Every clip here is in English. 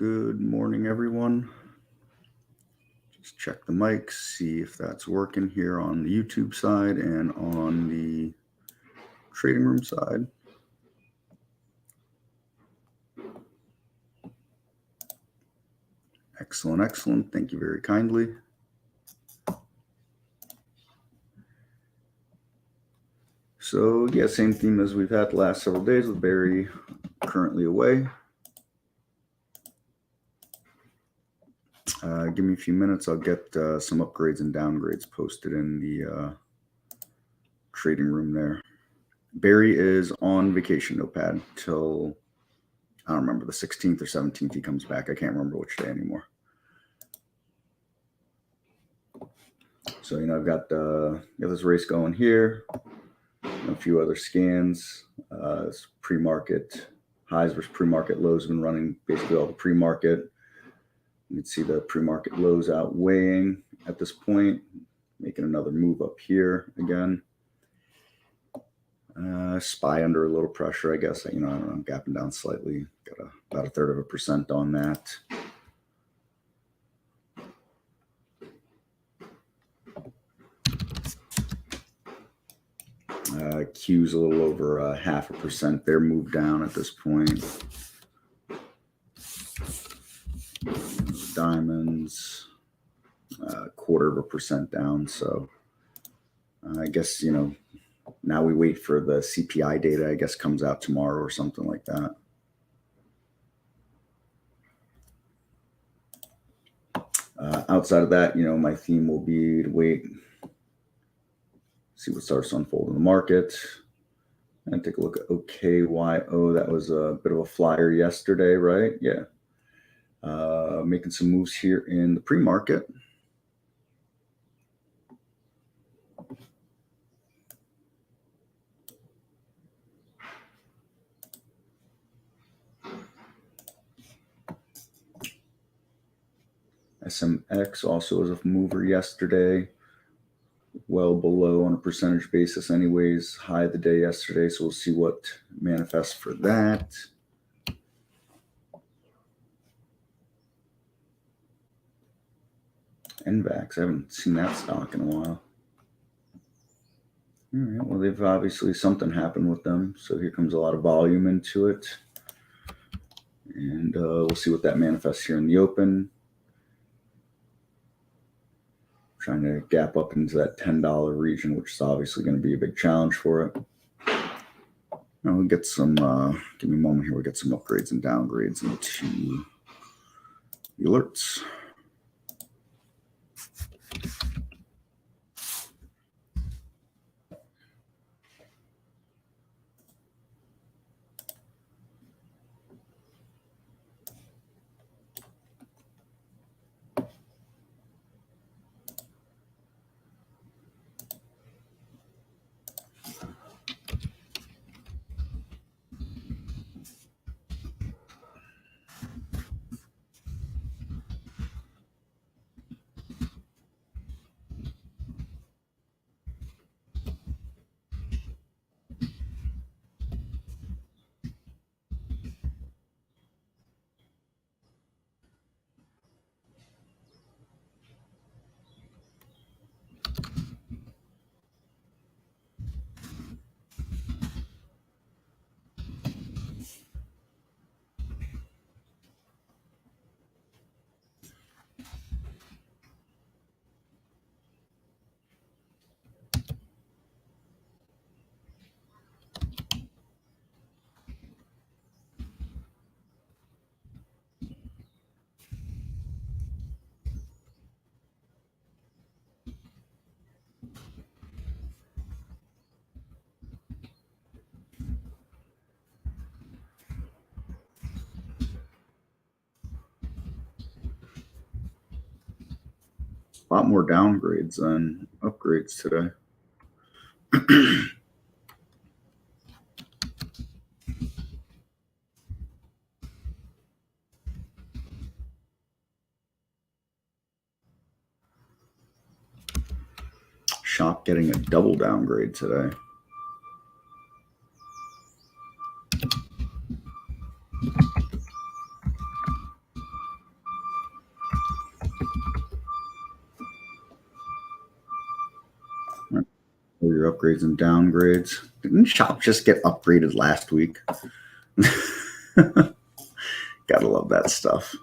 Good morning, everyone. Just check the mic, see if that's working here on the YouTube side and on the trading room side. Excellent, excellent. Thank you very kindly. So yeah, same theme as we've had the last several days with Barry currently away. Give me a few minutes. I'll get some upgrades and downgrades posted in the trading room there. Barry is on vacation, Notepad, till I don't remember, the 16th or 17th he comes back. I can't remember which day anymore. So, I've got this race going here, a few other scans. Pre-market highs versus pre-market lows have been running basically all the pre-market. You can see the pre-market lows outweighing at this point, making another move up here again. SPY under a little pressure, I guess. I don't know, I'm gapping down slightly. Got about 1/3% on that. Q's a little over 0.5% there, moved down at this point. Diamonds, 1/4% down. So I guess, now we wait for the CPI data, I guess comes out tomorrow or something like that. Outside of that, my theme will be to wait, see what starts to unfold in the market. And take a look at OKYO. That was a bit of a flyer yesterday, right? Yeah. Making some moves here in the pre-market. SMX also was a mover yesterday, well below on a percentage basis anyways, high of the day yesterday, so we'll see what manifests for that. NVAX, I haven't seen that stock in a while. All right, well, they've obviously something happened with them, so here comes a lot of volume into it. And we'll see what that manifests here in the open. Trying to gap up into that $10 region, which is obviously going to be a big challenge for it. Now we'll get some, give me a moment here, we'll get some upgrades and downgrades into the alerts. A lot more downgrades than upgrades today. Shop getting a double downgrade today. Your upgrades and downgrades. Didn't shop just get upgraded last week? Gotta love that stuff.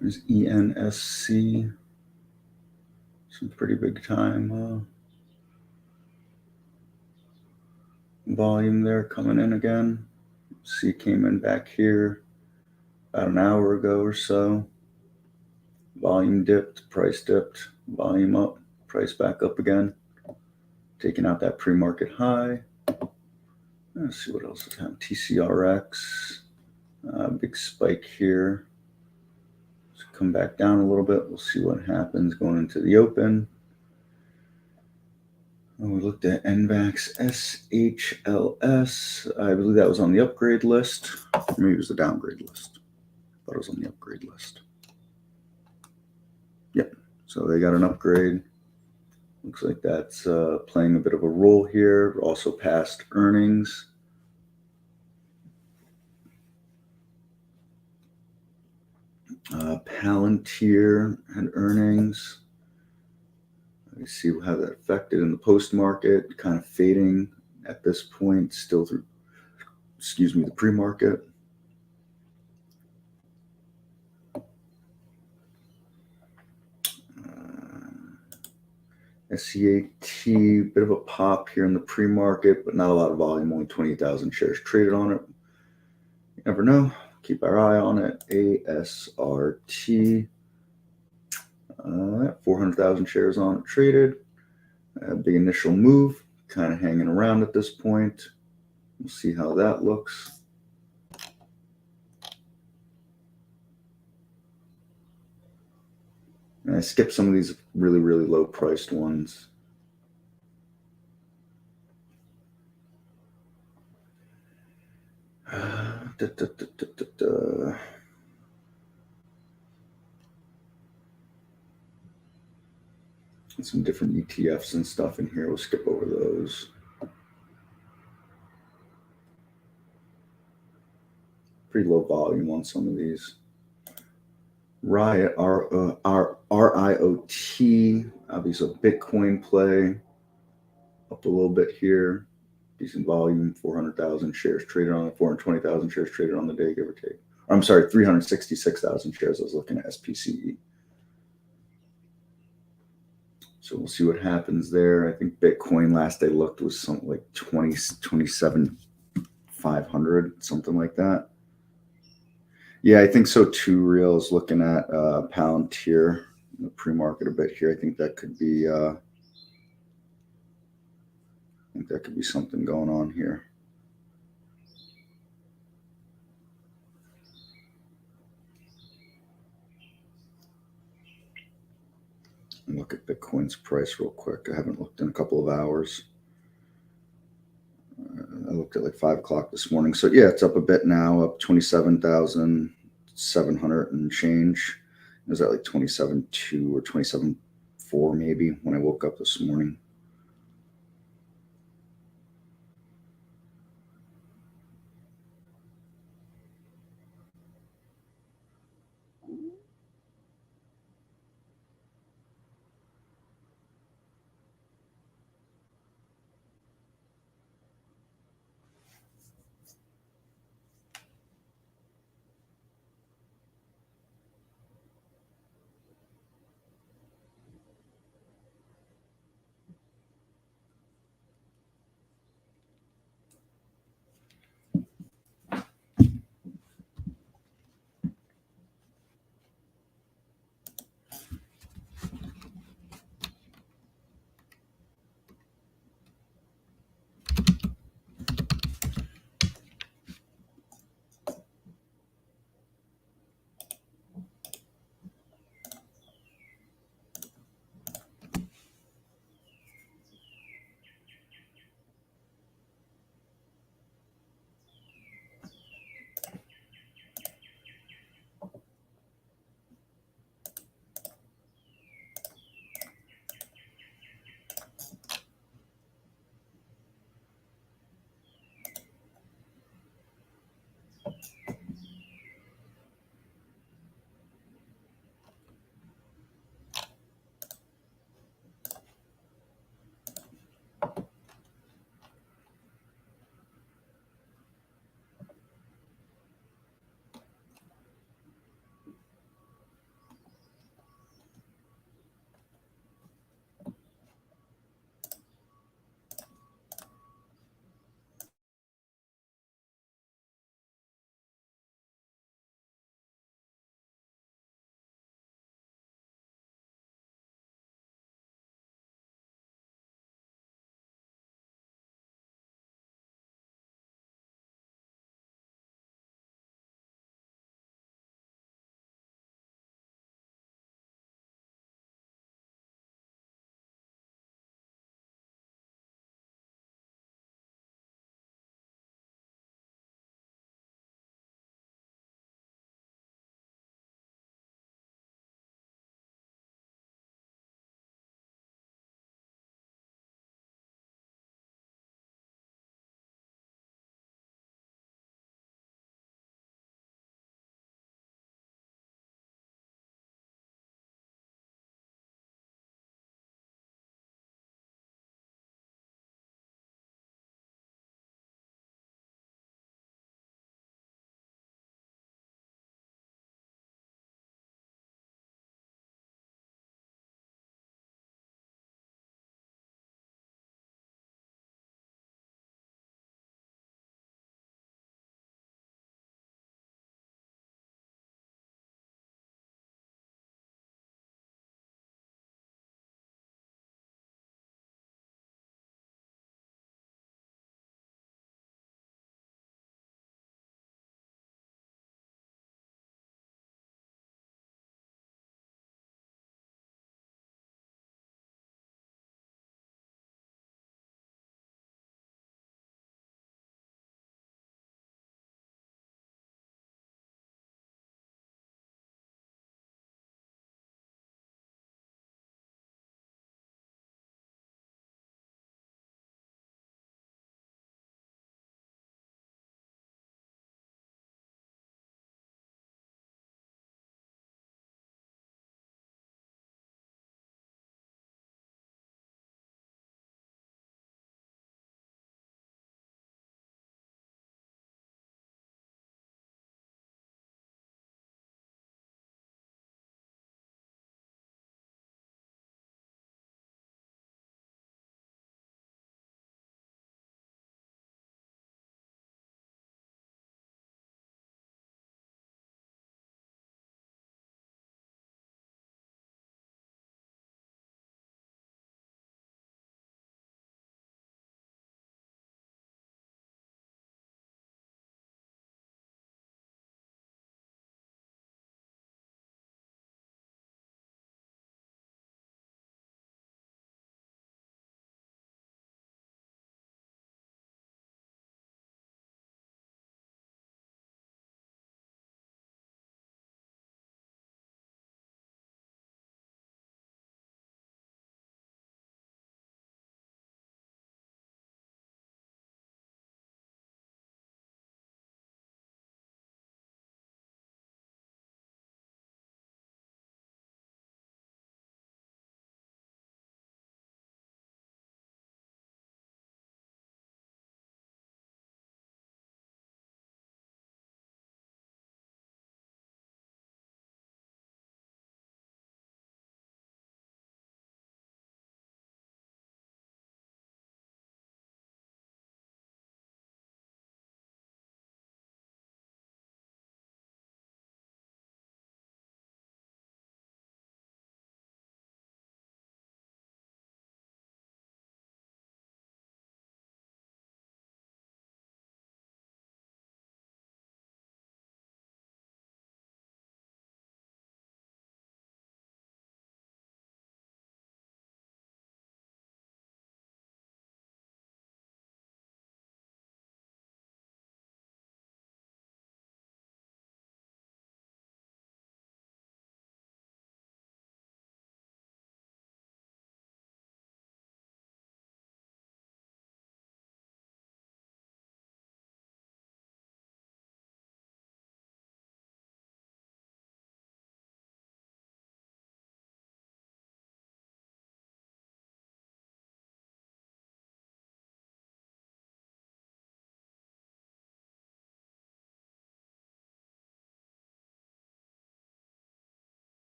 There's ENSC. Some pretty big time volume there coming in again. See, came in back here about an hour ago or so. Volume dipped, price dipped, volume up, price back up again. Taking out that pre-market high. Let's see what else is happening. TCRX, big spike here. Let's come back down a little bit. We'll see what happens going into the open. And we looked at NVAX SHLS. I believe that was on the upgrade list. Maybe it was the downgrade list. I thought it was on the upgrade list. Yep. So they got an upgrade. Looks like that's playing a bit of a role here. Also past earnings. Palantir had earnings. You see how that affected in the post market, kind of fading at this point, still through, the pre-market. SCAT, bit of a pop here in the pre-market, but not a lot of volume, only 20,000 shares traded on it. You never know. Keep our eye on it. ASRT, 400,000 shares on it traded. Big initial move, kind of hanging around at this point. We'll see how that looks. And I skipped some of these really, really low priced ones. Da, da, da, da, da, da. And some different ETFs and stuff in here. We'll skip over those. Pretty low volume on some of these. Riot, RIOT, obviously a Bitcoin play, up a little bit here. Decent volume, 400,000 shares traded on it, 420,000 shares traded on the day, give or take. I'm sorry, 366,000 shares. I was looking at SPCE. So we'll see what happens there. I think Bitcoin last I looked was something like 27,500, something like that. Yeah, I think so too. Real is looking at Palantir in the pre-market a bit here. I think that could be something going on here. And look at Bitcoin's price real quick. I haven't looked in a couple of hours. I looked at like 5 o'clock this morning. So yeah, it's up a bit now, up 27,700 and change. It was at like 27.2 or 27.4 maybe when I woke up this morning.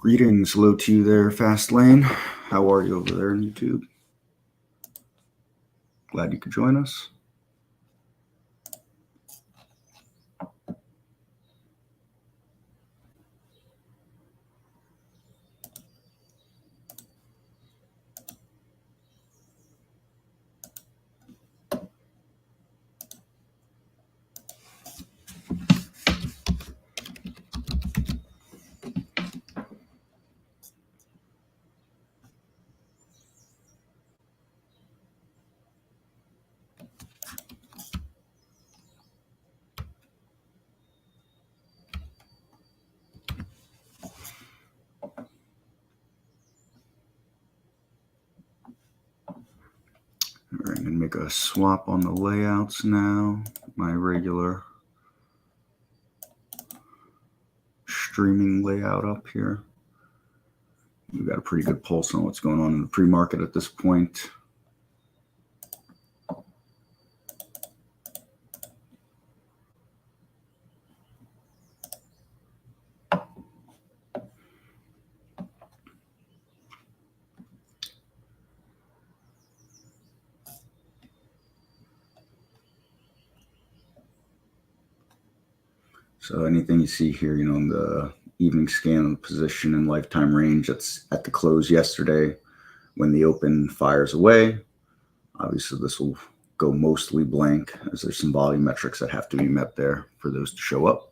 Greetings, hello to you there, Fast Lane. How are you over there on YouTube? Glad you could join us. All right, I'm going to make a swap on the layouts now. My regular streaming layout up here. We've got a pretty good pulse on what's going on in the pre-market at this point. So anything you see here, in the evening scan of the position and lifetime range, that's at the close yesterday when the open fires away. Obviously, this will go mostly blank as there's some volume metrics that have to be met there for those to show up.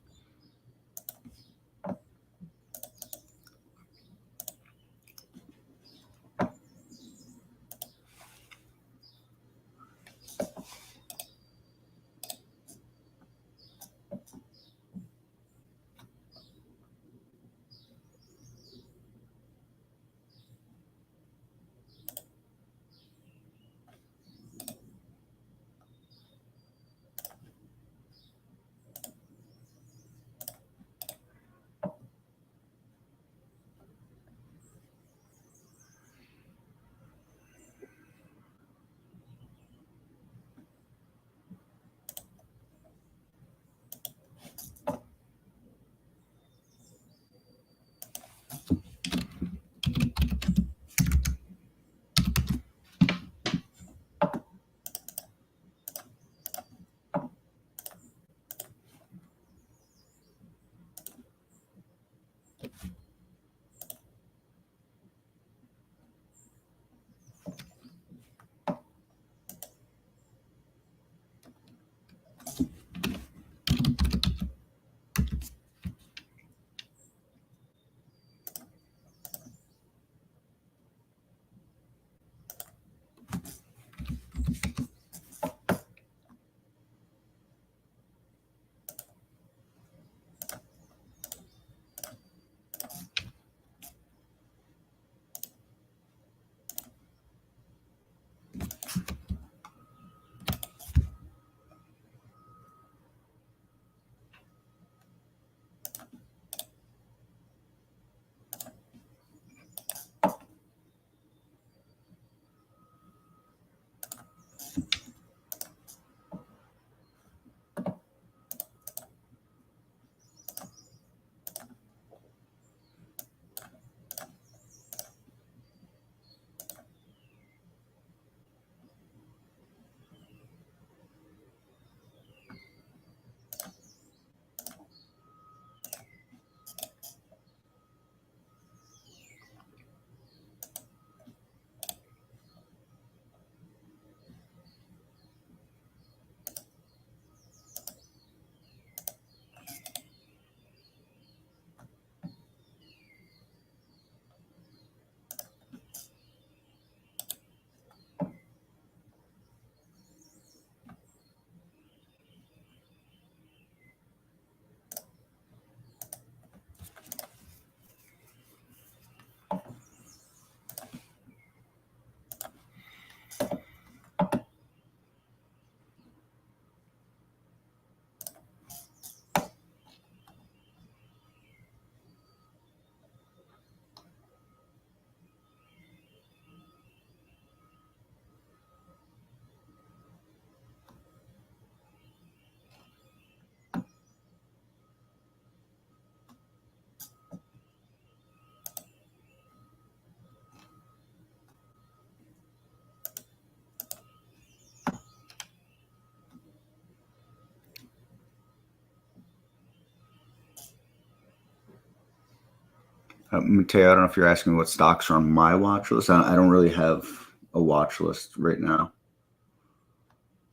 Mateo, I don't know if you're asking me what stocks are on my watch list. I don't really have a watch list right now.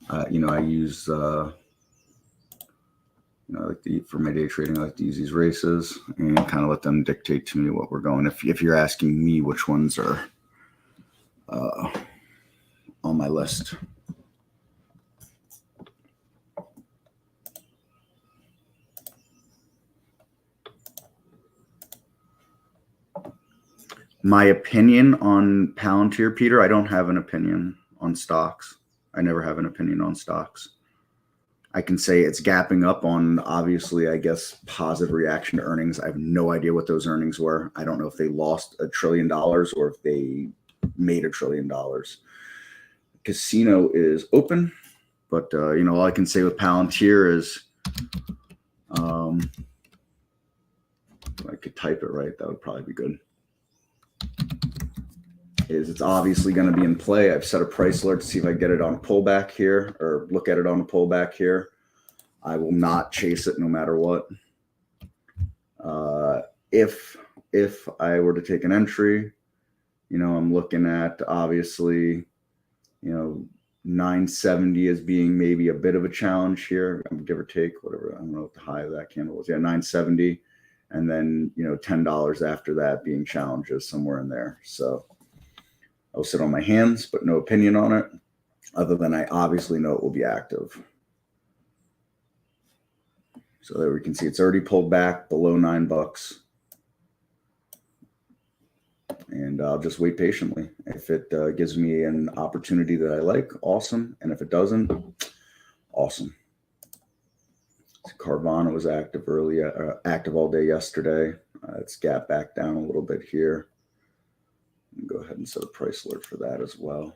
I use, for my day trading, I like to use these races and kind of let them dictate to me what we're going. If you're asking me which ones are on my list. My opinion on Palantir, Peter, I don't have an opinion on stocks. I never have an opinion on stocks. I can say it's gapping up on, obviously, I guess, positive reaction to earnings. I have no idea what those earnings were. I don't know if they lost $1 trillion or if they made $1 trillion. Casino is open, but, all I can say with Palantir is, if I could type it right, that would probably be good. It's obviously going to be in play. I've set a price alert to see if I get it on a pullback here or look at it on a pullback here. I will not chase it no matter what. If I were to take an entry, I'm looking at obviously, 970 as being maybe a bit of a challenge here, give or take, whatever. I don't know what the high of that candle was. Yeah, 970. And then, $10 after that being challenges somewhere in there. So I'll sit on my hands, but no opinion on it, other than I obviously know it will be active. So there we can see it's already pulled back below $9. And I'll just wait patiently. If it gives me an opportunity that I like, awesome. And if it doesn't, awesome. Carvana was active active all day yesterday. It's gapped back down a little bit here. Go ahead and set a price alert for that as well.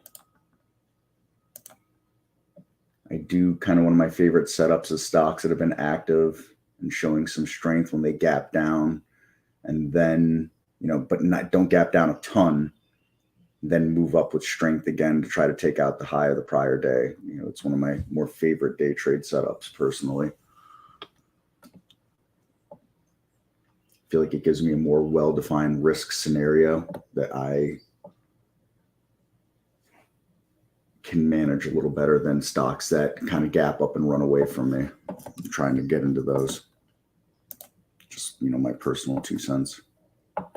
I do kind of one of my favorite setups is stocks that have been active and showing some strength when they gap down, and then but don't gap down a ton, then move up with strength again to try to take out the high of the prior day. It's one of my more favorite day trade setups personally. I feel like it gives me a more well-defined risk scenario that I can manage a little better than stocks that kind of gap up and run away from me. I'm trying to get into those. Just, my personal 2 cents. But,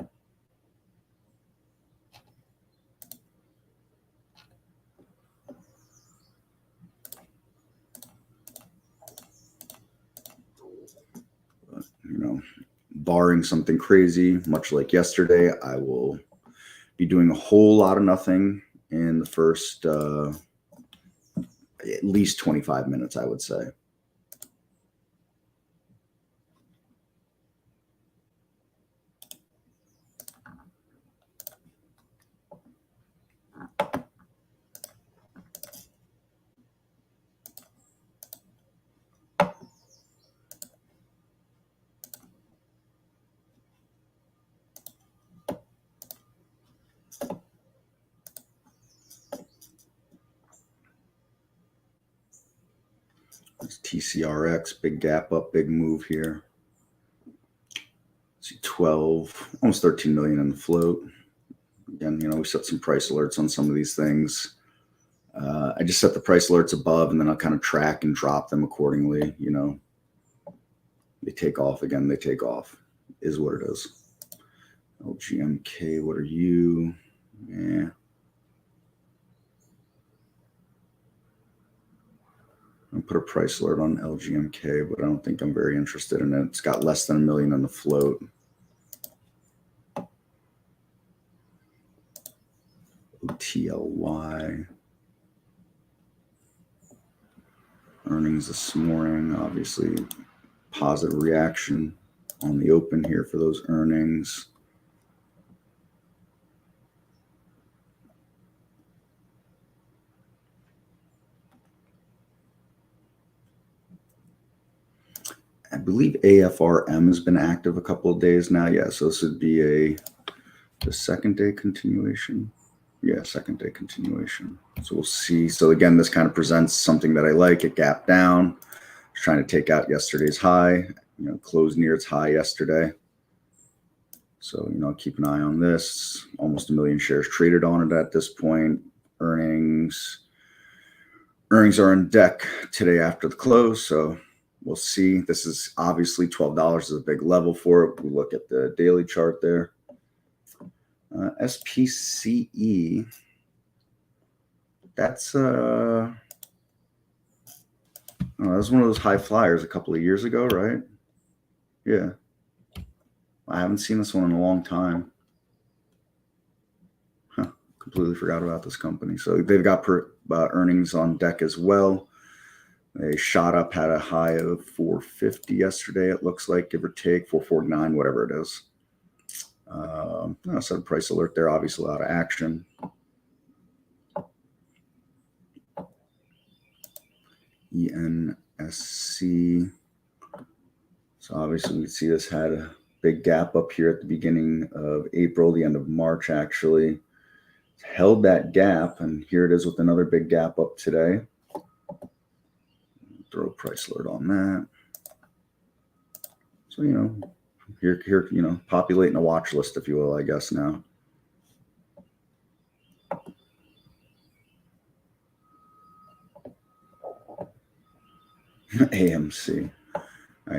barring something crazy, much like yesterday, I will be doing a whole lot of nothing in the first at least 25 minutes, I would say. It's TCRX, big gap up, big move here. See 12, almost 13 million in the float. Again, we set some price alerts on some of these things. I just set the price alerts above, and then I'll kind of track and drop them accordingly. They take off again. They take off. Is what it is. LGMK, what are you? Yeah. I'll put a price alert on LGMK, but I don't think I'm very interested in it. It's got less than 1 million on the float. OTLY. Earnings this morning, obviously positive reaction on the open here for those earnings. I believe AFRM has been active a couple of days now. Yeah, so this would be the second day continuation. Yeah, second day continuation. So we'll see. So again, this kind of presents something that I like. It gapped down. Trying to take out yesterday's high. Closed near its high yesterday. So, keep an eye on this. Almost 1 million shares traded on it at this point. Earnings are in deck today after the close, so we'll see. This is obviously $12 is a big level for it. We look at the daily chart there. SPCE, that's that was one of those high flyers a couple of years ago, right? Yeah. I haven't seen this one in a long time. Completely forgot about this company. So they've got earnings on deck as well. They shot up, had a high of 450 yesterday, it looks like, give or take, 449, whatever it is. So price alert there, obviously a lot of action. ENSC. So obviously we can see this had a big gap up here at the beginning of April, the end of March actually. Held that gap, and here it is with another big gap up today. Throw a price alert on that. So, here, populating a watch list, if you will, I guess now. AMC. I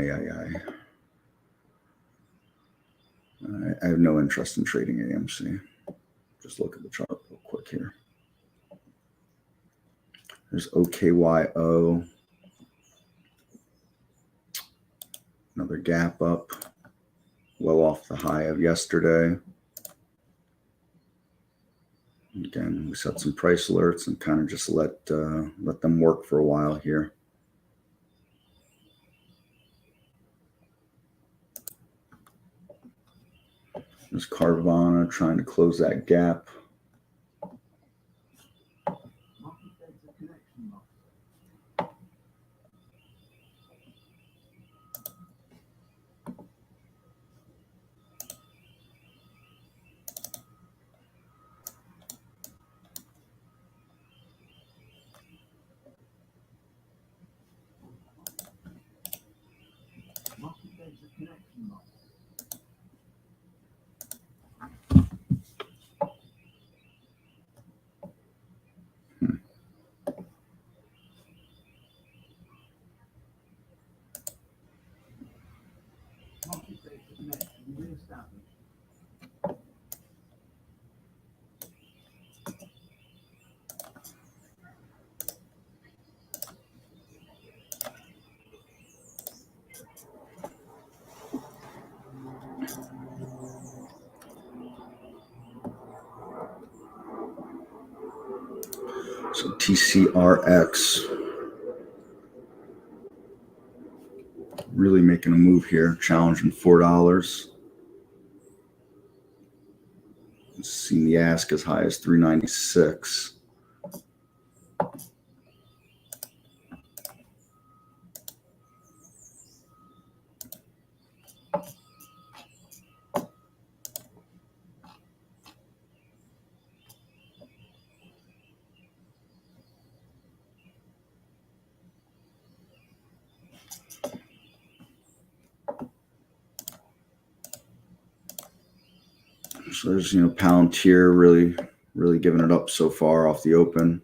have no interest in trading AMC. Just look at the chart real quick here. There's OKYO. Another gap up, well off the high of yesterday. Again, we set some price alerts and kind of just let them work for a while here. There's Carvana trying to close that gap. So TCRX really making a move here, challenging $4. Seen the ask as high as 396. So there's, Palantir really giving it up so far off the open.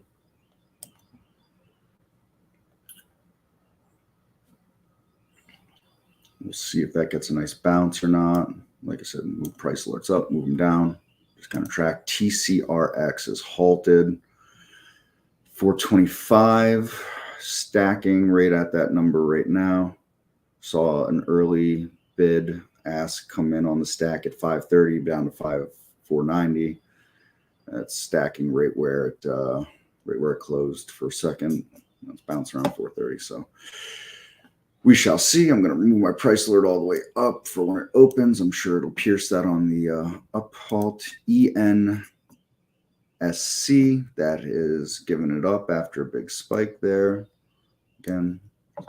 We'll see if that gets a nice bounce or not. Like I said, move price alerts up, move them down. Just kind of track. TCRX is halted. 425, stacking right at that number right now. Saw an early bid ask come in on the stack at 530 down to 490. That's stacking right where it closed for a second. It's bouncing around 430. So we shall see. I'm going to remove my price alert all the way up for when it opens. I'm sure it'll pierce that on the up halt. ENSC, that is giving it up after a big spike there. Again,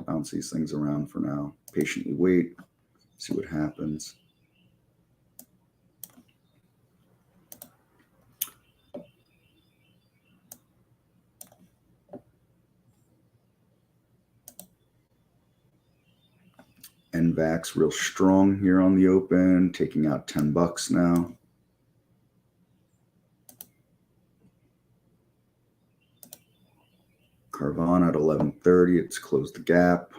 bounce these things around for now. Patiently wait, see what happens. NVAX real strong here on the open, taking out $10 now. Carvana at 11:30, it's closed the gap.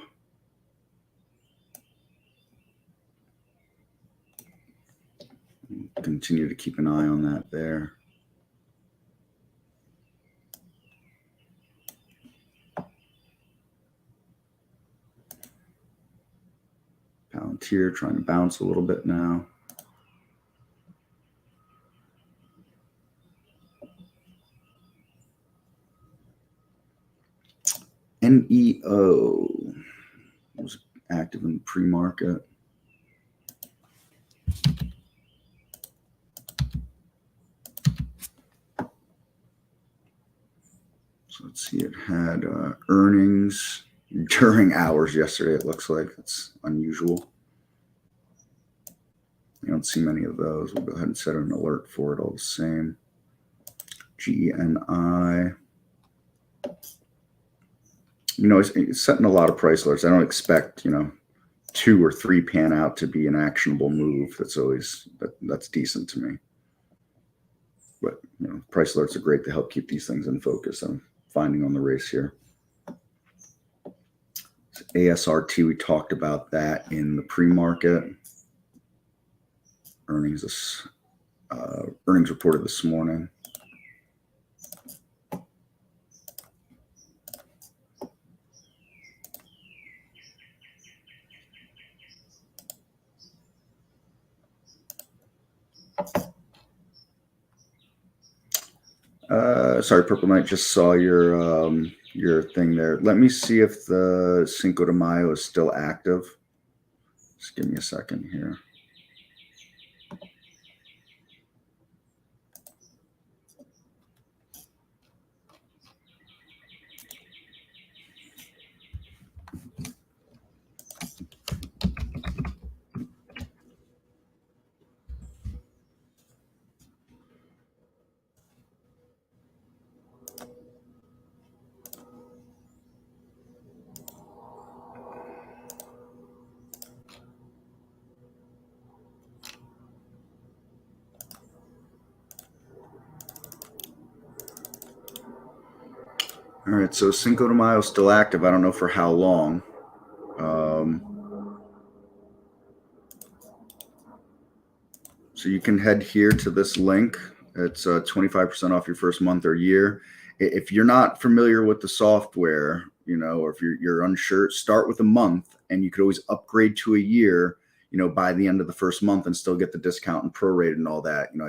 Continue to keep an eye on that there. Palantir trying to bounce a little bit now. NEO was active in the pre-market. So let's see, it had earnings during hours yesterday, it looks like. It's unusual. You don't see many of those. We'll go ahead and set an alert for it all the same. GNI. You know, it's setting a lot of price alerts. I don't expect, you know, 2 or 3 pan out to be an actionable move. That's decent to me. But, you know, price alerts are great to help keep these things in focus. I'm finding on the race here. ASRT, we talked about that in the pre-market. Earnings reported this morning. Sorry, Purple Knight, just saw your thing there. Let me see if the Cinco de Mayo is still active. Just give me a second here. All right, so Cinco de Mayo is still active. I don't know for how long. So you can head here to this link. It's 25% off your first month or year. If you're not familiar with the software, you know, or if you're unsure, start with a month, and you could always upgrade to a year, you know, by the end of the first month and still get the discount and prorated and all that. You know,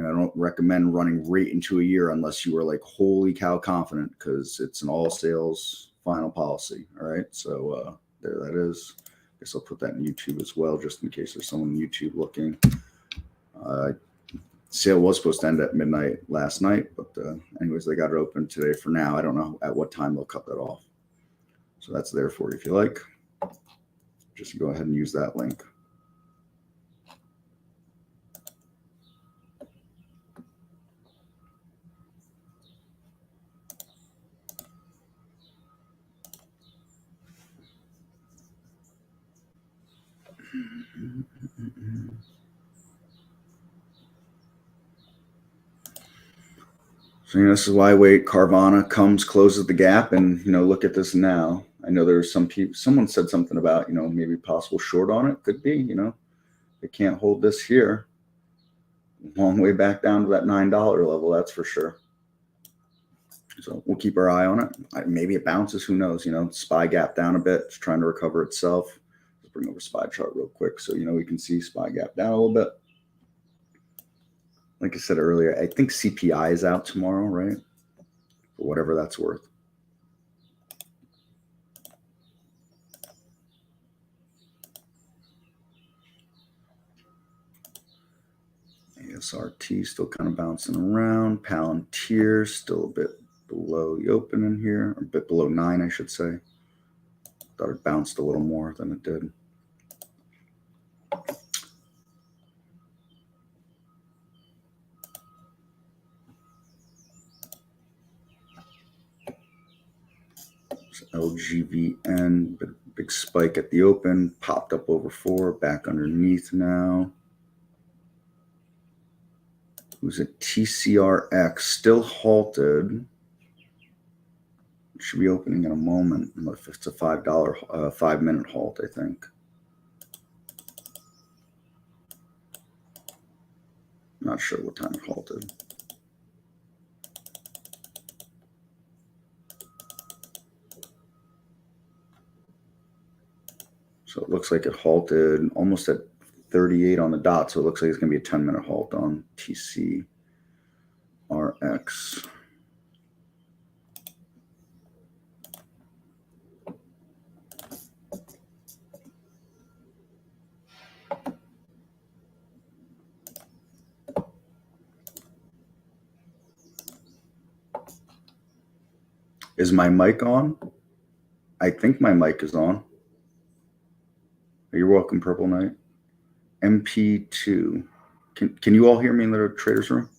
I don't recommend running right into a year unless you are like, holy cow, confident, because it's an all sales final policy. All right. So there that is. I guess I'll put that in YouTube as well, just in case there's someone on YouTube looking. Sale was supposed to end at midnight last night, but anyways, they got it open today for now. I don't know at what time they'll cut that off. So that's there for you if you like. Just go ahead and use that link. So, you know, this is why I wait. Carvana comes, closes the gap, and, you know, look at this now. I know there's some people, someone said something about, you know, maybe possible short on it. Could be, you know, they can't hold this here. Long way back down to that $9 level, that's for sure. So we'll keep our eye on it. Maybe it bounces, who knows, you know, SPY gap down a bit, it's trying to recover itself. Let's bring over SPY chart real quick so, you know, we can see SPY gap down a little bit. Like I said earlier, I think CPI is out tomorrow, right? For whatever that's worth. ASRT still kind of bouncing around. Palantir still a bit below the open in here, or a bit below 9, I should say. Thought it bounced a little more than it did. LGVN, big spike at the open, popped up over 4, back underneath now. Who's at TCRX, still halted. Should be opening in a moment. If it's a $5, 5-minute halt, I think. Not sure what time it halted. So it looks like it halted almost at 38 on the dot. So it looks like it's going to be a 10-minute halt on TCRX. Is my mic on? I think my mic is on. You're welcome, Purple Knight. MP2. Can you all hear me in the trader's room?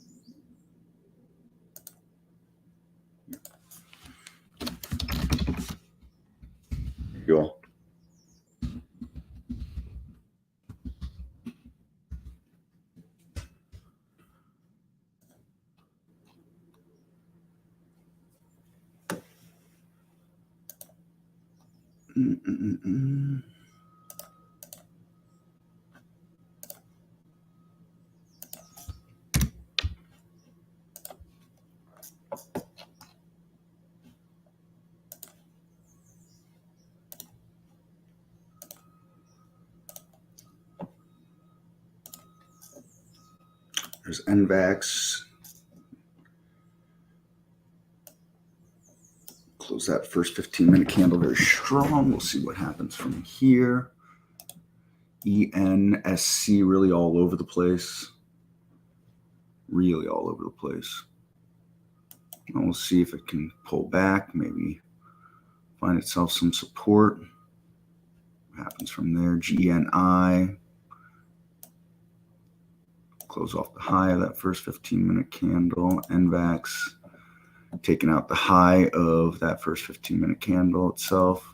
You all. There's NVAX. Close that first 15-minute candle very strong. We'll see what happens from here. ENSC really all over the place. Really all over the place. And we'll see if it can pull back, maybe find itself some support. What happens from there? GNI. Close off the high of that first 15-minute candle. NVAX taking out the high of that first 15-minute candle itself.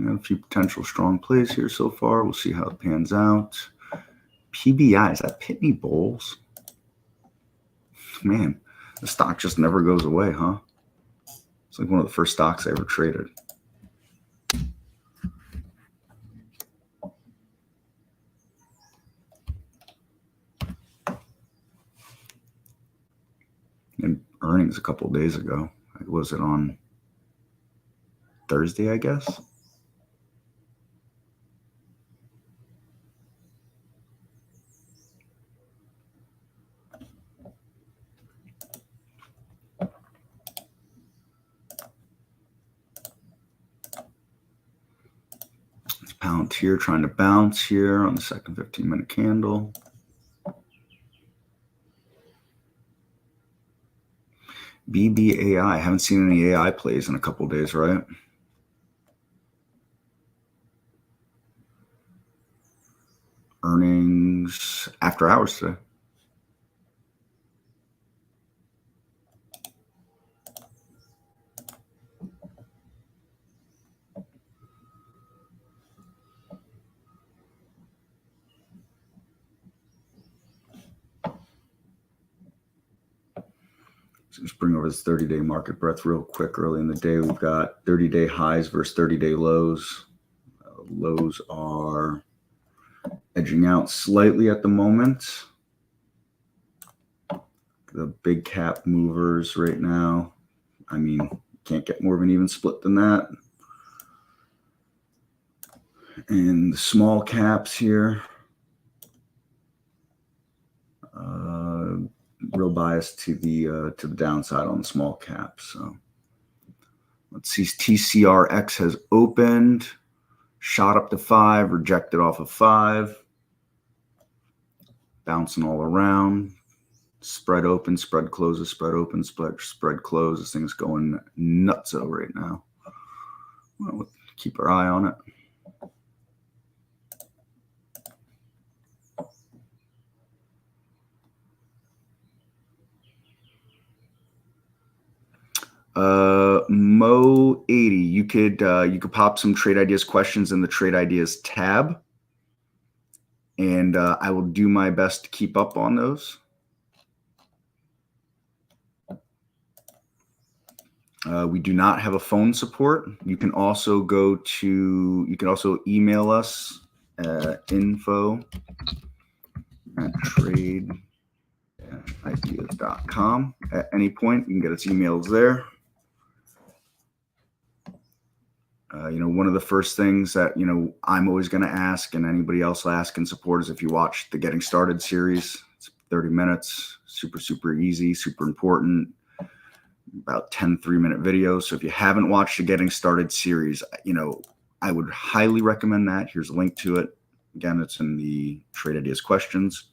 A few potential strong plays here so far. We'll see how it pans out. PBI, is that Pitney Bowes? Man, the stock just never goes away, huh? It's like one of the first stocks I ever traded. And earnings a couple of days ago. Was it on Thursday, I guess? It's Palantir trying to bounce here on the second 15-minute candle. BBAI. Haven't seen any AI plays in a couple of days, right? Earnings after hours today. So just bring over this 30-day market breadth real quick. Early in the day, we've got 30-day highs versus 30-day lows. Lows are edging out slightly at the moment. The big cap movers right now, I mean, can't get more of an even split than that. And the small caps here, real bias to the downside on the small caps. So let's see, TCRX has opened, shot up to 5, rejected off of 5, bouncing all around. Spread open, spread closes, spread open, spread close. This thing's going nutso right now. We'll keep our eye on it. could pop some trade ideas questions in the trade ideas tab, and I will do my best to keep up on those. We do not have a phone support. You can also email us at info@trade-ideas.com at any point. You can get us emails there. One of the first things that, I'm always going to ask, and anybody else will ask in support, is if you watch the Getting Started series. It's 30 minutes, super, super easy, super important, about 10 3-minute videos. So if you haven't watched the Getting Started series, I would highly recommend that. Here's a link to it. Again, it's in the Trade Ideas questions.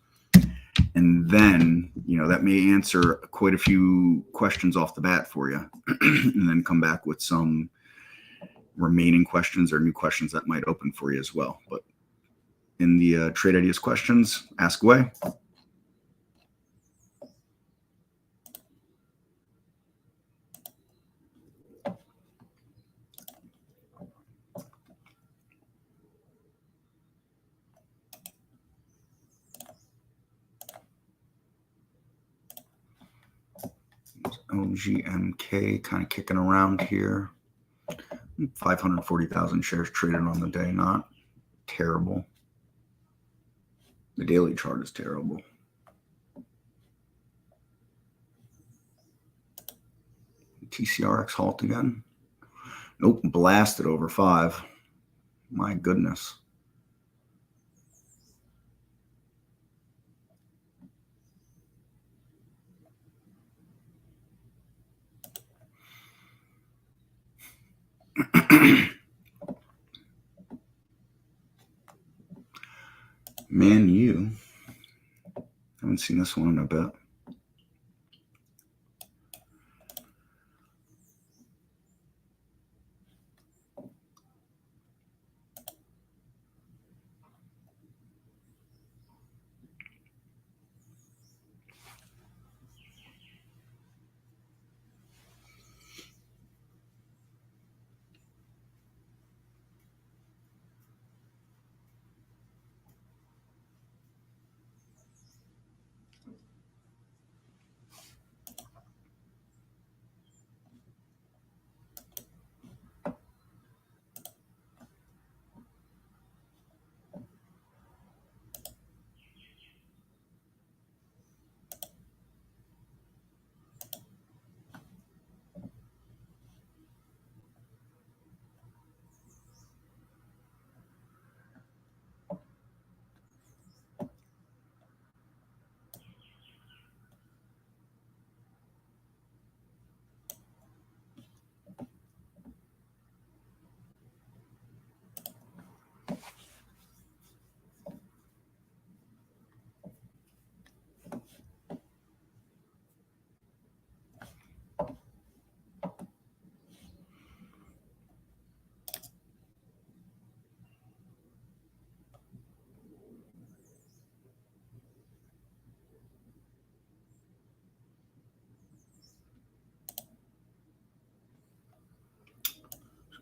And then, that may answer quite a few questions off the bat for you, and then come back with some remaining questions or new questions that might open for you as well. But in the Trade Ideas questions, ask away. OGMK kind of kicking around here. 540,000 shares traded on the day. Not terrible. The daily chart is terrible. TCRX halt again. Nope, blasted over 5. My goodness. Man, you haven't seen this one in a bit.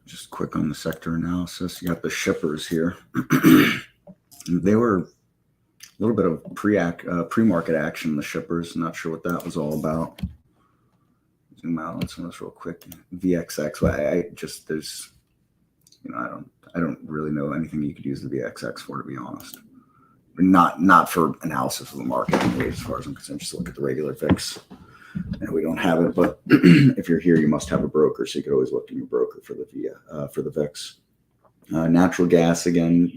Just quick on the sector analysis. You got the shippers here. They were a little bit of pre-market action, the shippers. Not sure what that was all about. Zoom out on some of this real quick. VXX. I don't really know anything you could use the VXX for, to be honest. Not for analysis of the market, anyway, as far as I'm concerned. Just look at the regular VIX. And we don't have it, but if you're here, you must have a broker, so you could always look in your broker for the VIX. Natural gas again,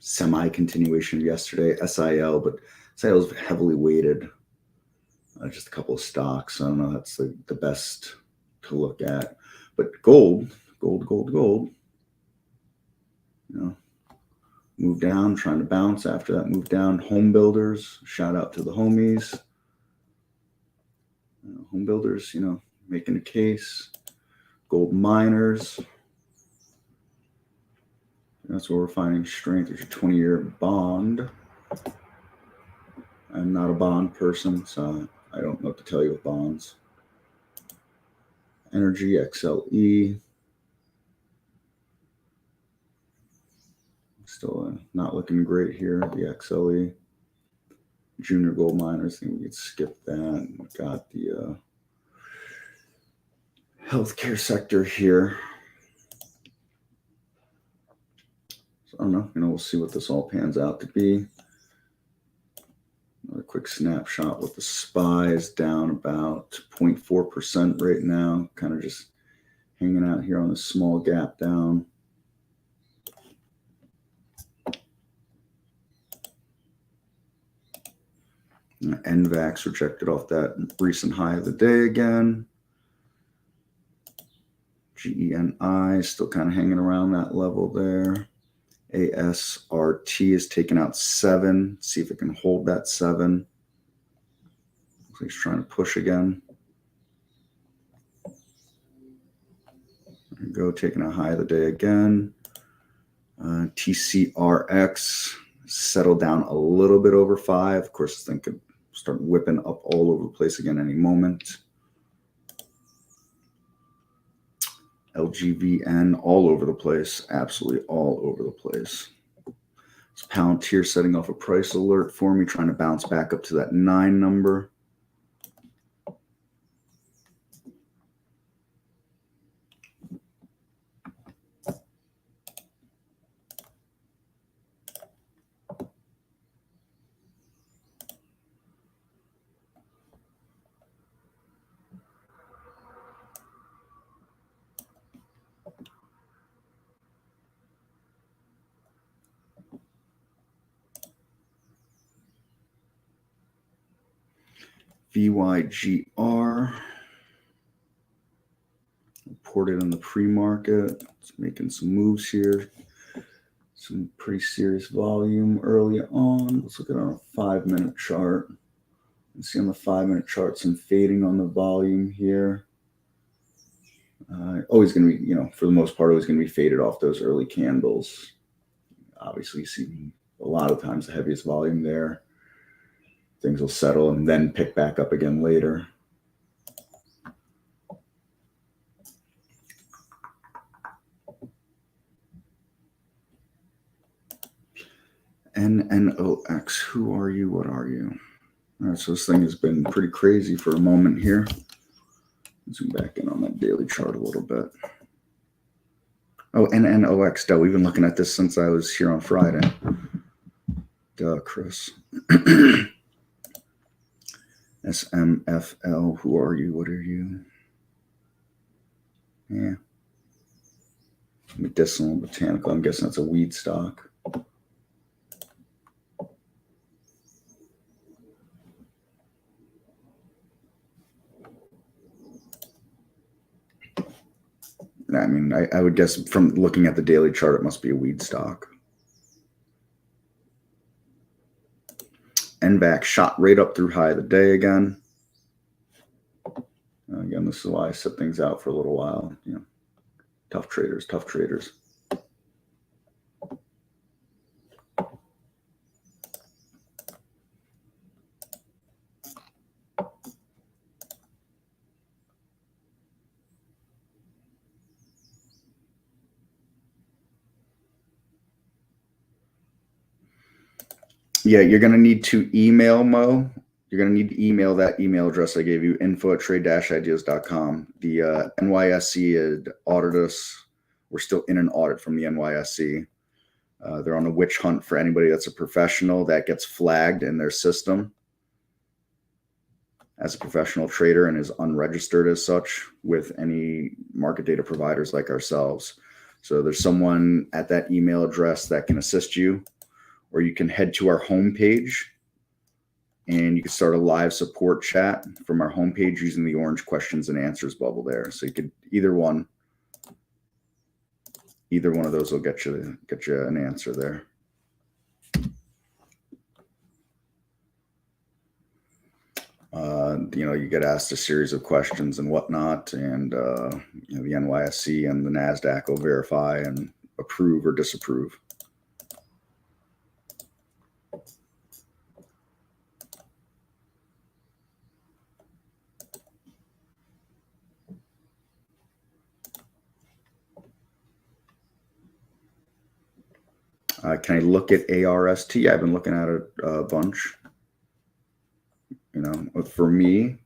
semi-continuation of yesterday. SIL, but SIL is heavily weighted. Just a couple of stocks. I don't know. That's the best to look at. But gold. Move down, trying to bounce after that move down. Home builders. Shout out to the homies. Home builders, making a case. Gold miners. That's where we're finding strength. There's a 20-year bond. I'm not a bond person, so I don't know what to tell you with bonds. Energy, XLE. Still not looking great here, the XLE. Junior gold miners, I think we could skip that. We got the healthcare sector here. So I don't know, we'll see what this all pans out to be. Another quick snapshot with the SPY is down about 0.4% right now, kind of just hanging out here on a small gap down. NVAX rejected off that recent high of the day again. GENI still kind of hanging around that level there. ASRT is taking out 7. See if it can hold that 7. Looks like it's trying to push again. There we go, taking a high of the day again. TCRX settled down a little bit over 5. Of course, this thing could start whipping up all over the place again any moment. LGVN all over the place, absolutely all over the place. It's Palantir setting off a price alert for me, trying to bounce back up to that 9 number. VYGR reported in the pre-market. It's making some moves here. Some pretty serious volume early on. Let's look at our 5-minute chart. You see on the 5-minute chart some fading on the volume here. Always going to be, for the most part, always going to be faded off those early candles. Obviously, you see a lot of times the heaviest volume there. Things will settle and then pick back up again later. NNOX, who are you? What are you? All right, so this thing has been pretty crazy for a moment here. Zoom back in on that daily chart a little bit. Oh, NNOX, duh, we've been looking at this since I was here on Friday. Duh, Chris. SMFL, who are you? What are you? Yeah. Medicinal, botanical, I'm guessing that's a weed stock. I mean, I would guess from looking at the daily chart, it must be a weed stock. NVAX shot right up through high of the day again. Again, this is why I set things out for a little while. Tough traders, tough traders. Yeah, you're going to need to email Mo. You're going to need to email that email address I gave you, info@trade-ideas.com. The NYSE had audited us. We're still in an audit from the NYSE. They're on a witch hunt for anybody that's a professional that gets flagged in their system as a professional trader and is unregistered as such with any market data providers like ourselves. So there's someone at that email address that can assist you, or you can head to our homepage and you can start a live support chat from our homepage using the orange questions and answers bubble there. So you could either one of those will get you an answer there. You get asked a series of questions and whatnot, and the NYSE and the NASDAQ will verify and approve or disapprove. Can I look at ARST? I've been looking at it a bunch. For me,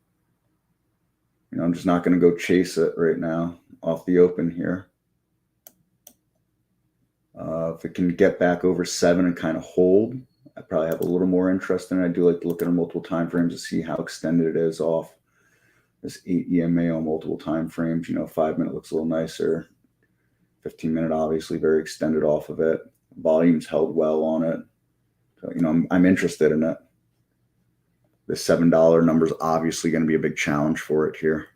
I'm just not going to go chase it right now off the open here. If it can get back over 7 and kind of hold, I probably have a little more interest in it. I do like to look at it multiple time frames to see how extended it is off this 8 EMA on multiple time frames. 5-minute looks a little nicer. 15-minute, obviously, very extended off of it. Volume's held well on it. So, I'm interested in it. The $7 number is obviously going to be a big challenge for it here.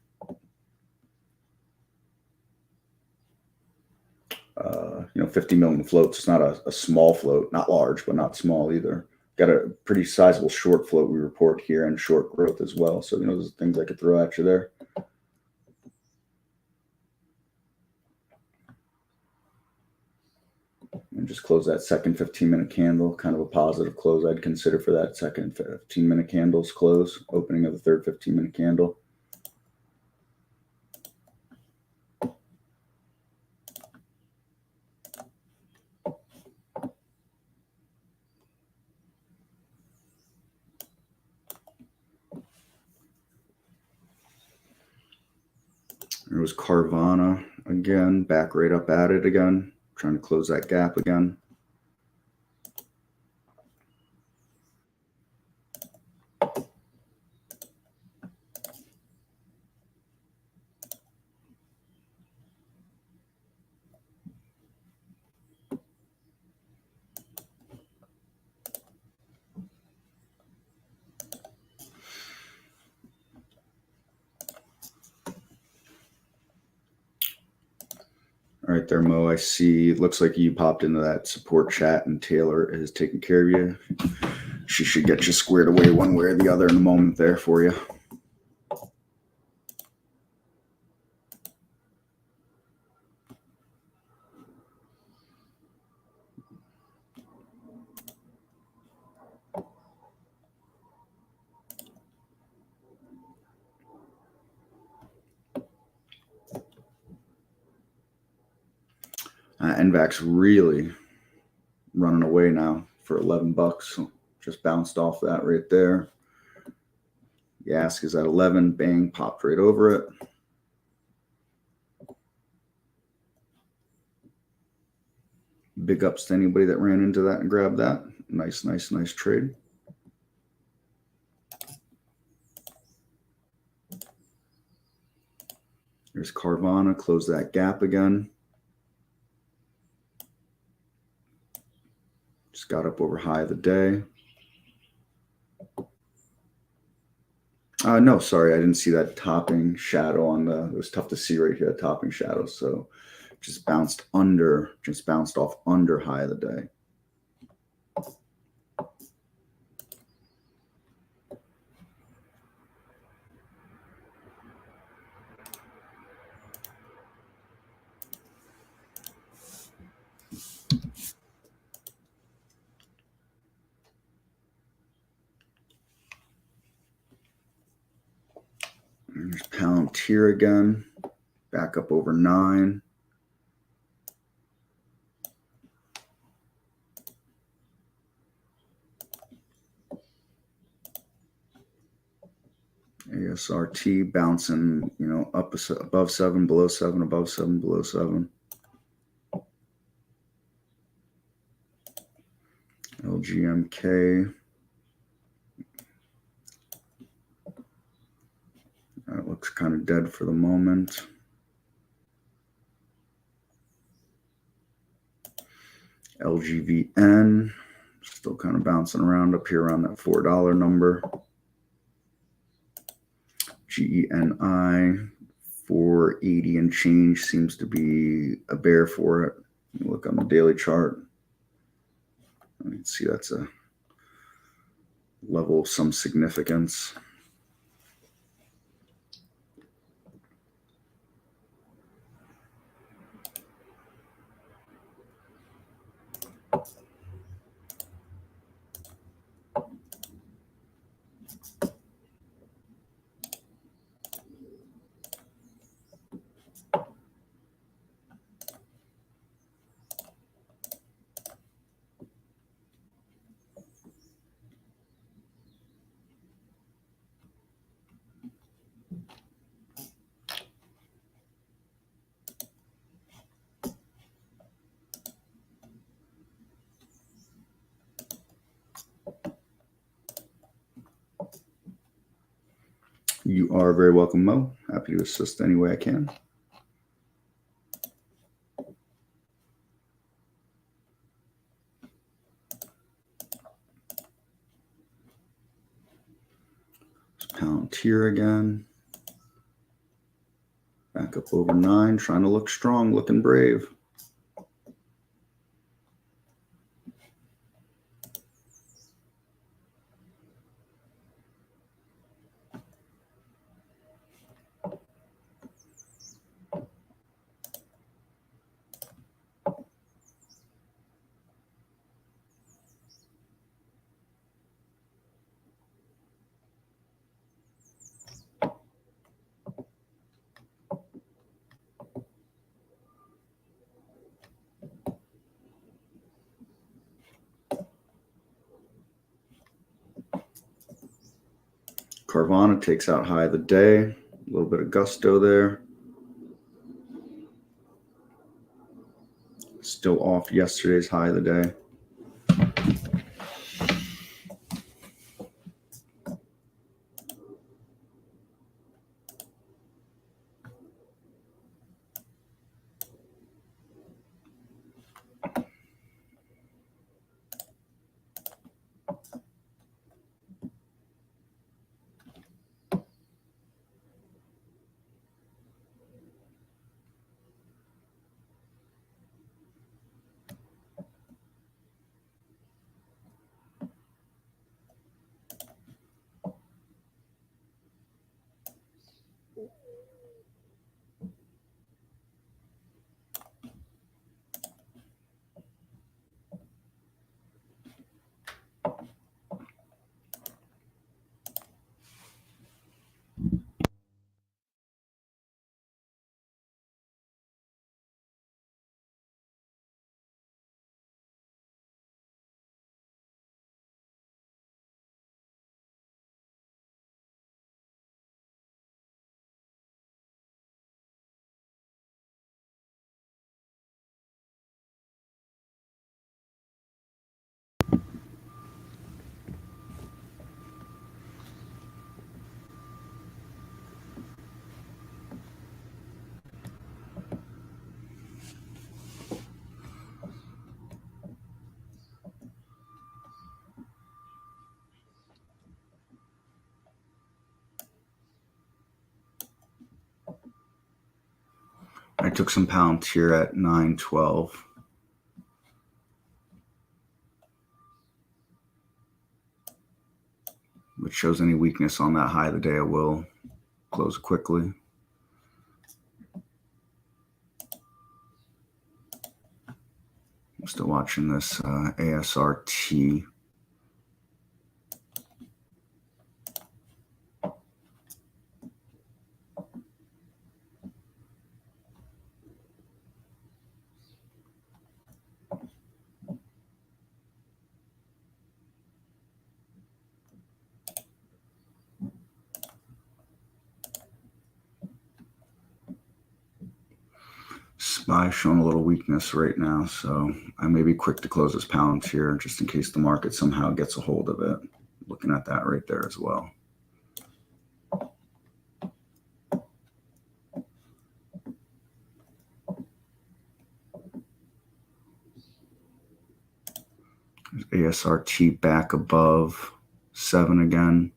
$50 million floats. It's not a small float, not large, but not small either. Got a pretty sizable short float we report here and short growth as well. So, those are things I could throw at you there. And just close that second 15-minute candle, kind of a positive close I'd consider for that second 15-minute candle's close, opening of the third 15-minute candle. There was Carvana again, back right up at it again, trying to close that gap again. All right there, Mo. I see. It looks like you popped into that support chat and Taylor is taking care of you. She should get you squared away one way or the other in a moment there for you. NVAC's really running away now for $11. So just bounced off that right there. The ask is at 11. Bang, popped right over it. Big ups to anybody that ran into that and grabbed that. Nice trade. There's Carvana. Close that gap again. Just got up over high of the day. No, sorry, I didn't see that topping shadow on the. It was tough to see right here, the topping shadow. So just bounced off under high of the day. There's Palantir again, back up over 9. ASRT bouncing, up above 7, below 7, above 7, below 7. LGMK. That looks kind of dead for the moment. LGVN, still kind of bouncing around up here around that $4 number. GENI, 480 and change seems to be a bear for it. Look on the daily chart. You can see that's a level of some significance. You are very welcome, Mo. Happy to assist any way I can. Palantir again. Back up over 9, trying to look strong, looking brave. Carvana takes out high of the day. A little bit of gusto there. Still off yesterday's high of the day. I took some Palantir at 9.12. Which shows any weakness on that high of the day, I will close quickly. I'm still watching this ASRT. SPY showing a little weakness right now, so I may be quick to close this Palantir just in case the market somehow gets a hold of it. Looking at that right there as well. ASRT back above 7 again.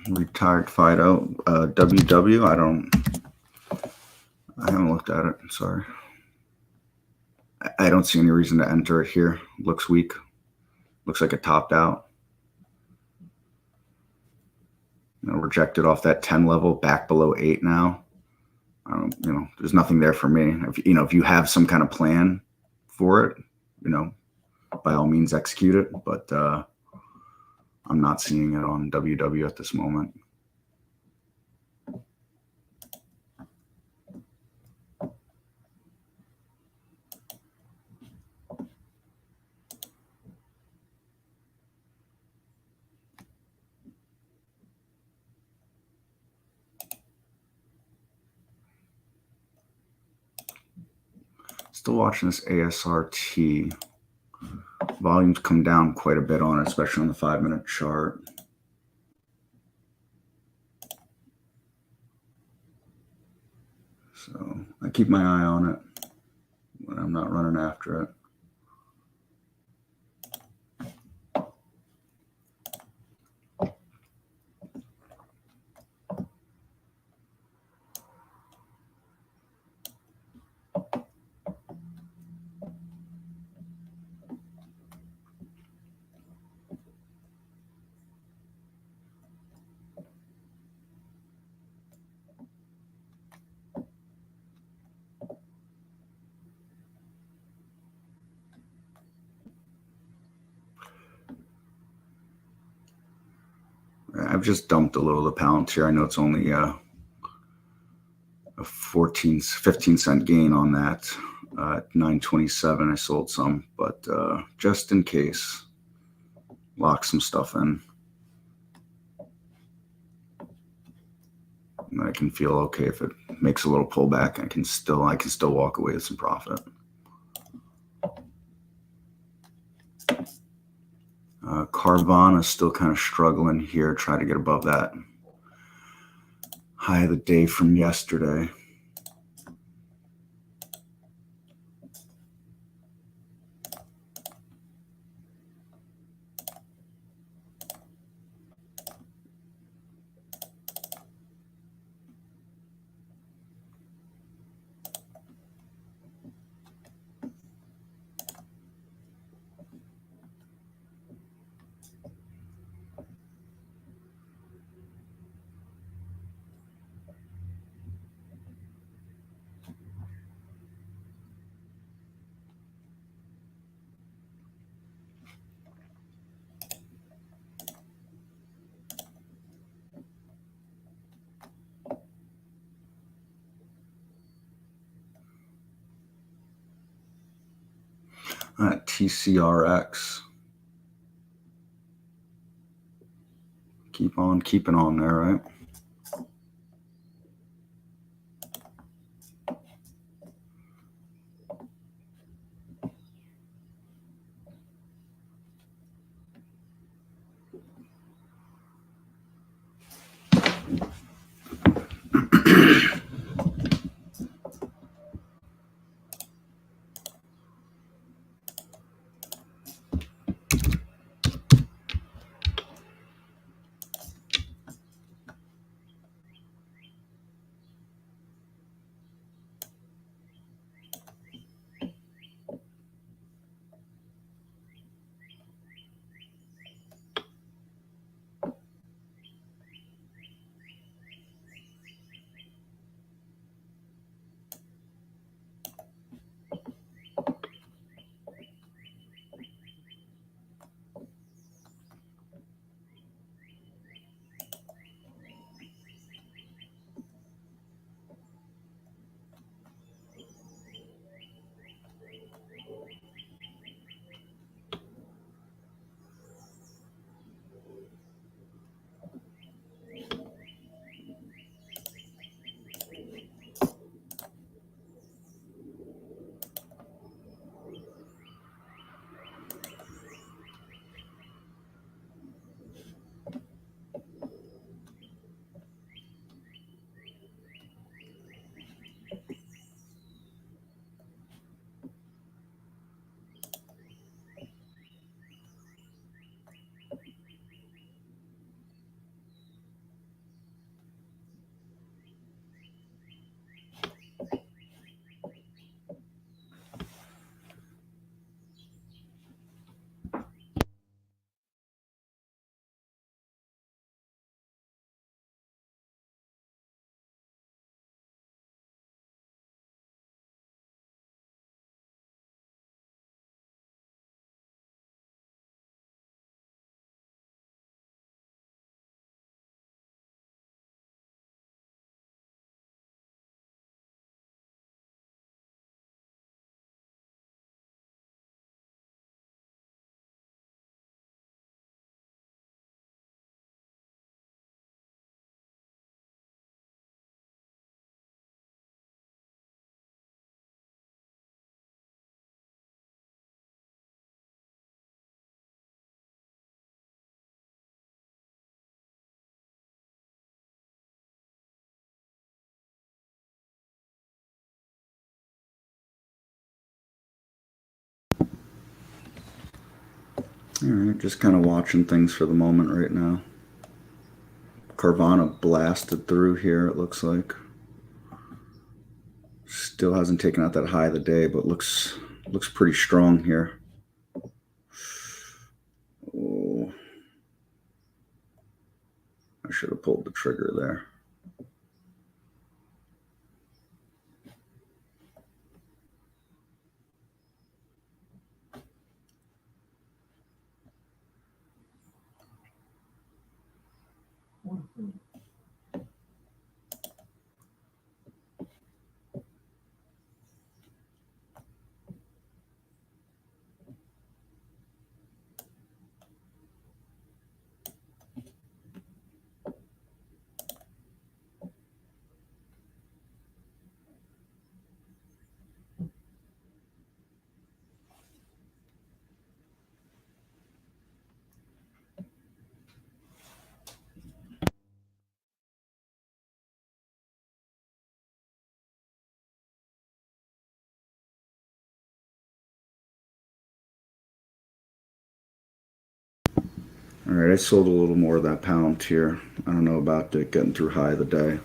Retired Fido, WW. I haven't looked at it. Sorry. I don't see any reason to enter it here. Looks weak. Looks like it topped out. Rejected off that 10 level, back below 8 now. There's nothing there for me. If you have some kind of plan for it, by all means execute it. But I'm not seeing it on WW at this moment. Still watching this ASRT. Volume's come down quite a bit on it, especially on the 5-minute chart. So I keep my eye on it when I'm not running after it. I've just dumped a little of the Palantir. I know it's only a 15 cent gain on that. At 9.27, I sold some, but just in case, lock some stuff in. And I can feel okay if it makes a little pullback. I can still walk away with some profit. Carvana is still kind of struggling here, trying to get above that high of the day from yesterday. TCRX. Keep on keeping on there, right? All right, just kind of watching things for the moment right now. Carvana blasted through here, it looks like. Still hasn't taken out that high of the day, but looks pretty strong here. Oh, I should have pulled the trigger there. All right, I sold a little more of that pound here. I don't know about it getting through high of the day.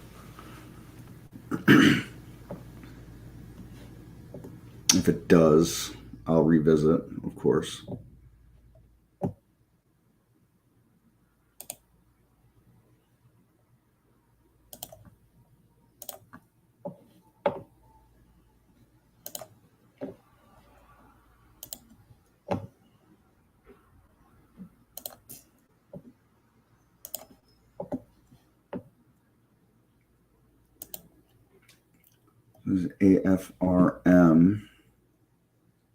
If it does, I'll revisit, of course. This is AFRM.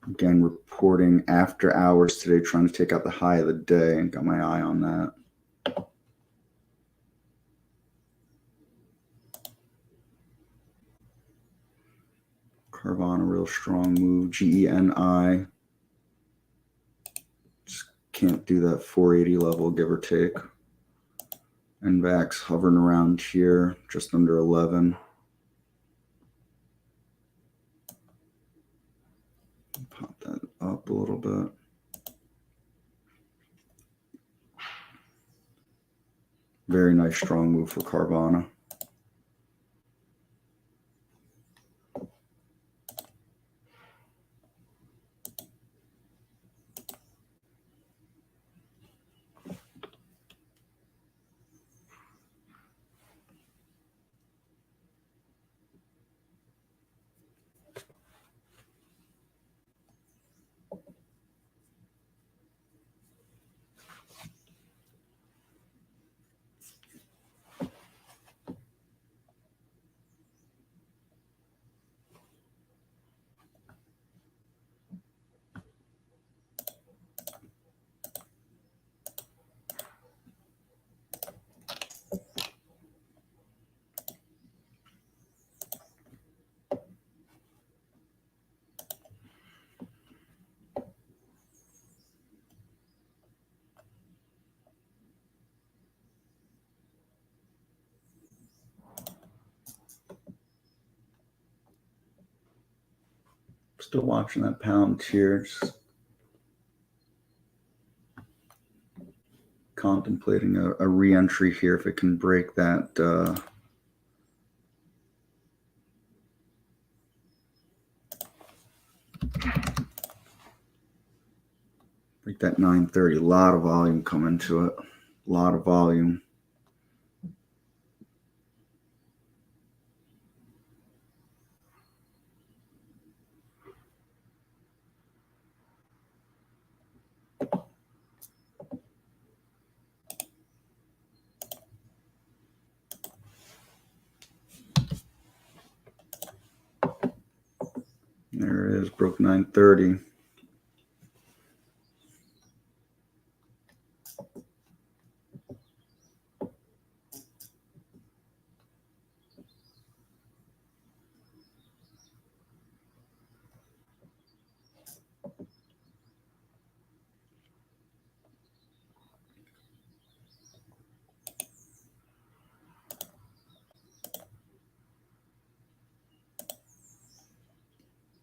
Again, reporting after hours today, trying to take out the high of the day, and got my eye on that. Carvana, real strong move. GENI. Just can't do that 480 level, give or take. NVAX hovering around here, just under 11. Pop that up a little bit. Very nice strong move for Carvana. Still watching that pound here. Just contemplating a re-entry here if it can break that break that 930. A lot of volume coming to it. A lot of volume. There it is, broke 930.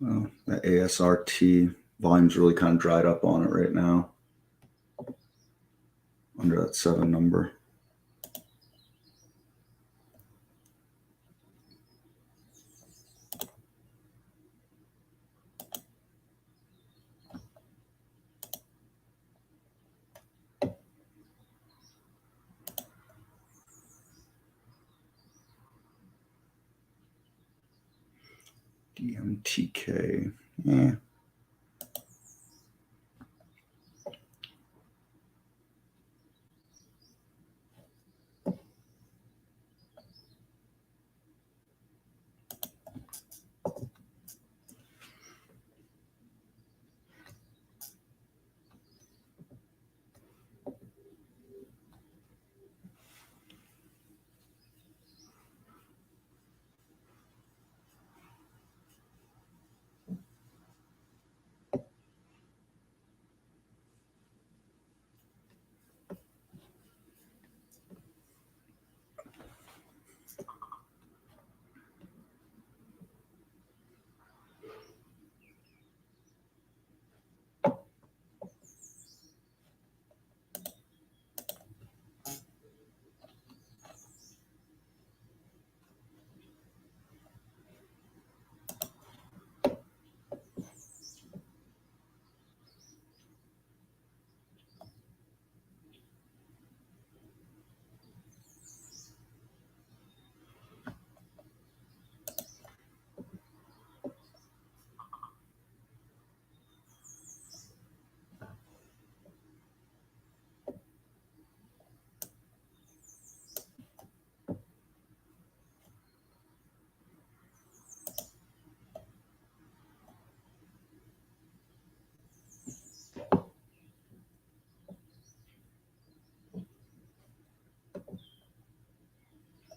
Well, that ASRT volume's really kind of dried up on it right now. under that 7 number. DMTK. Yeah.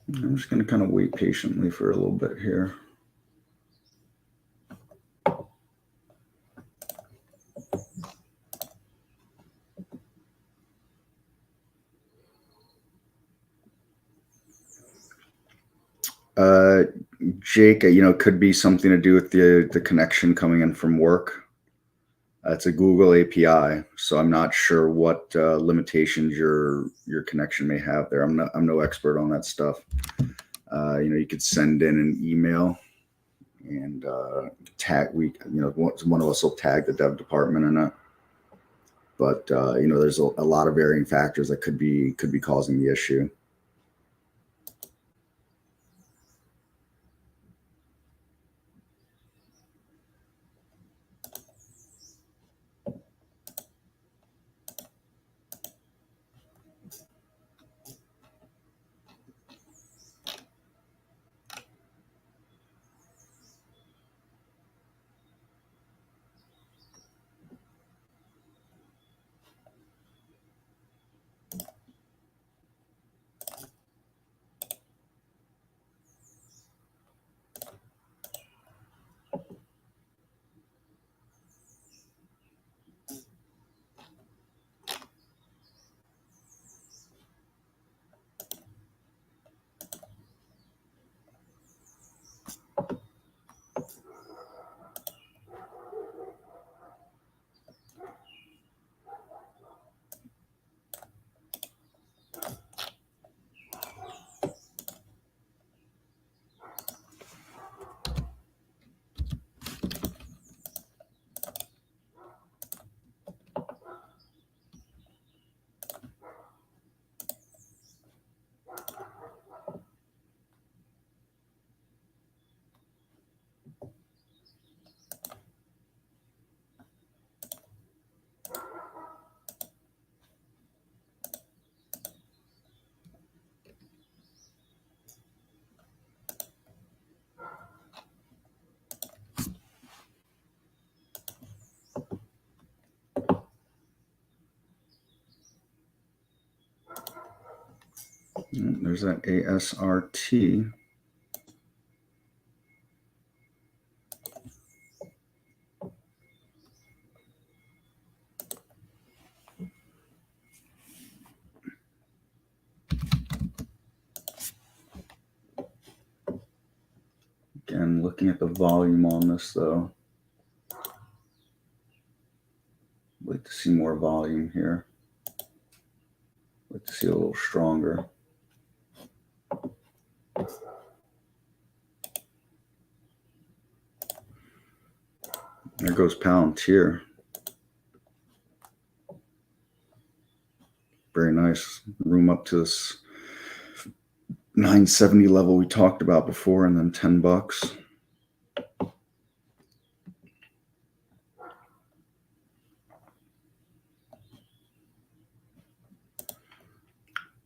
I'm just going to kind of wait patiently for a little bit here. Jake, it could be something to do with the connection coming in from work. It's a Google API, so I'm not sure what limitations your connection may have there. I'm no expert on that stuff. You could send in an email and tag. One of us will tag the dev department in it. But there's a lot of varying factors that could be causing the issue. There's that ASRT. Again, looking at the volume on this, though. I'd like to see more volume here. like to see a little stronger. There goes Palantir. Very nice. Room up to this 970 level we talked about before, and then $10.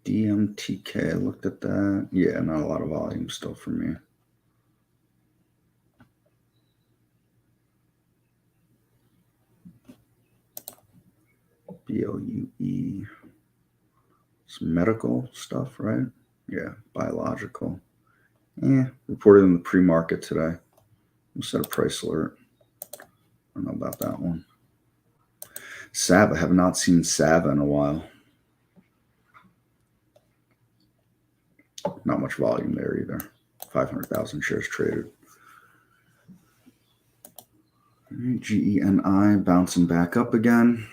DMTK, I looked at that. Yeah, not a lot of volume still for me. BLUE. It's medical stuff, right? Yeah, biological. Reported in the pre-market today. We'll set a price alert. I don't know about that one. Sava, have not seen Sava in a while. Not much volume there either. 500,000 shares traded. GENI bouncing back up again.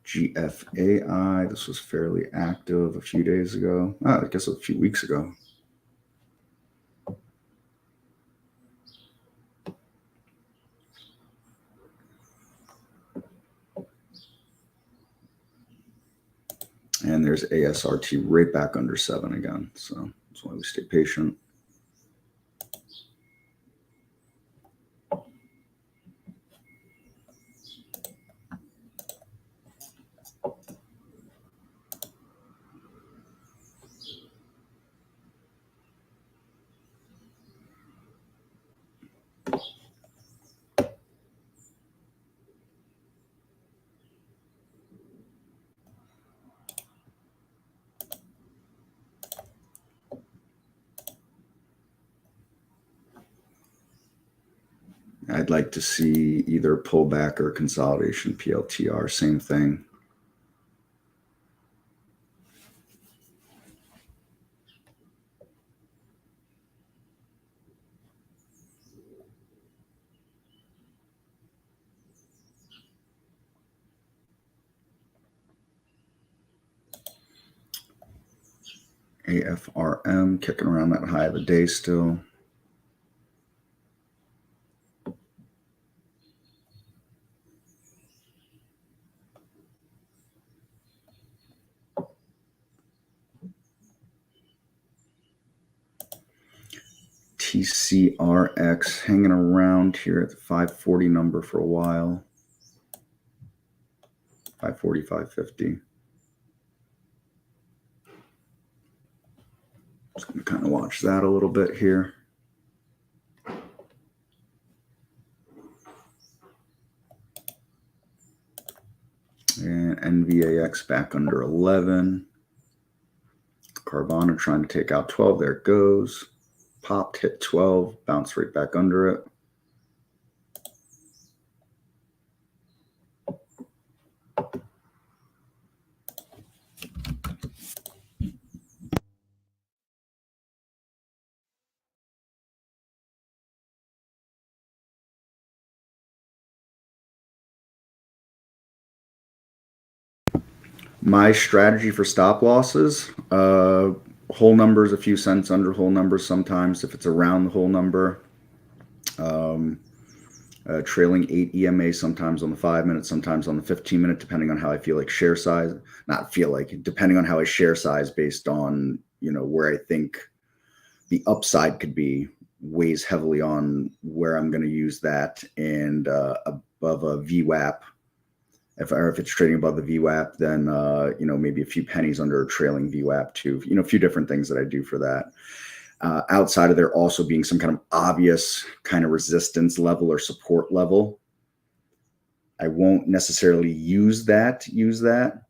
GFAI, this was fairly active a few days ago. I guess a few weeks ago. And there's ASRT right back under 7 again. So that's why we stay patient. I'd like to see either pullback or consolidation PLTR, same thing. AFRM kicking around that high of the day still. TCRX hanging around here at the 540 number for a while. 540, 550. Just going to kind of watch that a little bit here. And NVAX back under 11. Carvana trying to take out 12. There it goes. Popped, hit 12, bounced right back under it. My strategy for stop losses, whole numbers a few cents under whole numbers sometimes if it's around the whole number. Trailing 8 EMA sometimes on the 5 minute, sometimes on the 15 minute, depending on how I feel like share size. Depending on how I share size based on, where I think the upside could be, weighs heavily on where I'm going to use that, and above a VWAP. If it's trading above the VWAP, then maybe a few pennies under a trailing VWAP too. A few different things that I do for that. Outside of there also being some kind of obvious kind of resistance level or support level, I won't necessarily use that,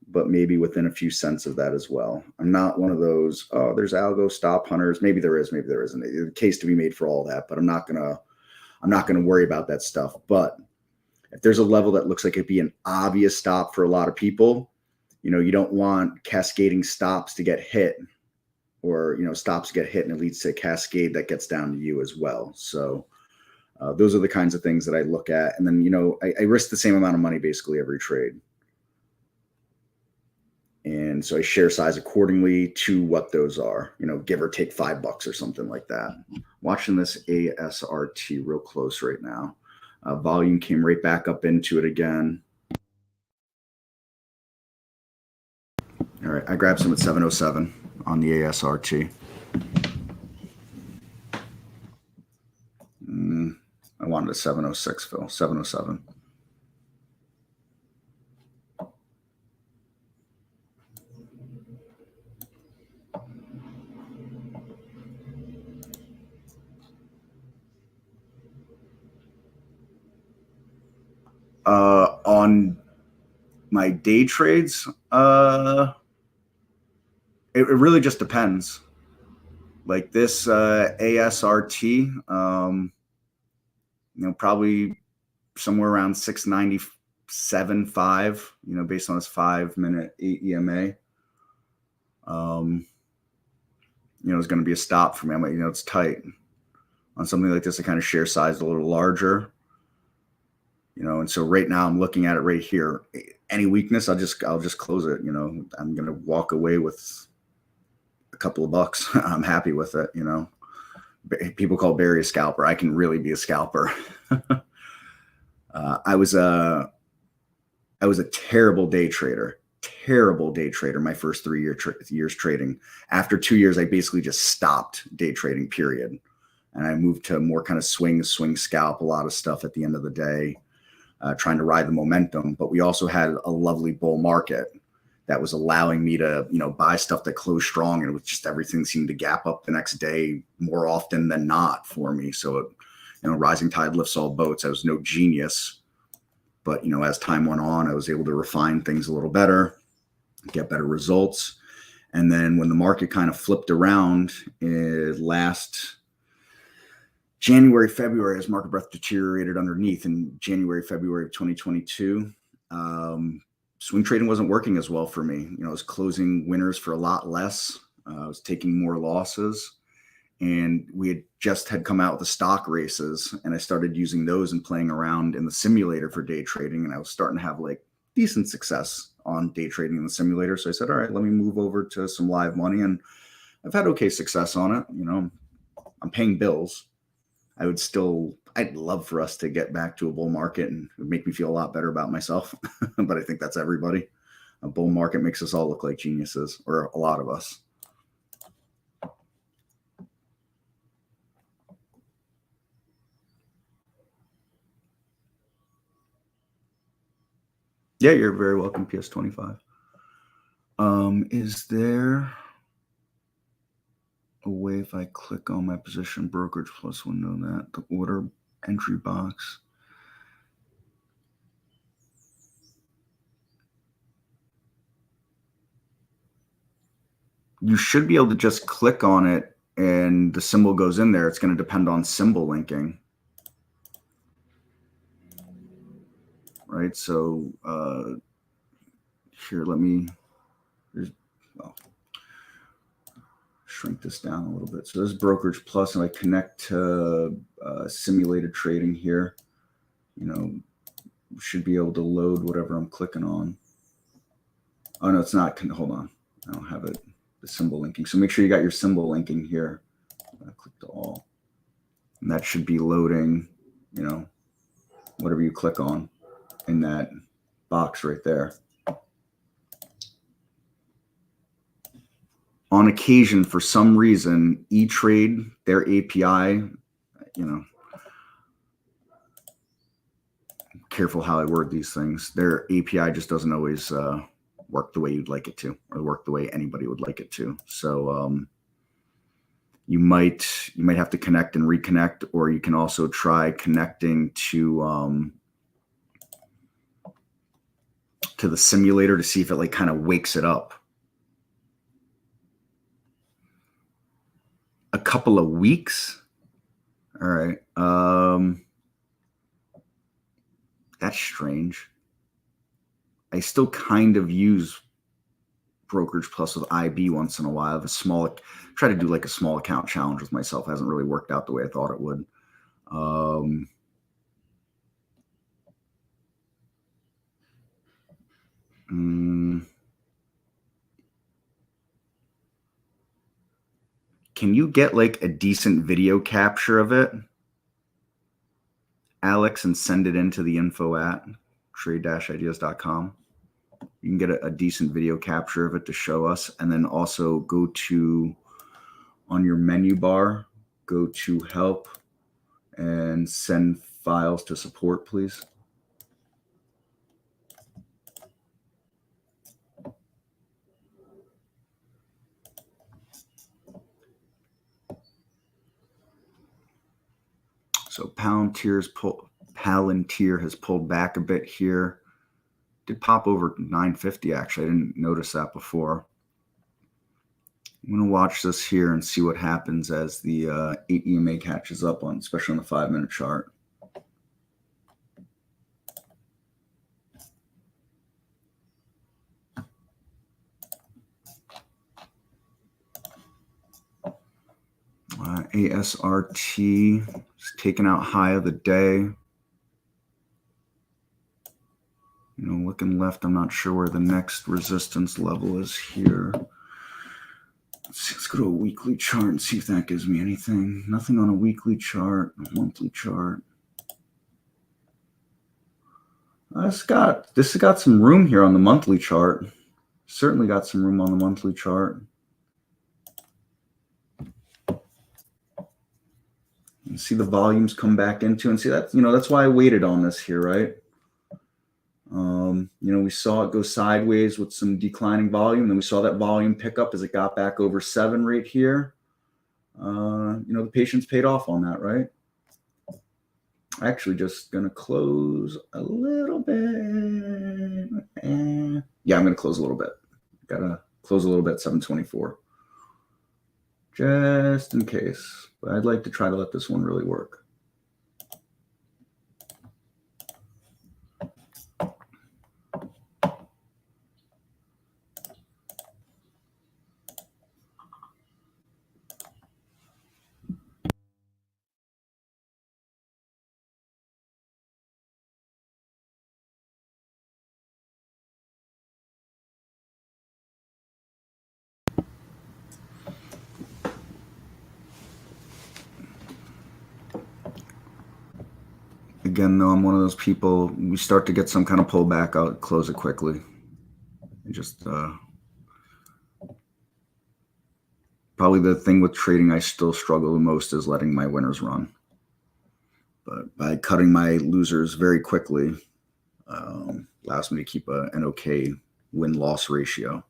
but maybe within a few cents of that as well. I'm not one of those, there's algo stop hunters. Maybe there is, maybe there isn't. There's a case to be made for all that, but I'm not gonna worry about that stuff. But if there's a level that looks like it'd be an obvious stop for a lot of people, you don't want cascading stops to get hit, or stops get hit and it leads to a cascade that gets down to you as well. So Those are the kinds of things that I look at. And then, you know, I risk the same amount of money basically every trade. And so I share size accordingly to what those are, you know, give or take $5 or something like that. Watching this ASRT real close right now. Volume came right back up into it again. All right, I grabbed some at 707 on the ASRT. I wanted a 706, Phil. 707. On my day trades, it really just depends. Like this ASRT, you know, probably somewhere around 697.5, you know, based on this 5-minute EMA. You know, it's going to be a stop for me. You know, it's tight. On something like this, I kind of share size a little larger. You know, and so right now I'm looking at it right here. Any weakness, I'll just close it. You know, I'm going to walk away with a couple of bucks. I'm happy with it. You know, people call Barry a scalper. I can really be a scalper. I was a terrible day trader. My first 3 years trading. After 2 years, I basically just stopped day trading. Period. And I moved to more kind of swing scalp, a lot of stuff at the end of the day. Trying to ride the momentum, but we also had a lovely bull market that was allowing me to, you know, buy stuff that closed strong, and it was just everything seemed to gap up the next day more often than not for me. So, you know, rising tide lifts all boats. I was no genius, but you know, as time went on, I was able to refine things a little better, get better results, and then when the market kind of flipped around last January, February, as market breadth deteriorated underneath in January, February of 2022, swing trading wasn't working as well for me. You know, I was closing winners for a lot less. I was taking more losses, and we had come out with the stock races, and I started using those and playing around in the simulator for day trading, and I was starting to have like decent success on day trading in the simulator. So I said, all right, let me move over to some live money, and I've had okay success on it. You know, I'm paying bills. I'd love for us to get back to a bull market, and it would make me feel a lot better about myself. But I think that's everybody. A bull market makes us all look like geniuses, or a lot of us. Yeah, you're very welcome, PS25. Is there a way if I click on my position brokerage plus window that the order entry box? You should be able to just click on it and the symbol goes in there. It's going to depend on symbol linking. Right, so here, let me shrink this down a little bit. So this is brokerage plus, and I connect to simulated trading here. You know, should be able to load whatever I'm clicking on. Oh no, it's not. Hold on, I don't have it. The symbol linking. So make sure you got your symbol linking here. I click to all, and that should be loading. You know, whatever you click on in that box right there. On occasion, for some reason, E-Trade, their API, you know, careful how I word these things. Their API just doesn't always work the way you'd like it to, or work the way anybody would like it to. So you might have to connect and reconnect, or you can also try connecting to the simulator to see if it like kind of wakes it up. A couple of weeks. All right. That's strange. I still kind of use brokerage plus with IB once in a while. Try to do like a small account challenge with myself. It hasn't really worked out the way I thought it would. Um, can you get like a decent video capture of it, Alex, and send it into the info at trade-ideas.com? You can get a decent video capture of it to show us, and then also go to, on your menu bar, go to help and send files to support, please. So Palantir has pulled back a bit here. Did pop over 950 actually. I didn't notice that before. I'm going to watch this here and see what happens as the 8 EMA catches up on, especially on the 5-minute chart. ASRT is taking out high of the day. Looking left, I'm not sure where the next resistance level is here. Let's go to a weekly chart and see if that gives me anything. Nothing on a weekly chart, a monthly chart. This has got some room here on the monthly chart. Certainly got some room on the monthly chart. You see the volumes come back into, and see that, that's why I waited on this here, right? We saw it go sideways with some declining volume. Then we saw that volume pick up as it got back over 7 right here. The patience paid off on that, right? Actually, just going to close a little bit. Yeah, I'm going to close a little bit. Got to close a little bit, 724. Just in case. But I'd like to try to let this one really work. Again, though, I'm one of those people, we start to get some kind of pullback, I'll close it quickly. Just probably the thing with trading I still struggle the most is letting my winners run. But by cutting my losers very quickly, allows me to keep an okay win-loss ratio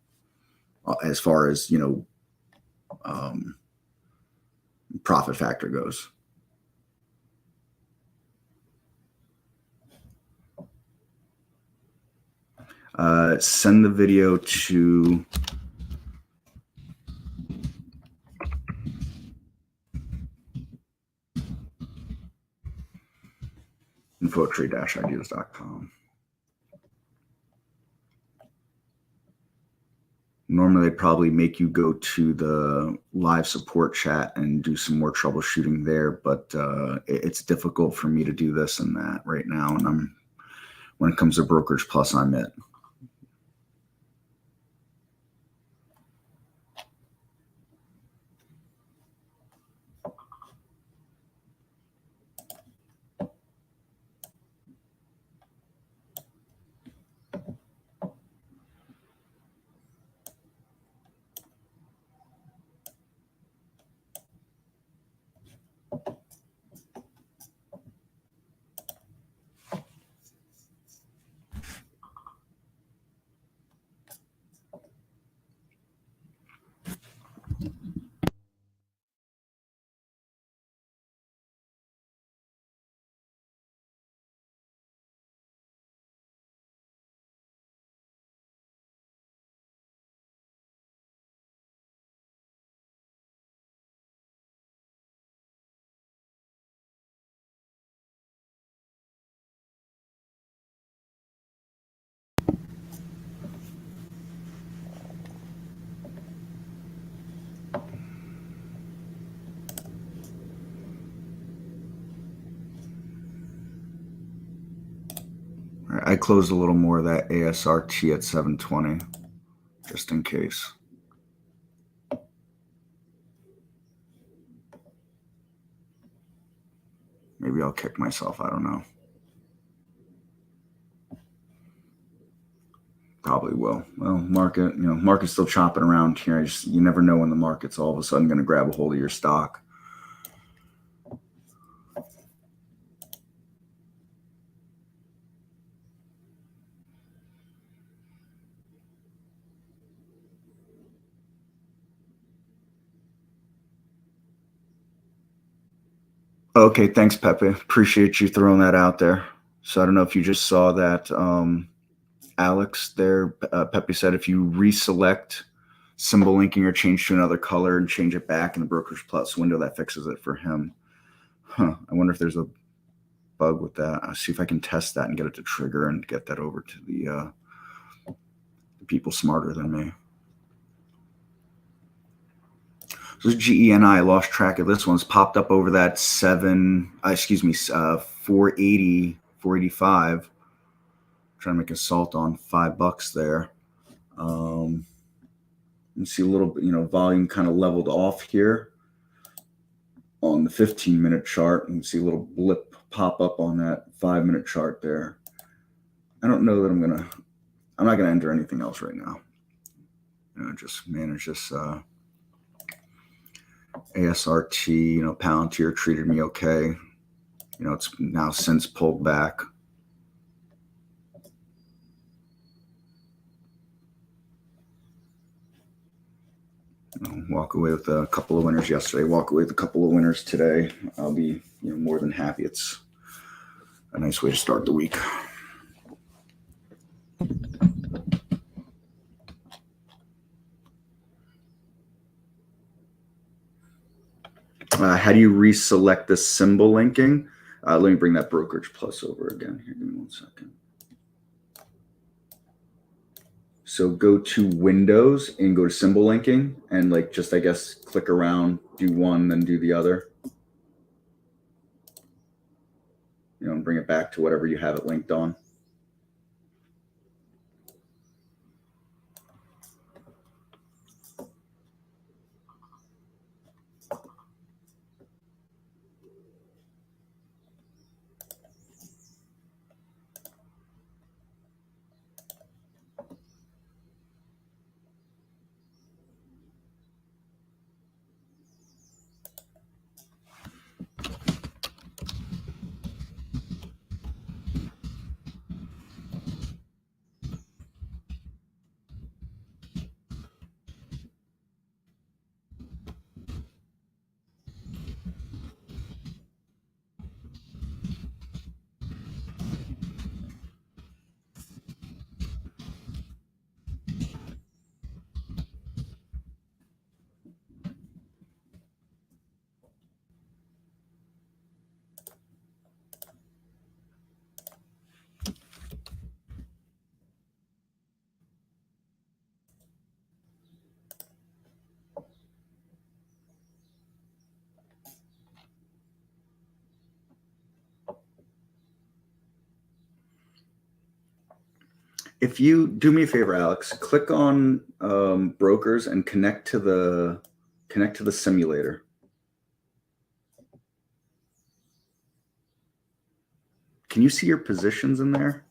as far as, profit factor goes. Send the video to info@trade-ideas.com. Normally, they'd probably make you go to the live support chat and do some more troubleshooting there, but it's difficult for me to do this and that right now. And when it comes to Brokerage Plus, I'm it. I closed a little more of that ASRT at 720, just in case. Maybe I'll kick myself. I don't know. Probably will. Well, market's still chopping around here. You never know when the market's all of a sudden going to grab a hold of your stock. Okay, thanks, Pepe. Appreciate you throwing that out there. So I don't know if you just saw that, Alex there. Pepe said if you reselect symbol linking or change to another color and change it back in the Brokerage Plus window, that fixes it for him. I wonder if there's a bug with that. I'll see if I can test that and get it to trigger and get that over to the people smarter than me. So this GENI, I lost track of this one. It's popped up over that 480, 485. Trying to make a salt on $5 there. You see a little bit, volume kind of leveled off here on the 15-minute chart. You can see a little blip pop up on that 5-minute chart there. I don't know that I'm not going to enter anything else right now. Just manage this ASRT, Palantir treated me okay. It's now since pulled back. Walk away with a couple of winners yesterday. Walk away with a couple of winners today. I'll be more than happy. It's a nice way to start the week. How do you reselect the symbol linking? Let me bring that Brokerage Plus over again. Here, give me 1 second. So go to Windows and go to symbol linking and I guess click around, do one, then do the other. And bring it back to whatever you have it linked on. If you do me a favor, Alex, click on brokers and connect to the simulator. Can you see your positions in there?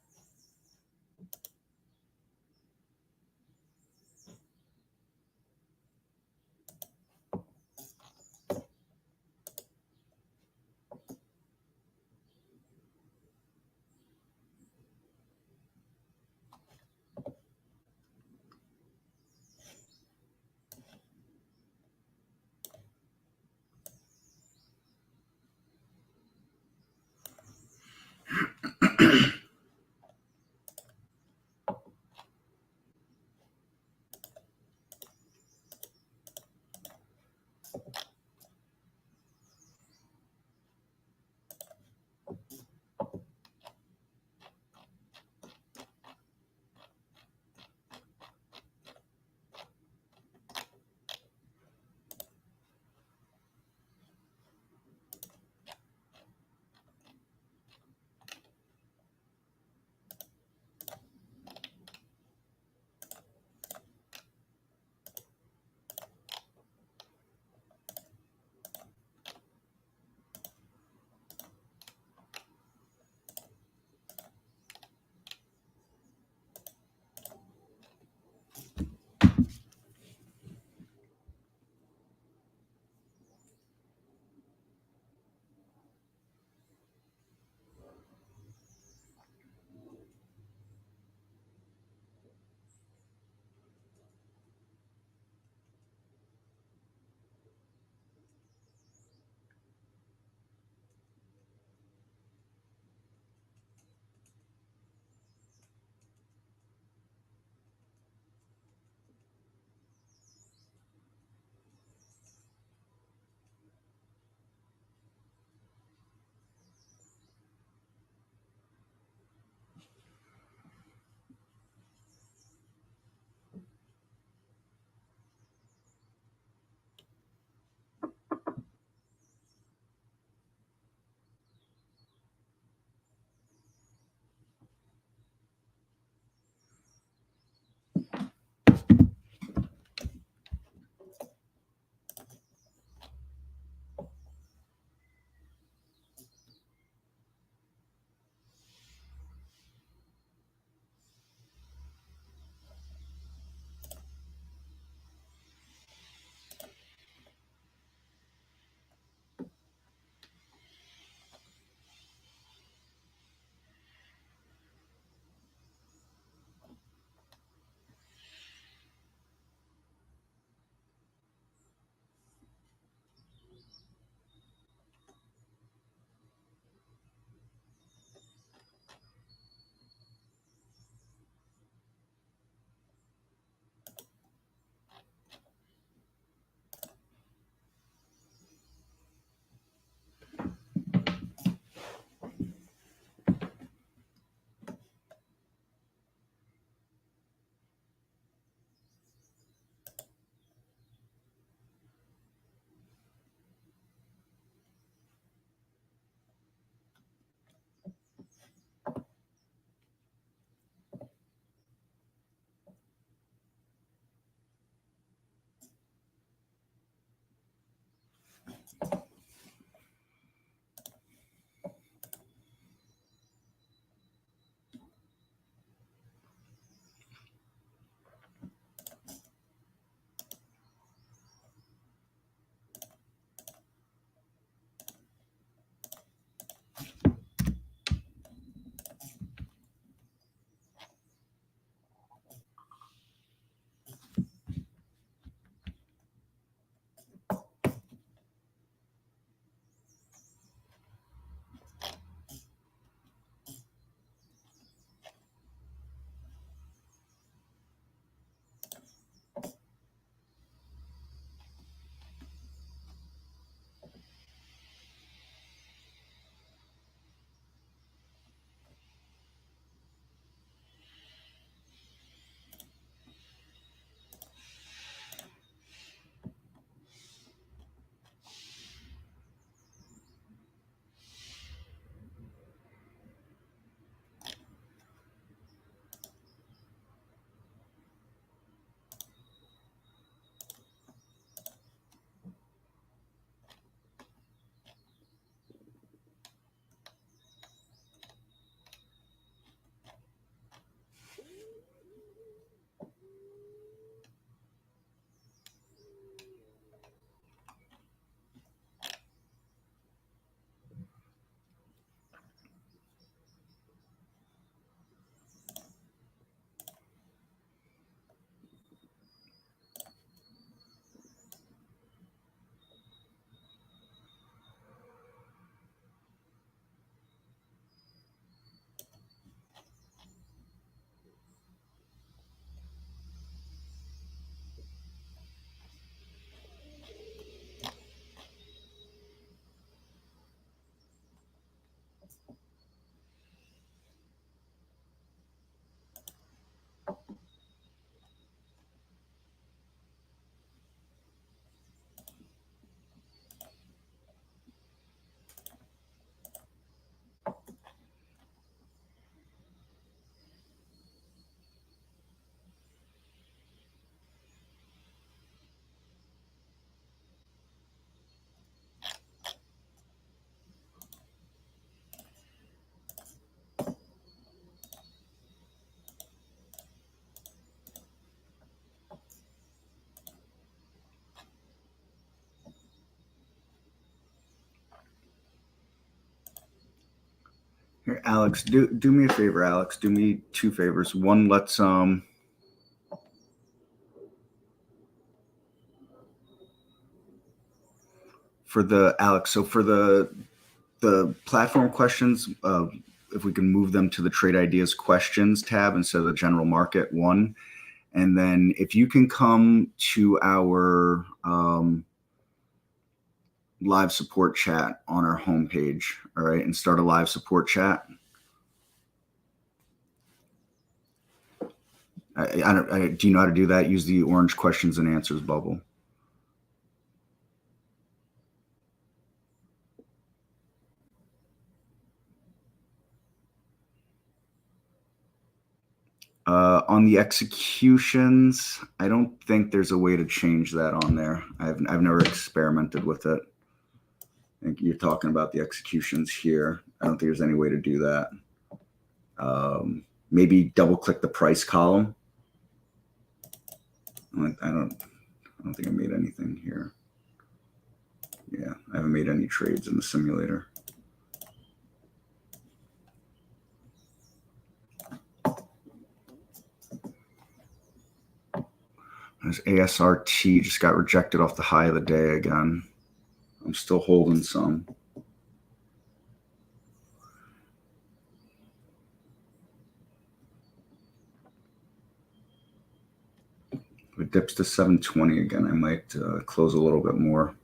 Here, Alex, do me a favor, Alex. Do me two favors. One, let's for the Alex. So for the platform questions, if we can move them to the trade ideas questions tab instead of the general market one, and then if you can come to our live support chat on our homepage, all right, and start a live support chat. Do you know how to do that? Use the orange questions and answers bubble. On the executions, I don't think there's a way to change that on there. I've never experimented with it. I think you're talking about the executions here. I don't think there's any way to do that. Maybe double click the price column. I don't think I made anything here. Yeah, I haven't made any trades in the simulator. There's ASRT, just got rejected off the high of the day again. I'm still holding some. If it dips to 720 again, I might close a little bit more.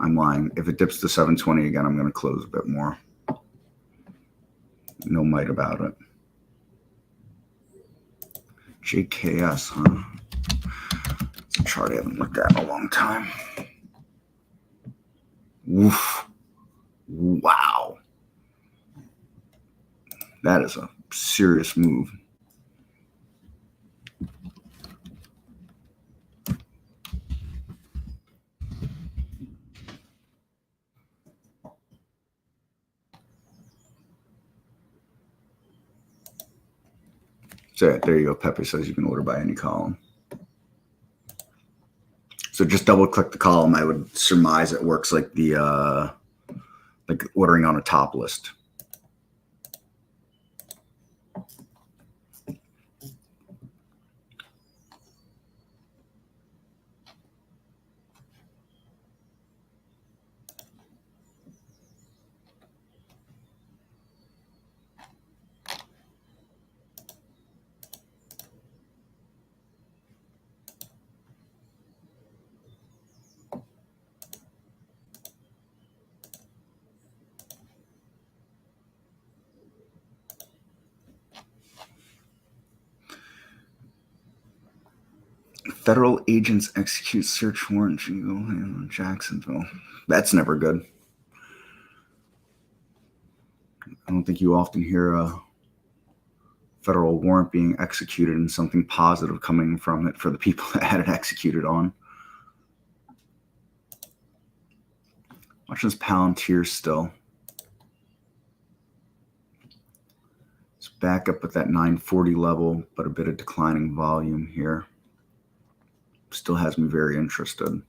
I'm lying. If it dips to 720 again, I'm going to close a bit more. No might about it. JKS, huh? It's a chart I haven't looked at in a long time. Woof. Wow. That is a serious move. So there you go. Pepe says you can order by any column. So just double click the column. I would surmise it works like the like ordering on a top list. Federal agents execute search warrant in Jacksonville. That's never good. I don't think you often hear a federal warrant being executed and something positive coming from it for the people that had it executed on. Watch this Palantir still. It's back up at that 940 level, but a bit of declining volume here. Still has me very interested.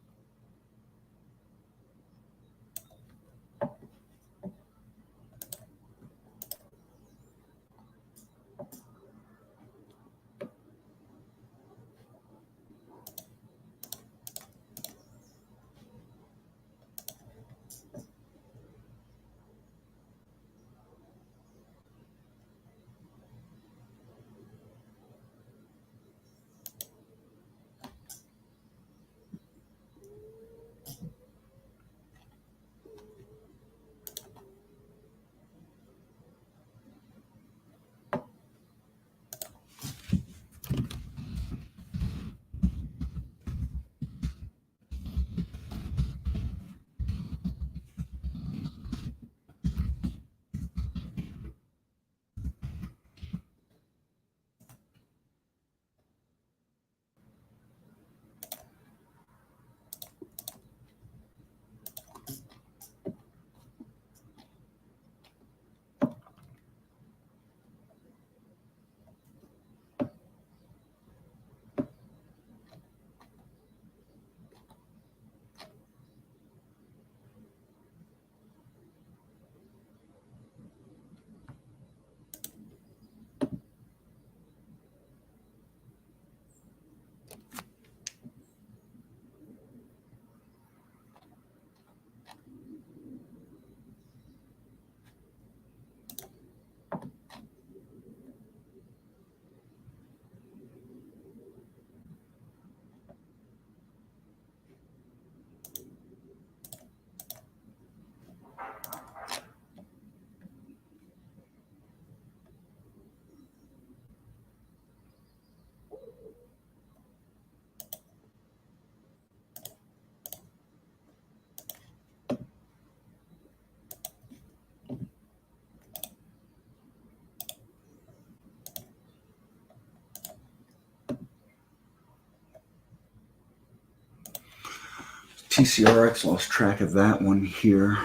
TCRX, lost track of that one here.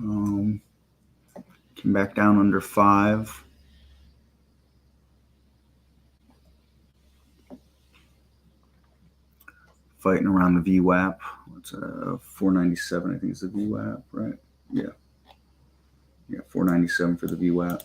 Came back down under 5. Fighting around the VWAP. It's 497, I think is the VWAP, right? Yeah. Yeah, 497 for the VWAP.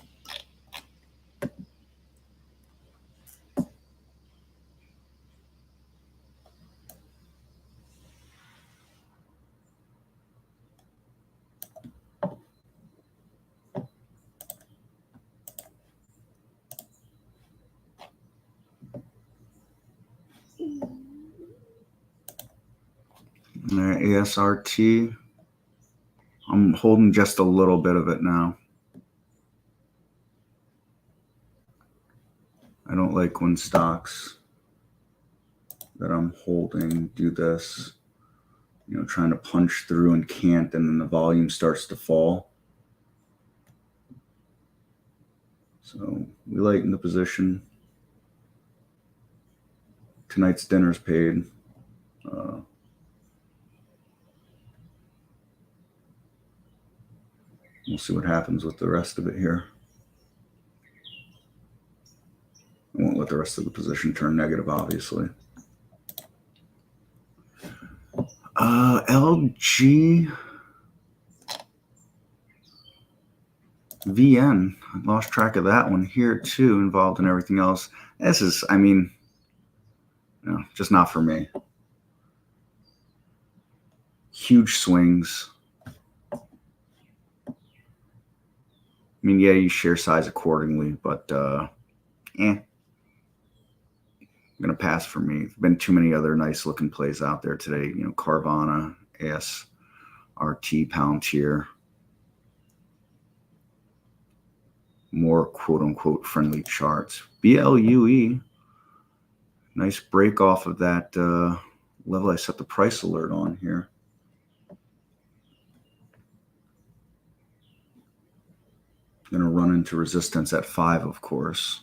ASRT. I'm holding just a little bit of it now. I don't like when stocks that I'm holding do this, trying to punch through and can't, and then the volume starts to fall. So we lighten the position. Tonight's dinner's paid. We'll see what happens with the rest of it here. I won't let the rest of the position turn negative, obviously. LG VN. I lost track of that one here too, involved in everything else. This is, just not for me. Huge swings. Yeah, you share size accordingly, but going to pass for me. There's been too many other nice looking plays out there today. Carvana, ASRT, Palantir. More quote unquote friendly charts. BLUE. Nice break off of that level I set the price alert on here. Going to run into resistance at 5, of course.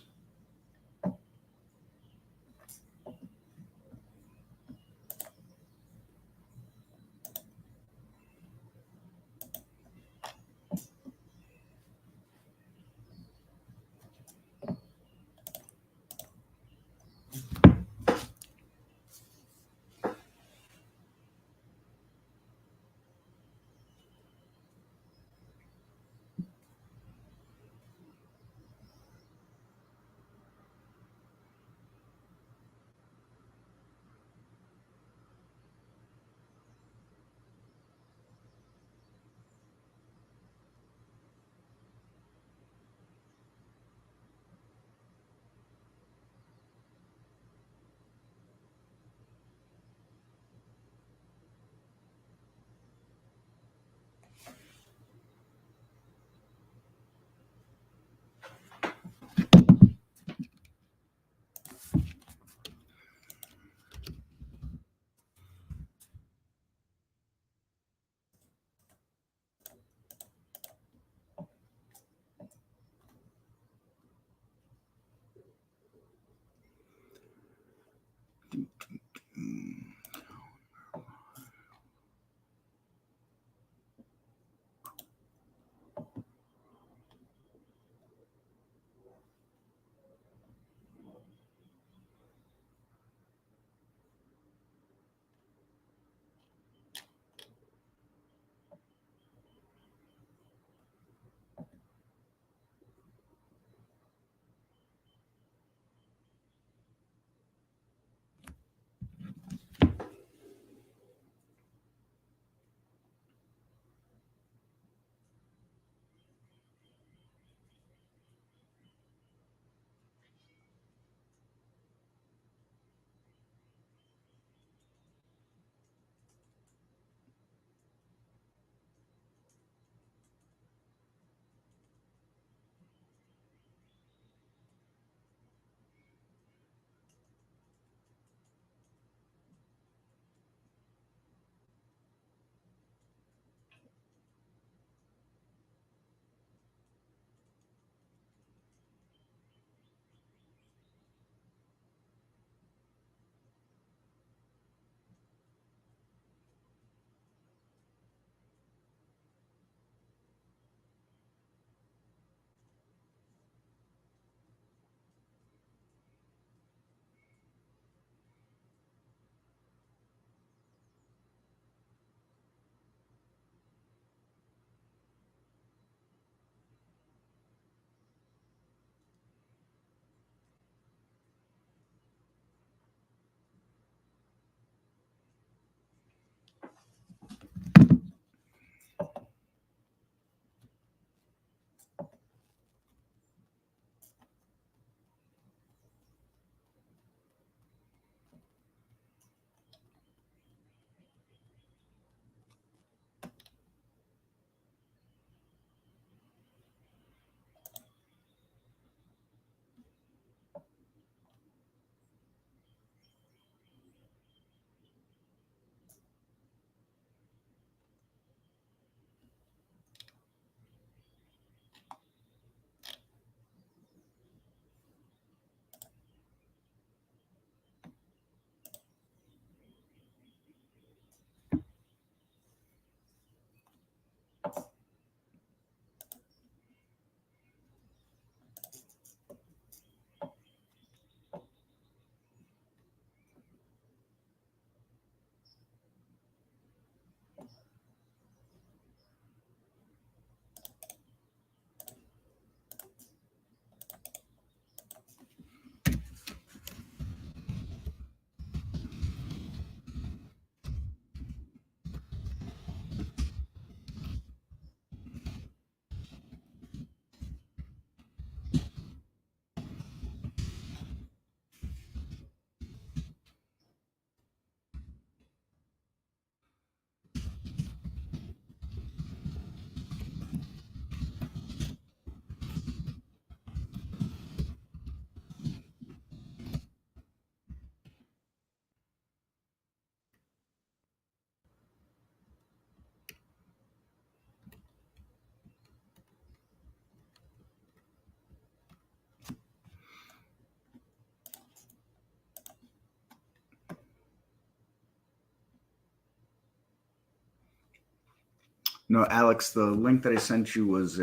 No, Alex, the link that I sent you was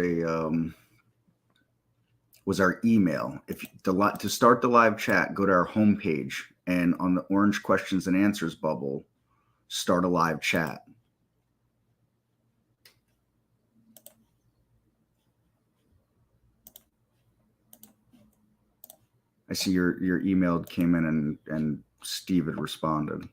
our email. If to start the live chat, go to our homepage, and on the orange questions and answers bubble, start a live chat. I see your email came in and Steve had responded.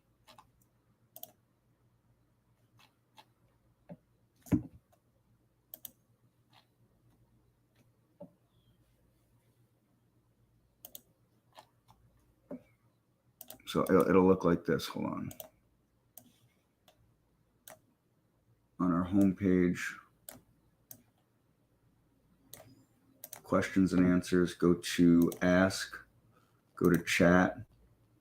So it'll look like this. Hold on. On our homepage, questions and answers, go to ask, go to chat.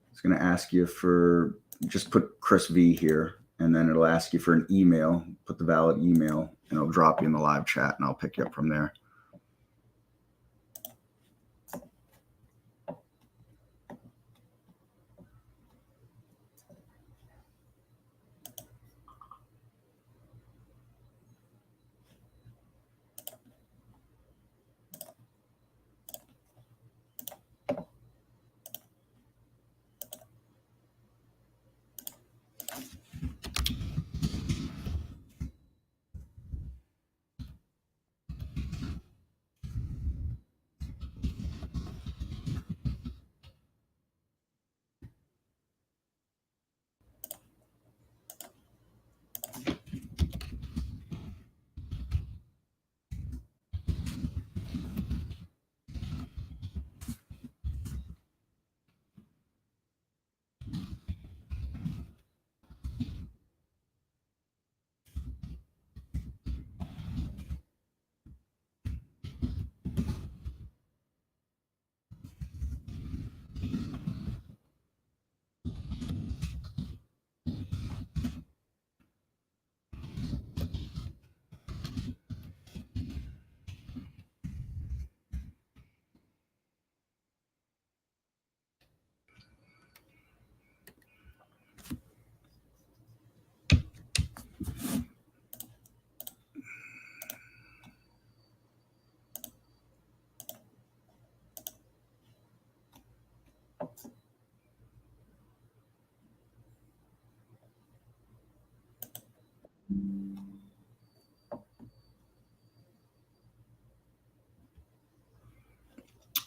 It's going to ask you for, just put Chris V here, and then it'll ask you for an email. Put the valid email, and it'll drop you in the live chat, and I'll pick you up from there.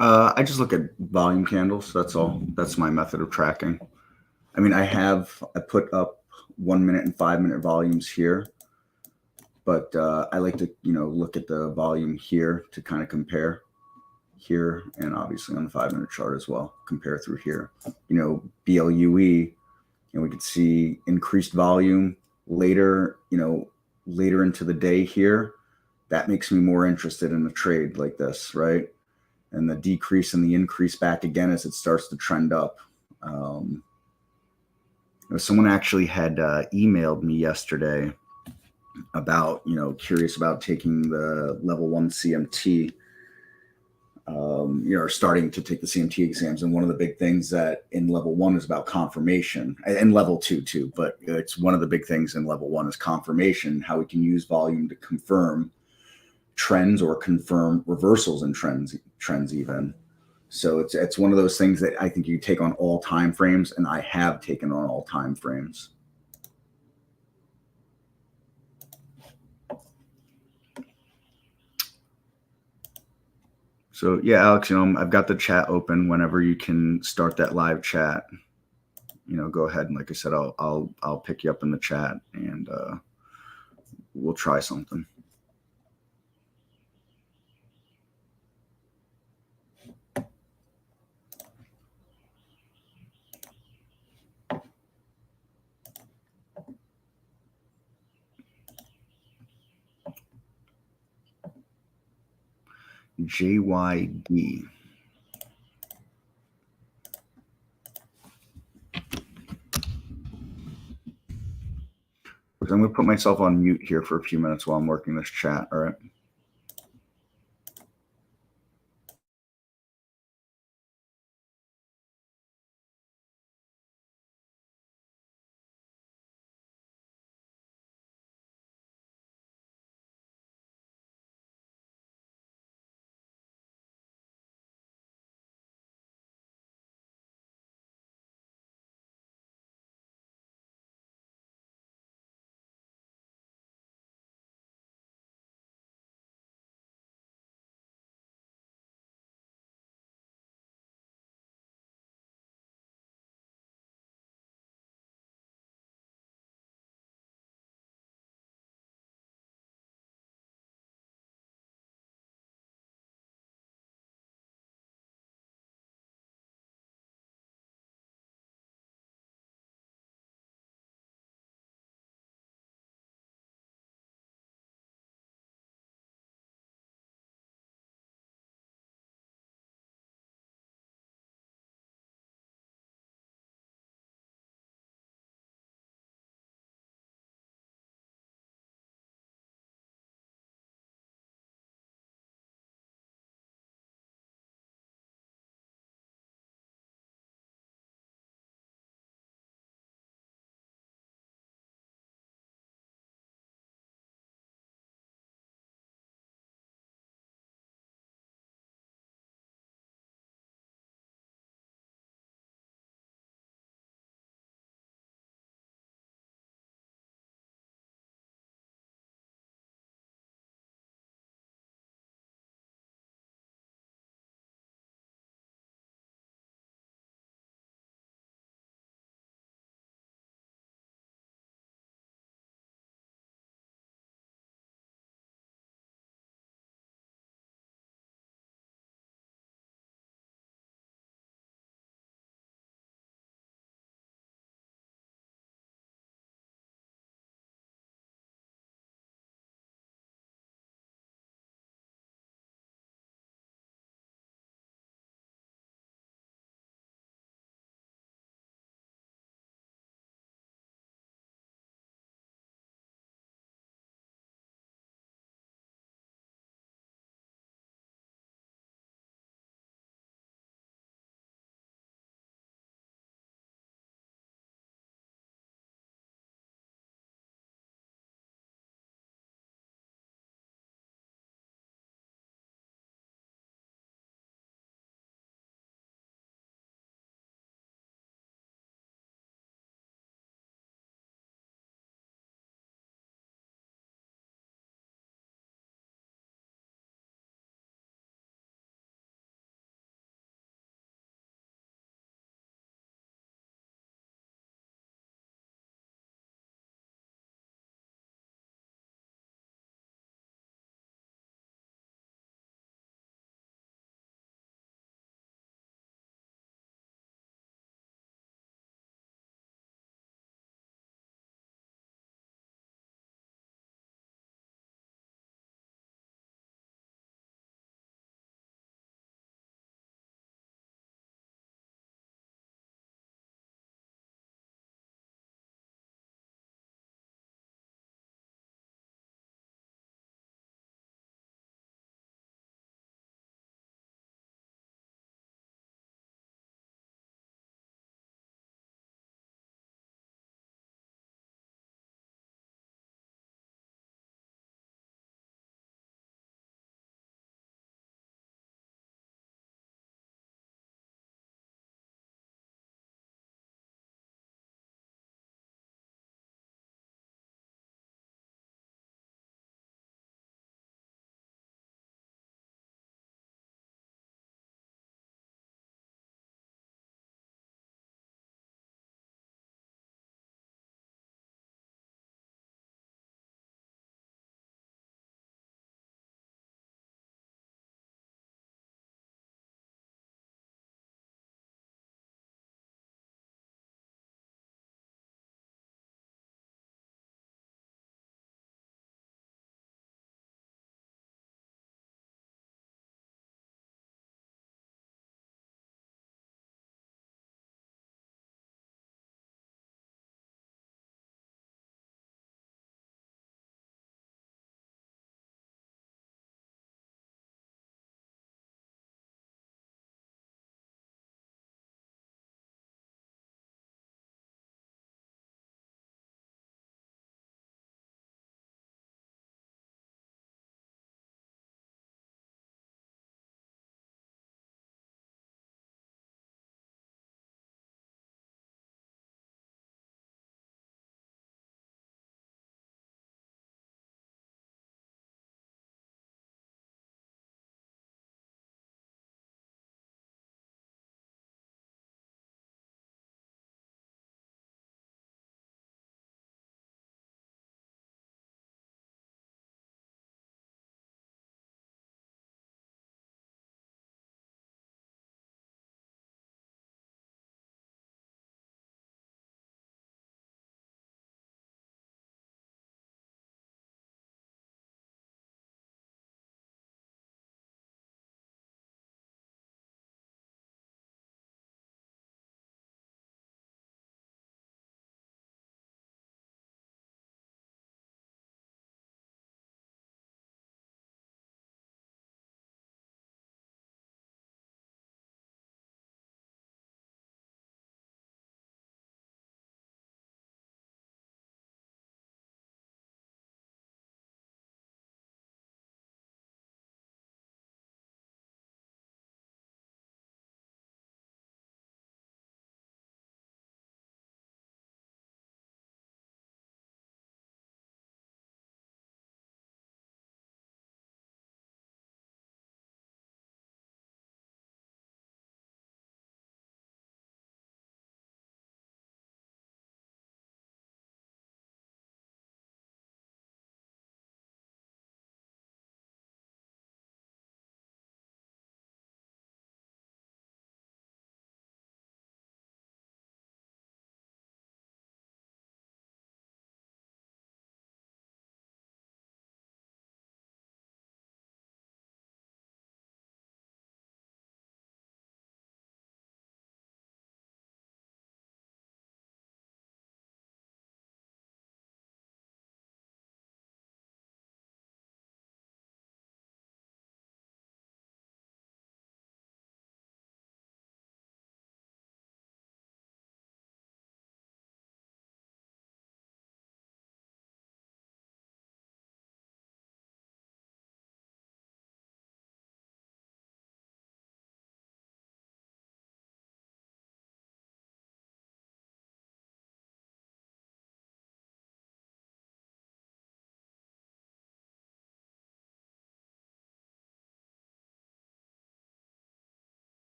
I just look at volume candles. That's all. That's my method of tracking. I mean, I put up 1 minute and 5 minute volumes here, but I like to, look at the volume here to kind of compare here, and obviously on the 5 minute chart as well, compare through here. BLUE, we could see increased volume later, later into the day here. That makes me more interested in a trade like this, right? And the decrease and the increase back again as it starts to trend up. Someone actually had emailed me yesterday about, curious about taking the level 1 CMT, or starting to take the CMT exams. And one of the big things that in level 1 is about confirmation, and level 2 too, but it's one of the big things in level 1 is confirmation, how we can use volume to confirm trends or confirm reversals in trends even. So it's one of those things that I think you take on all time frames, and I have taken on all time frames. So yeah, Alex, I've got the chat open. Whenever you can start that live chat, go ahead, and like I said, I'll pick you up in the chat, and we'll try something. JYD. I'm going to put myself on mute here for a few minutes while I'm working this chat. All right.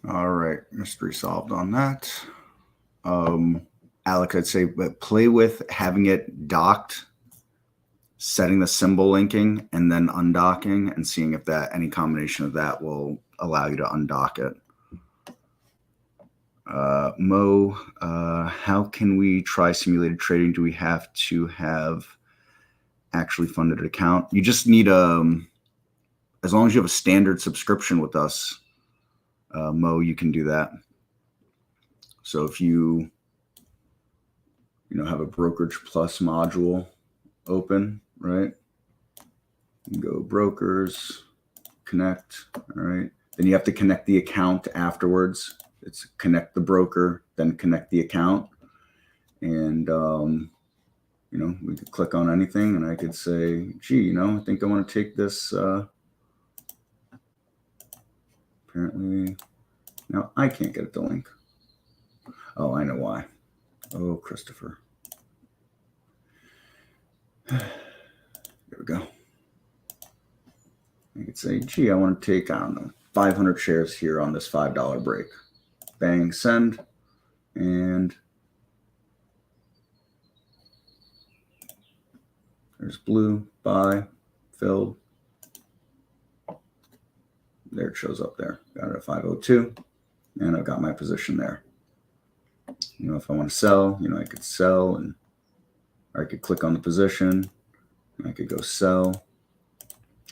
All right, mystery solved on that. Alec, I'd say play with having it docked, setting the symbol linking, and then undocking, and seeing if that any combination of that will allow you to undock it. Mo, how can we try simulated trading? Do we have to have actually funded account? You just need as long as you have a standard subscription with us, Mo, you can do that. So if you have a Brokerage Plus module open, right? You go brokers, connect, all right? Then you have to connect the account afterwards. It's connect the broker, then connect the account. And, we could click on anything and I could say, gee, I think I want to take this. Apparently, now I can't get the link. Oh, I know why. Oh, Christopher. There we go. I could say, gee, I want to take, I don't know, 500 shares here on this $5 break. Bang, send, and there's blue, buy, filled. There it shows up there. Got it at 502, and I've got my position there. If I want to sell, I could sell, and or I could click on the position, and I could go sell,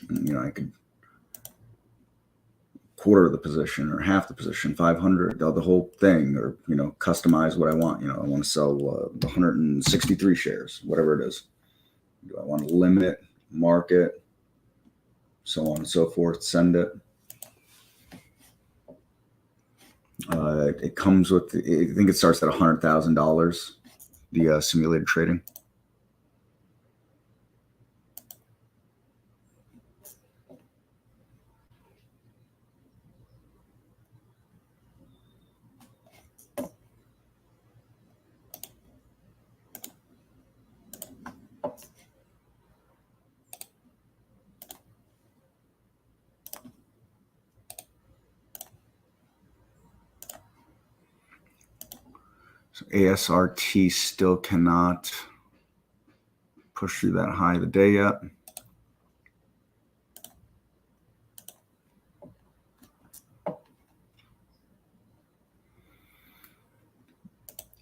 and I could quarter of the position or half the position, 500, the whole thing, or customize what I want. I want to sell 163 shares, whatever it is. Do I want to limit, market, so on and so forth, send it. It comes with, I think it starts at $100,000, the simulated trading. So ASRT still cannot push through that high of the day yet.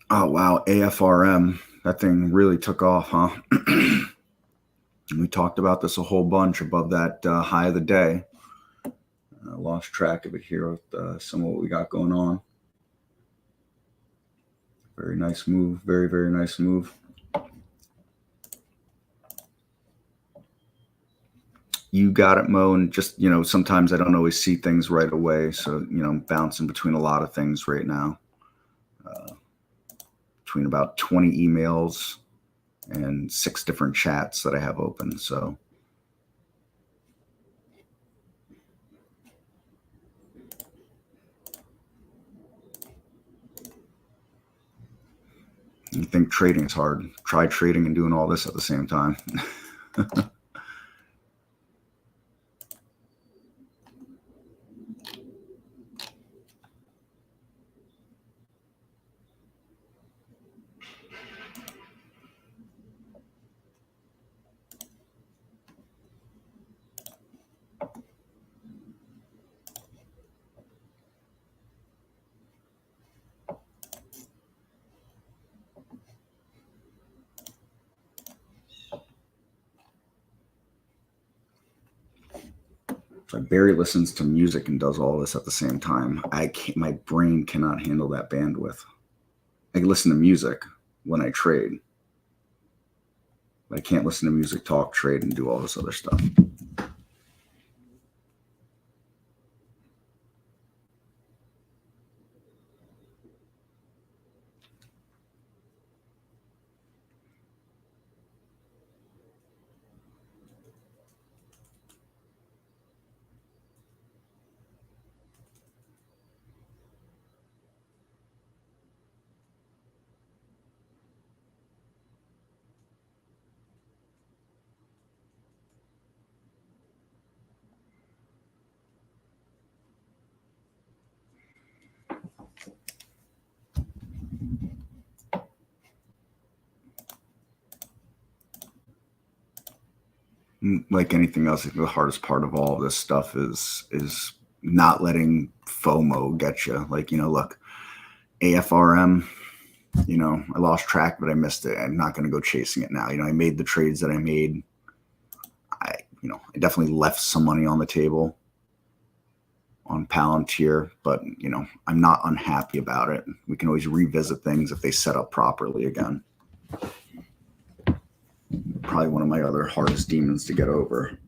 Oh, wow. AFRM, that thing really took off, huh? We talked about this a whole bunch above that high of the day. I lost track of it here with some of what we got going on. Very nice move. Very, very nice move. You got it, Mo. And just, sometimes I don't always see things right away. So, I'm bouncing between a lot of things right now. Between about 20 emails and 6 different chats that I have open. So you think trading is hard. Try trading and doing all this at the same time. So Barry listens to music and does all this at the same time. My brain cannot handle that bandwidth. I can listen to music when I trade, but I can't listen to music, talk, trade, and do all this other stuff. like anything else, I think the hardest part of all of this stuff is not letting FOMO get you. Like, look, AFRM, I lost track, but I missed it. I'm not going to go chasing it now. I made the trades that I made. I definitely left some money on the table on Palantir, but I'm not unhappy about it. We can always revisit things if they set up properly again. Probably one of my other hardest demons to get over.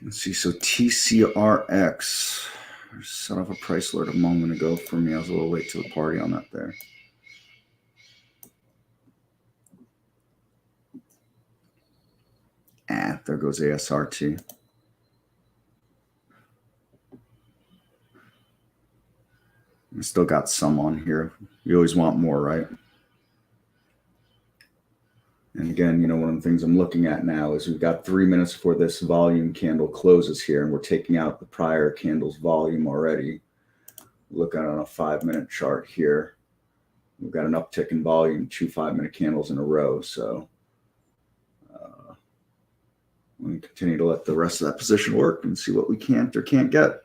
Let's see. So TCRX set off a price alert a moment ago for me. I was a little late to the party on that there. There goes ASRT. I still got some on here. You always want more, right? And again, one of the things I'm looking at now is we've got 3 minutes before this volume candle closes here, and we're taking out the prior candle's volume already. Look at it on a 5-minute chart here. We've got an uptick in volume, 2 5-minute candles in a row. So we continue to let the rest of that position work and see what we can't or can't get.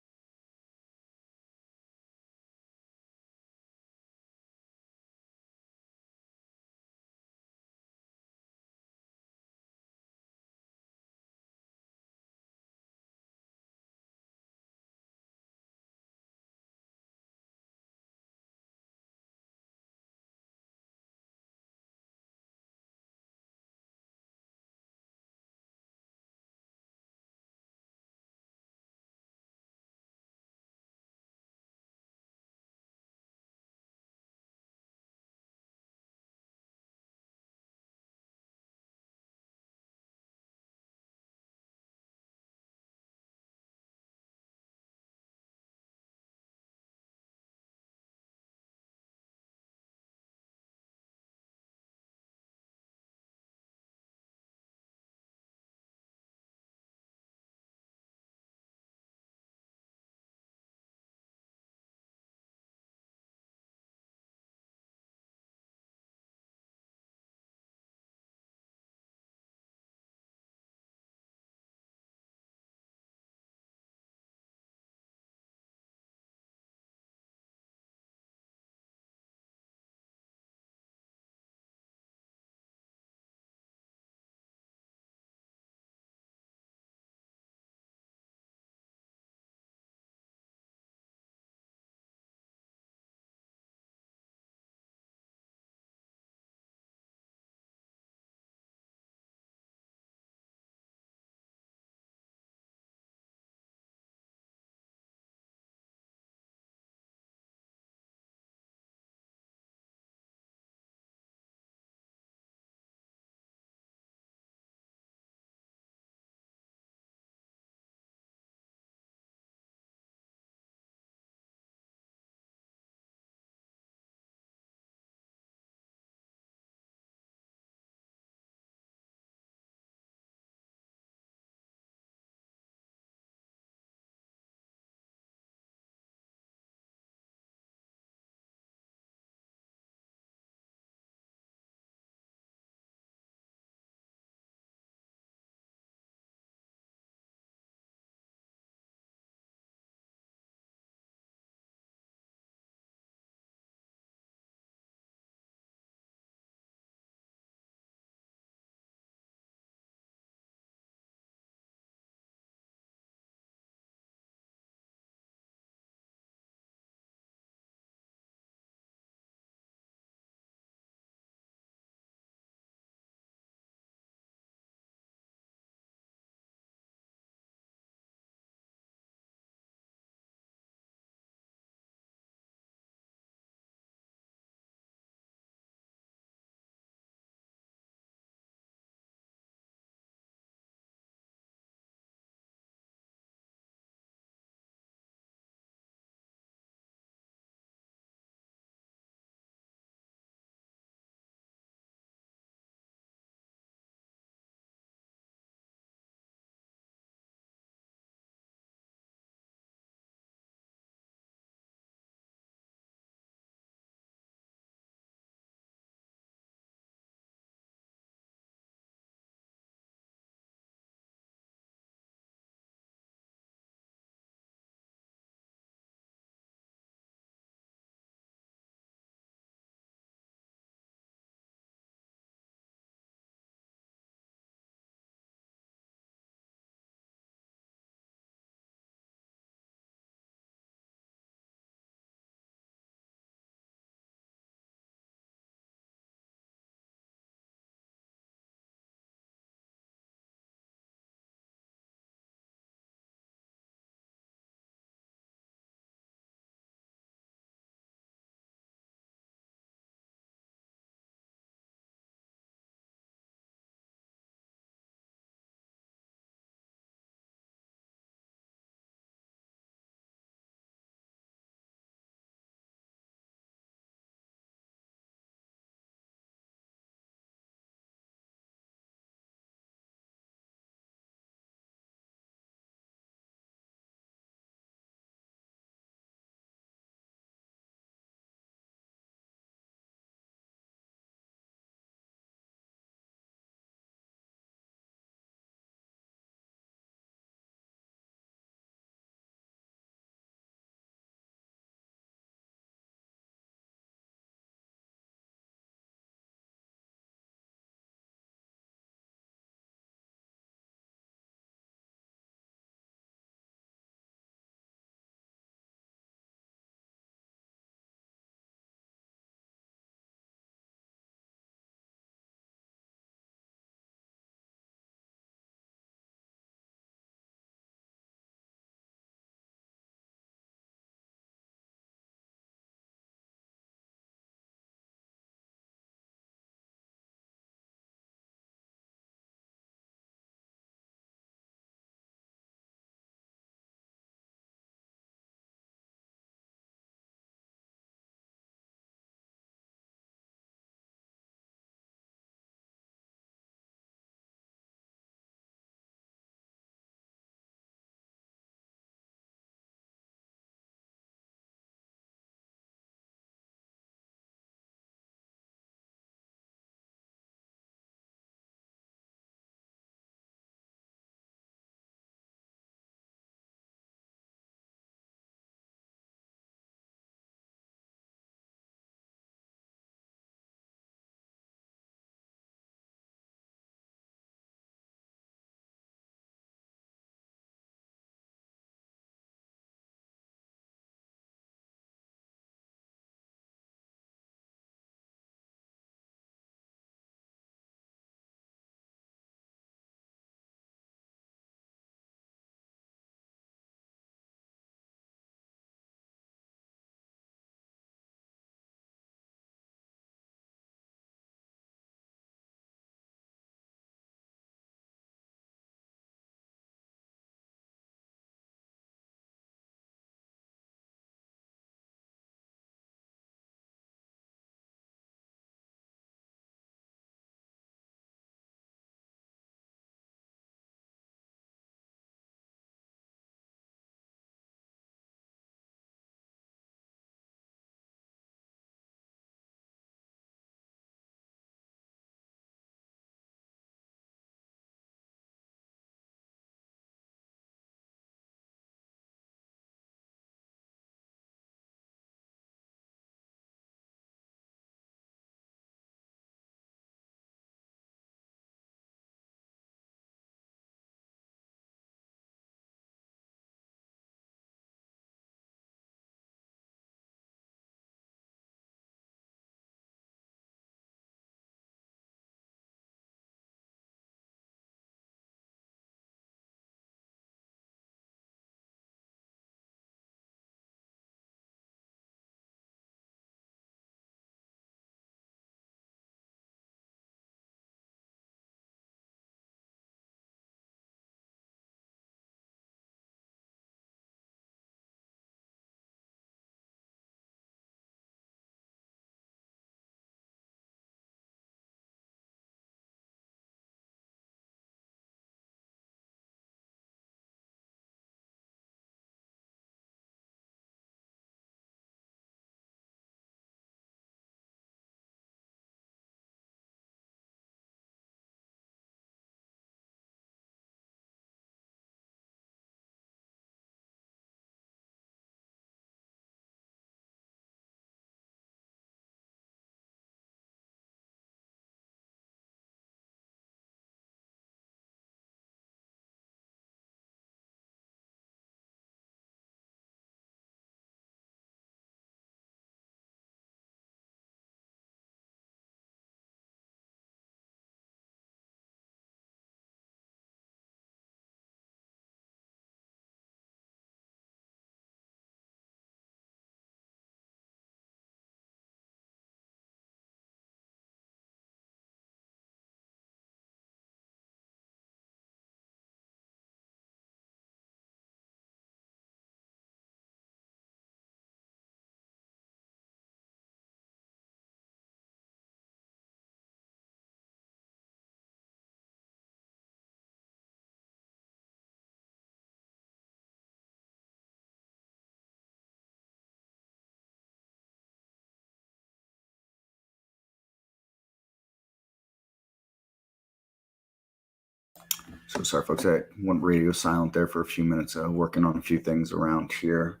So sorry, folks. I went radio silent there for a few minutes, working on a few things around here.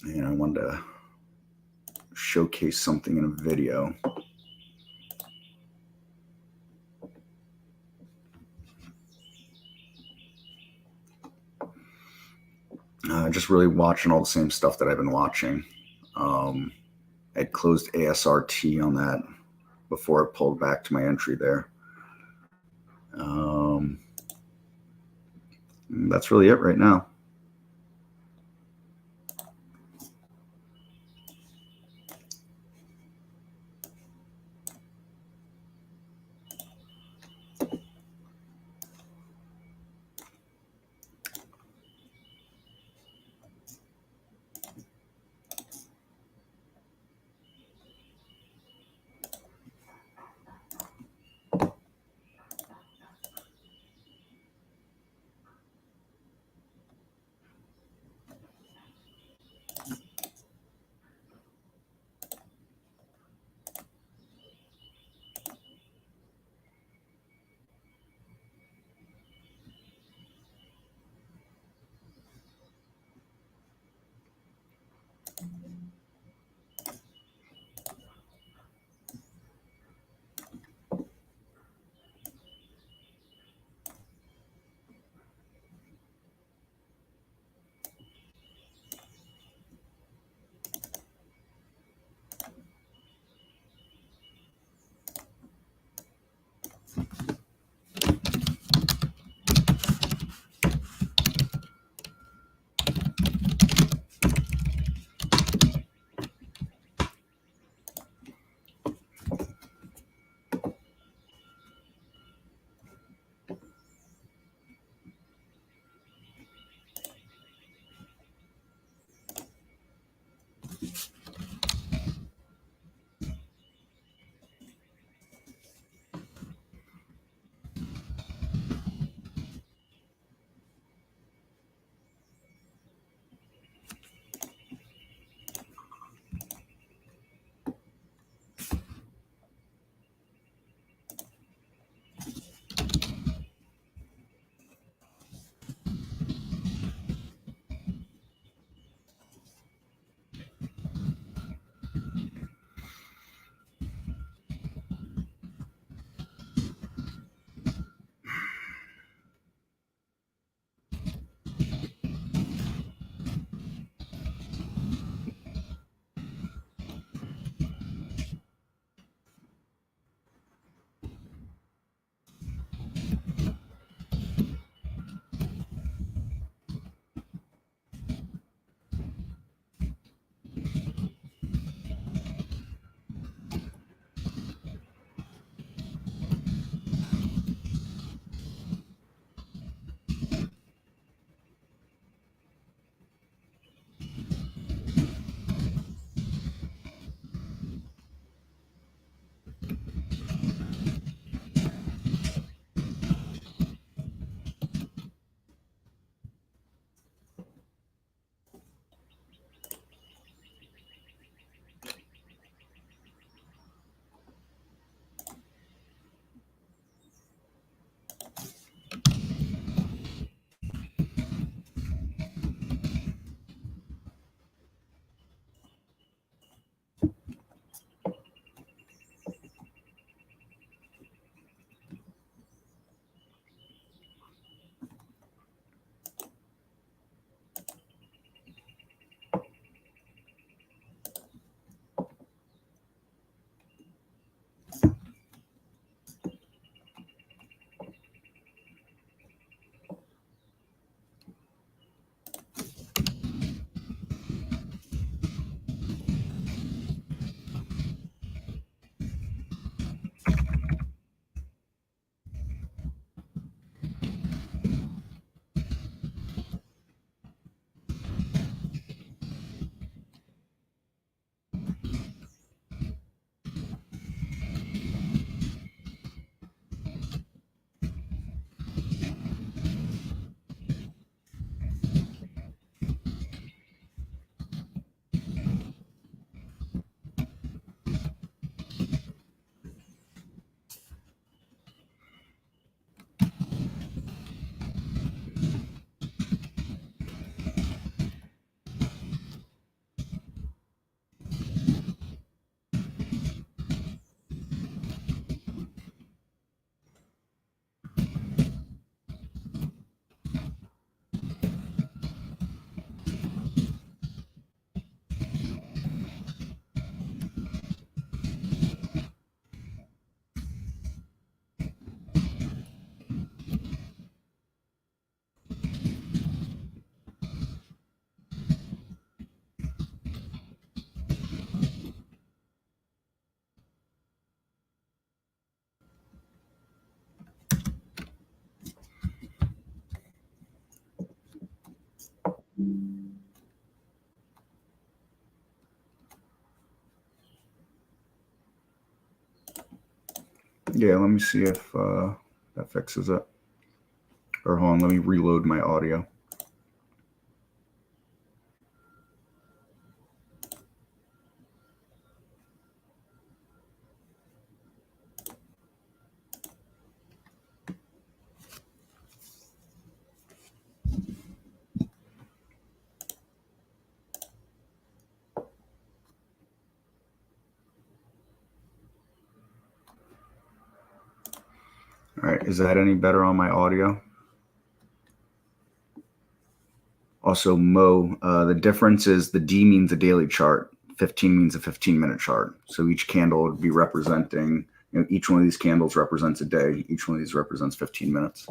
And I wanted to showcase something in a video. Just really watching all the same stuff that I've been watching. I closed ASRT on that before it pulled back to my entry there. That's really it right now. Yeah, let me see if that fixes it. Or hold on, let me reload my audio. All right, is that any better on my audio? Also, Mo, the difference is the D means a daily chart, 15 means a 15-minute chart. So each candle would be representing, each one of these candles represents a day. Each one of these represents 15 minutes.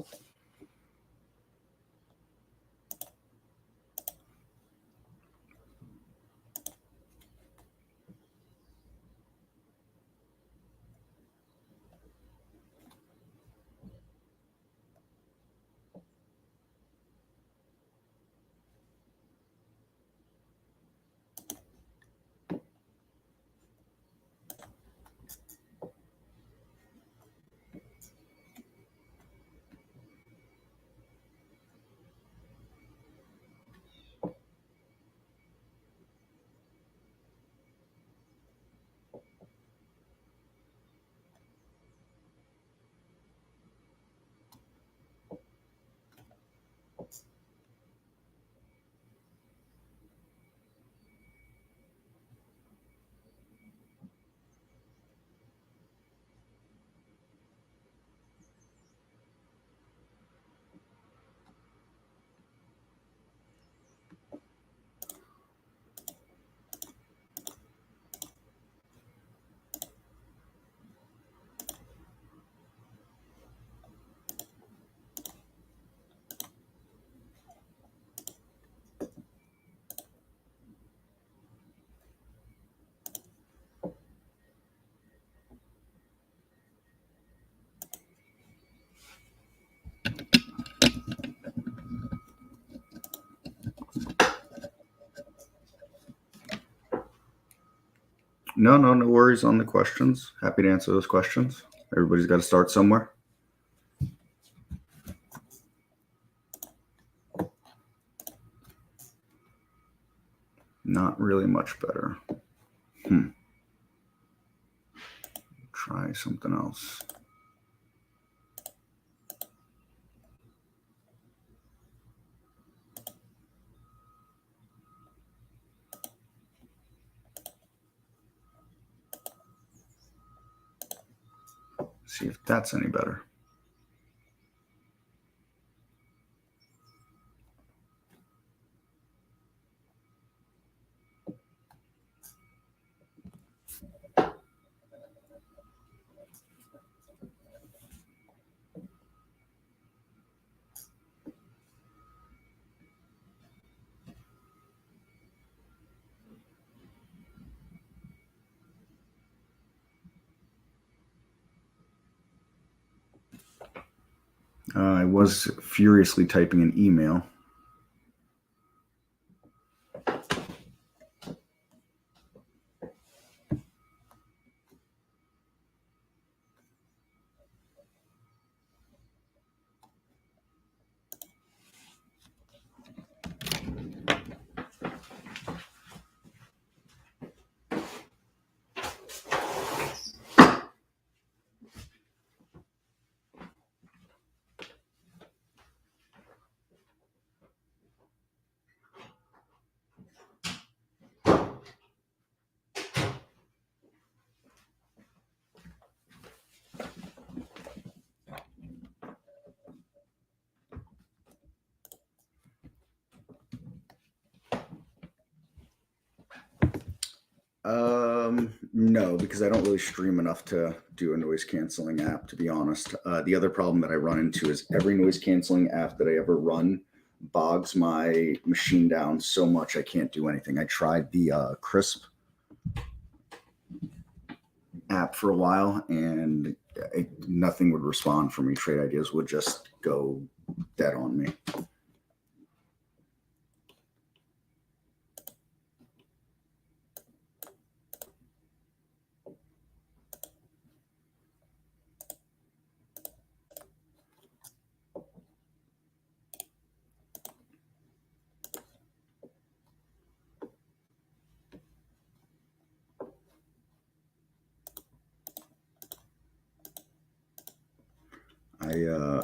No worries on the questions. Happy to answer those questions. Everybody's got to start somewhere. Not really much better. Try something else. See if that's any better. I was furiously typing an email. No, because I don't really stream enough to do a noise canceling app, to be honest. The other problem that I run into is every noise canceling app that I ever run bogs my machine down so much I can't do anything. I tried the Crisp app for a while and nothing would respond for me. Trade ideas would just go dead on me.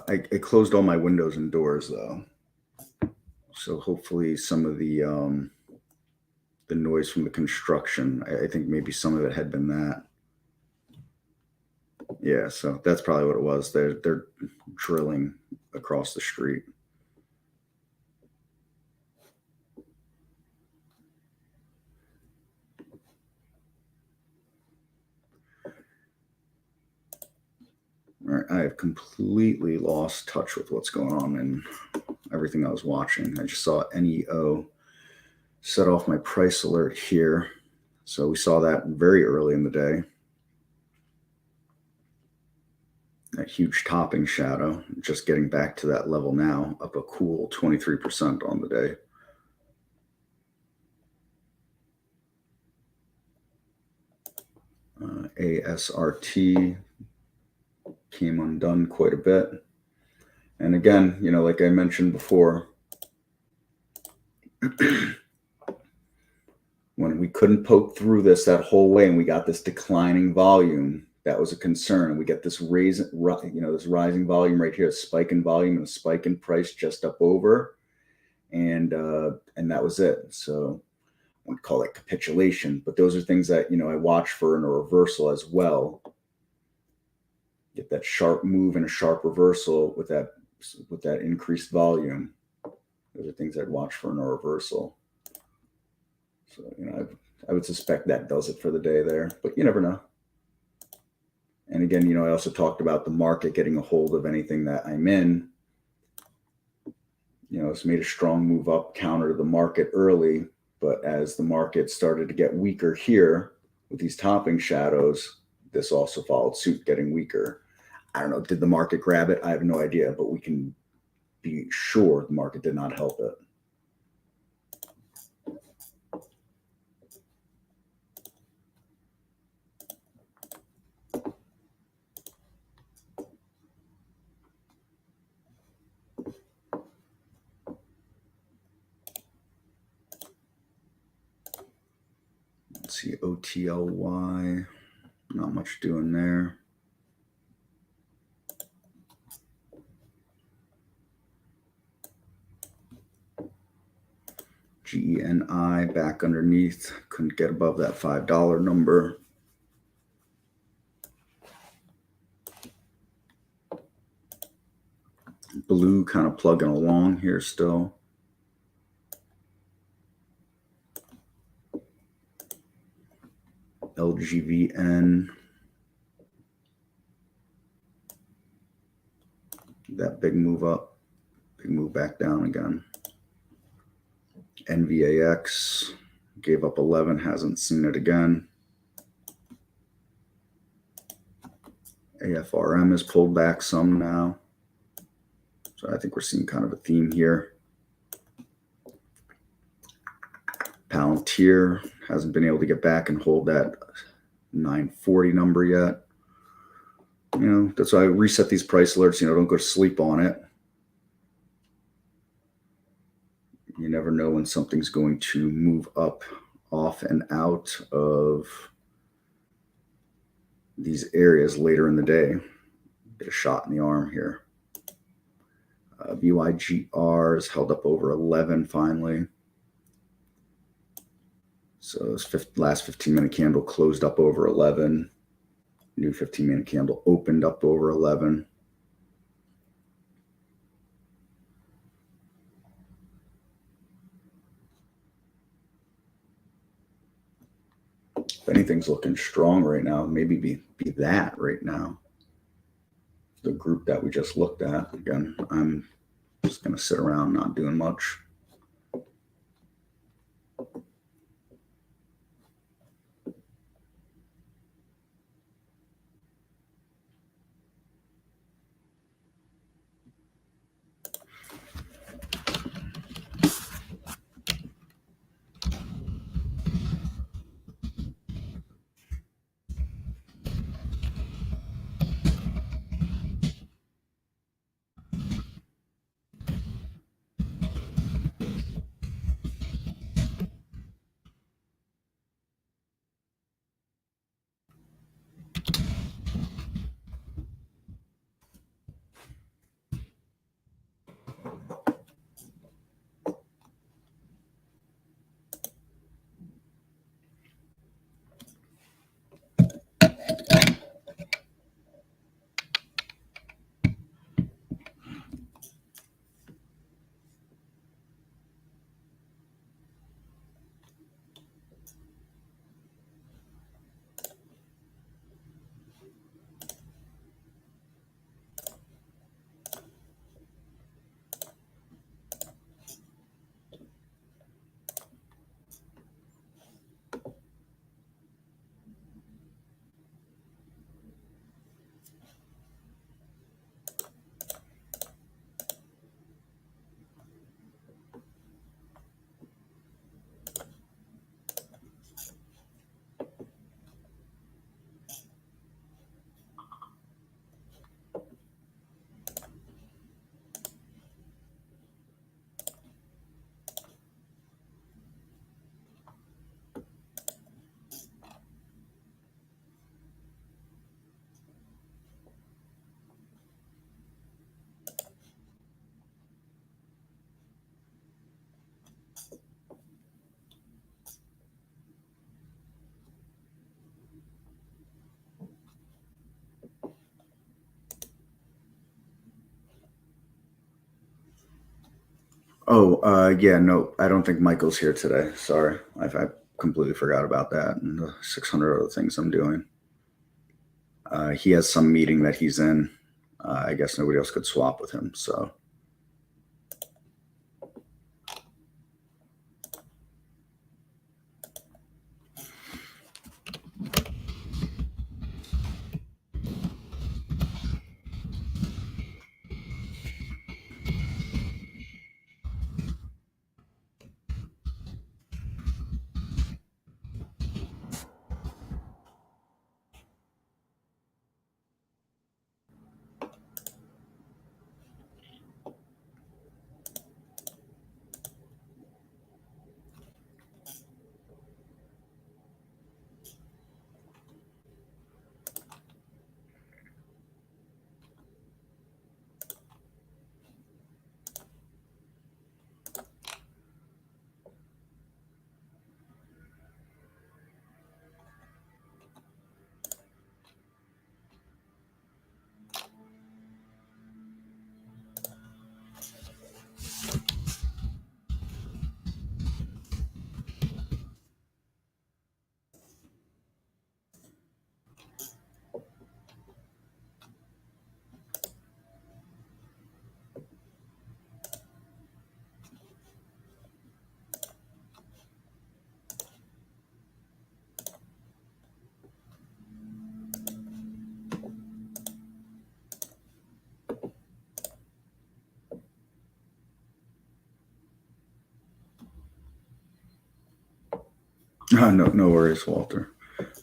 I closed all my windows and doors though, so hopefully some of the noise from the construction, I think maybe some of it had been that. Yeah, so that's probably what it was. They're drilling across the street. All right, I have completely lost touch with what's going on and everything I was watching. I just saw NEO set off my price alert here. So we saw that very early in the day. That huge topping shadow, just getting back to that level now, up a cool 23% on the day. ASRT came undone quite a bit. And again, like I mentioned before, when we couldn't poke through this that whole way and we got this declining volume, that was a concern. We get this this rising volume right here, a spike in volume and a spike in price just up over, and that was it. So I wouldn't call that capitulation, but those are things that I watch for in a reversal as well. Get that sharp move and a sharp reversal with that increased volume. Those are things I'd watch for in a reversal. So I would suspect that does it for the day there, but you never know. And again, I also talked about the market getting a hold of anything that I'm in. It's made a strong move up counter to the market early, but as the market started to get weaker here with these topping shadows, this also followed suit, getting weaker. I don't know. Did the market grab it? I have no idea, but we can be sure the market did not help it. Let's see, OTLY, not much doing there. GENI back underneath, couldn't get above that $5 number. Blue kind of plugging along here still. LGVN, that big move up, big move back down again. NVAX gave up 11, hasn't seen it again. AFRM has pulled back some now. So I think we're seeing kind of a theme here. Palantir hasn't been able to get back and hold that 940 number yet. That's why I reset these price alerts. Don't go to sleep on it. You never know when something's going to move up, off, and out of these areas later in the day. Get a shot in the arm here. BYGR is held up over 11 finally. So this last 15-minute candle closed up over 11. New 15-minute candle opened up over 11. If anything's looking strong right now, maybe be that right now. The group that we just looked at. Again, I'm just going to sit around not doing much. Oh, yeah, no, I don't think Michael's here today. Sorry, I completely forgot about that and the 600 other things I'm doing. He has some meeting that he's in. I guess nobody else could swap with him. So, no worries, Walter.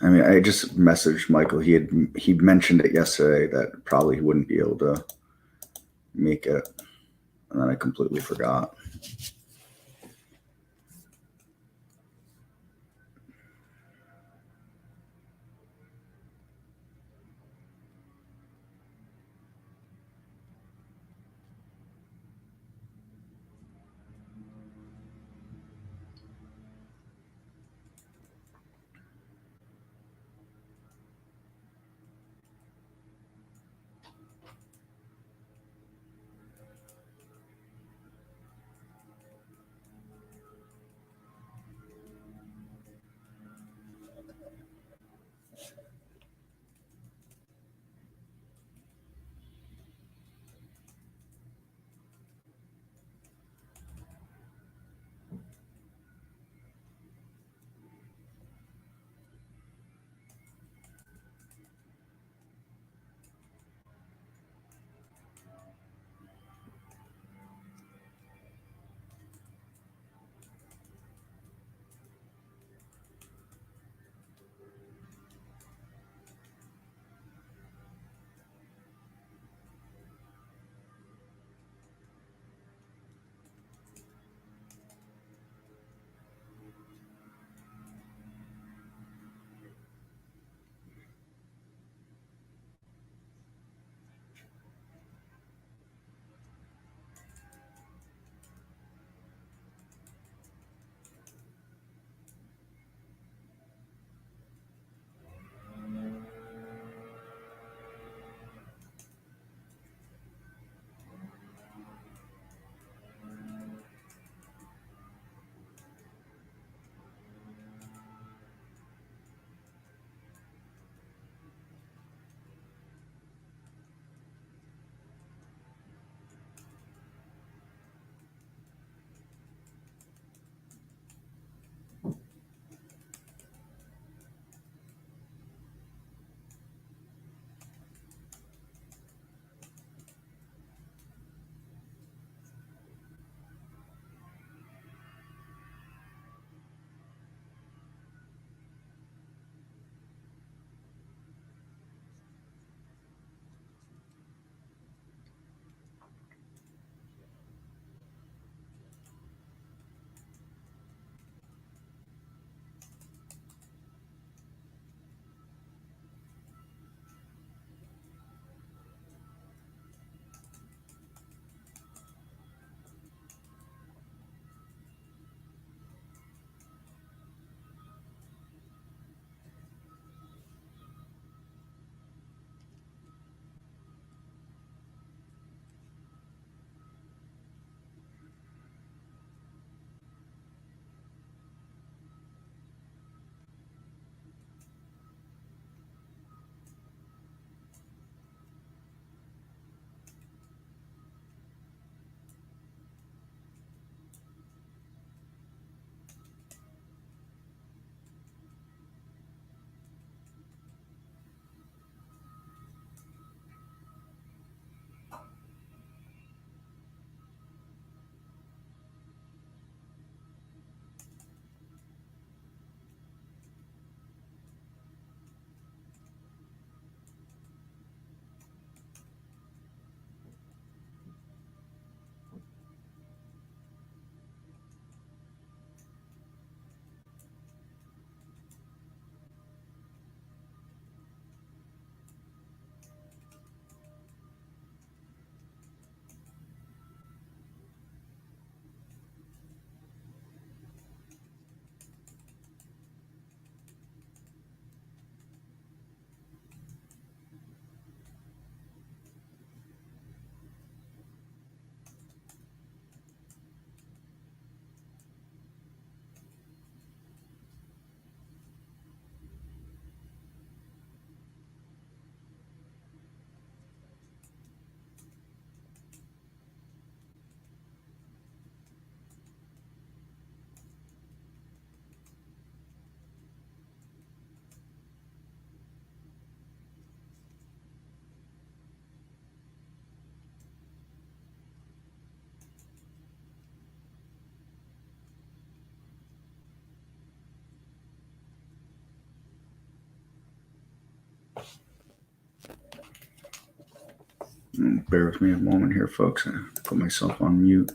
I mean, I just messaged Michael. He mentioned it yesterday that probably he wouldn't be able to make it, and then I completely forgot. Bear with me a moment here, folks. I put myself on mute.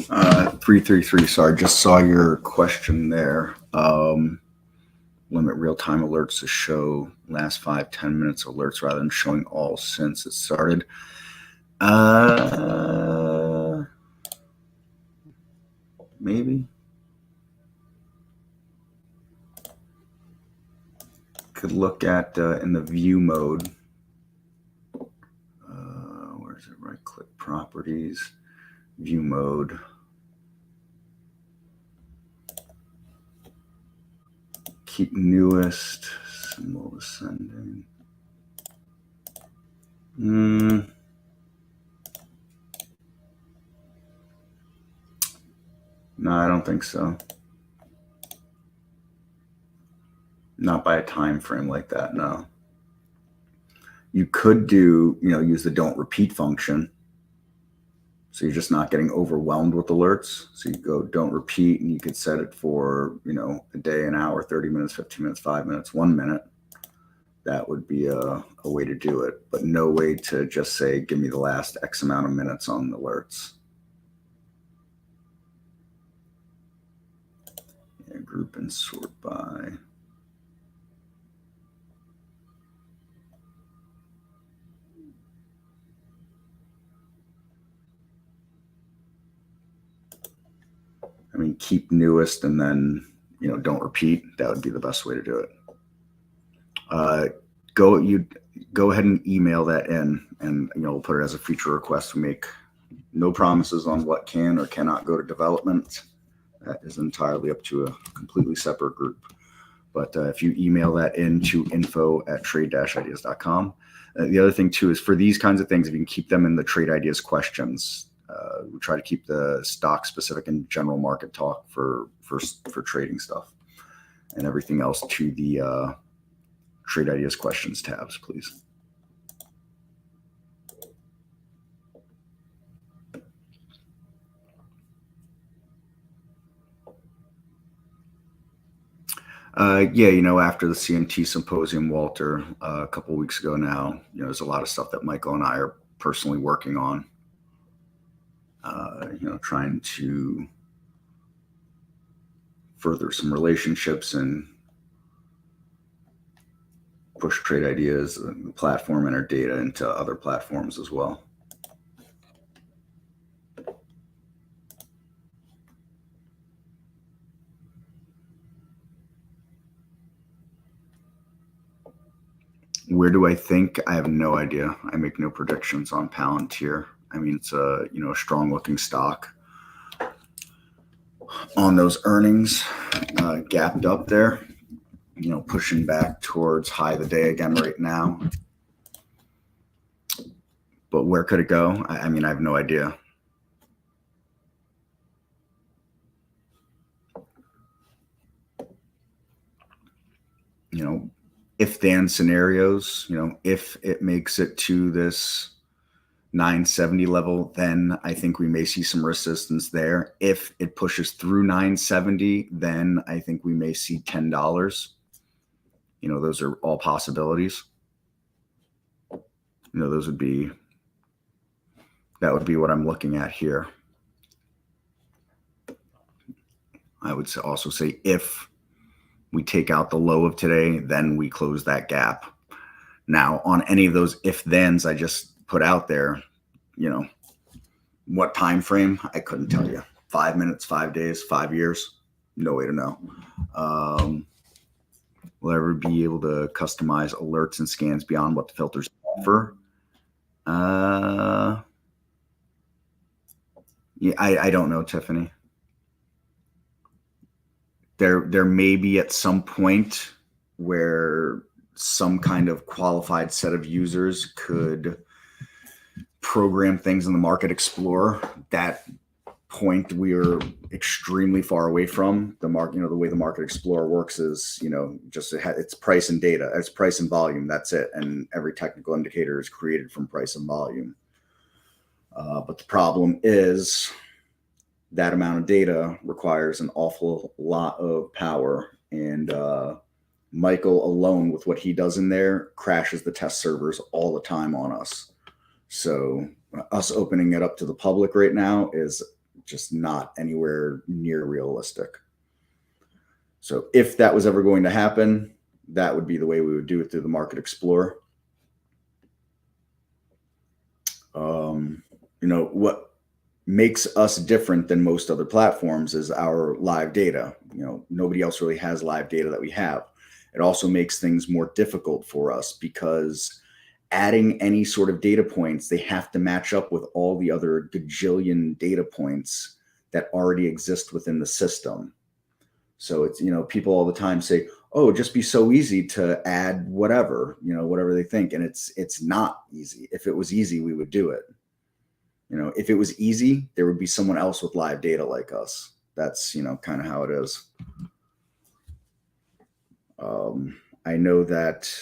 Uh, 333. Sorry, just saw your question there. Limit real-time alerts to show last 5-10 minutes alerts rather than showing all since it started. Maybe could look at in the view mode. Where is it? Right-click properties, view mode. Keep newest, symbol ascending. No, I don't think so. Not by a time frame like that, no. You could do, use the don't repeat function. So you're just not getting overwhelmed with alerts. So you go, don't repeat, and you could set it for, a day, an hour, 30 minutes, 15 minutes, 5 minutes, 1 minute. That would be a way to do it, but no way to just say, give me the last X amount of minutes on alerts. Yeah, group and sort by. I mean, keep newest and then, don't repeat. That would be the best way to do it. Go ahead and email that in, and we'll put it as a feature request. We make no promises on what can or cannot go to development. That is entirely up to a completely separate group. But if you email that in to info@trade-ideas.com. The other thing too is for these kinds of things, if you can keep them in the trade ideas questions, we try to keep the stock specific and general market talk for trading stuff, and everything else to the trade ideas questions tabs, please. After the CMT symposium, Walter, a couple of weeks ago now, there's a lot of stuff that Michael and I are personally working on, trying to further some relationships and push trade ideas, the platform, and our data into other platforms as well. Where do I think? I have no idea. I make no predictions on Palantir. I mean, it's a strong looking stock. On those earnings, gapped up there, pushing back towards high of the day again right now. But where could it go? I mean, I have no idea. If then scenarios, if it makes it to this 970 level, then I think we may see some resistance there. If it pushes through 970, then I think we may see $10. Those are all possibilities. That would be what I'm looking at here. I would also say if we take out the low of today, then we close that gap. Now, on any of those if-thens I just put out there, what time frame? I couldn't tell you. 5 minutes, 5 days, 5 years? No way to know. Will I ever be able to customize alerts and scans beyond what the filters offer? I don't know, Tiffany. There may be at some point where some kind of qualified set of users could program things in the Market Explorer. That point we are extremely far away from. The market, the way the Market Explorer works is, it's price and data, it's price and volume. That's it. And every technical indicator is created from price and volume. But the problem is, that amount of data requires an awful lot of power, and Michael alone with what he does in there crashes the test servers all the time on us. So us opening it up to the public right now is just not anywhere near realistic. So if that was ever going to happen, that would be the way we would do it through the Market Explorer. What makes us different than most other platforms is our live data. Nobody else really has live data that we have. It also makes things more difficult for us because adding any sort of data points, they have to match up with all the other gajillion data points that already exist within the system. So it's, people all the time say, oh, it'd just be so easy to add whatever, whatever they think. And it's not easy. If it was easy, we would do it. If it was easy, there would be someone else with live data like us. That's, kind of how it is. I know that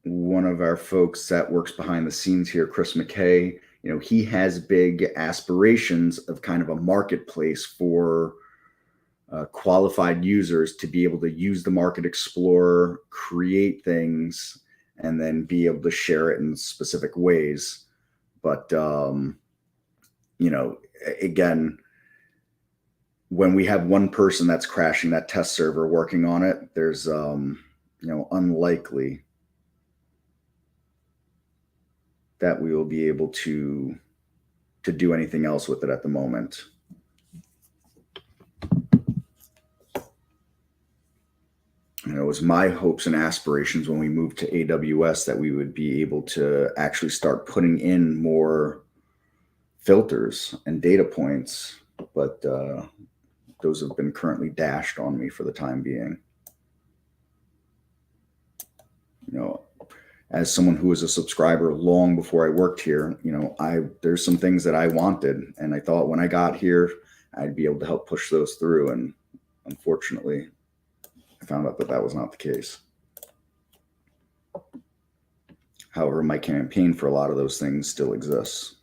one of our folks that works behind the scenes here, Chris McKay, he has big aspirations of kind of a marketplace for qualified users to be able to use the Market Explorer, create things, and then be able to share it in specific ways. But, again, when we have one person that's crashing that test server working on it, there's, unlikely that we will be able to do anything else with it at the moment. It was my hopes and aspirations when we moved to AWS that we would be able to actually start putting in more filters and data points, but those have been currently dashed on me for the time being. As someone who was a subscriber long before I worked here, there's some things that I wanted, and I thought when I got here, I'd be able to help push those through. And unfortunately, I found out that was not the case. However, my campaign for a lot of those things still exists.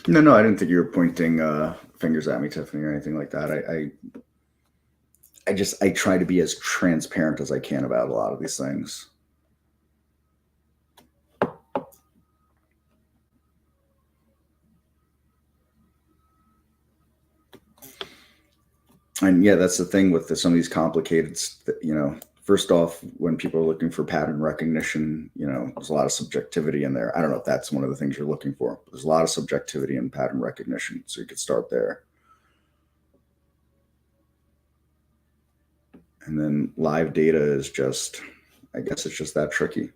No, I didn't think you were pointing fingers at me, Tiffany, or anything like that. I try to be as transparent as I can about a lot of these things. And yeah, that's the thing with some of these complicated, first off, when people are looking for pattern recognition, there's a lot of subjectivity in there. I don't know if that's one of the things you're looking for, but there's a lot of subjectivity in pattern recognition. So you could start there. And then live data is just, I guess it's just that tricky.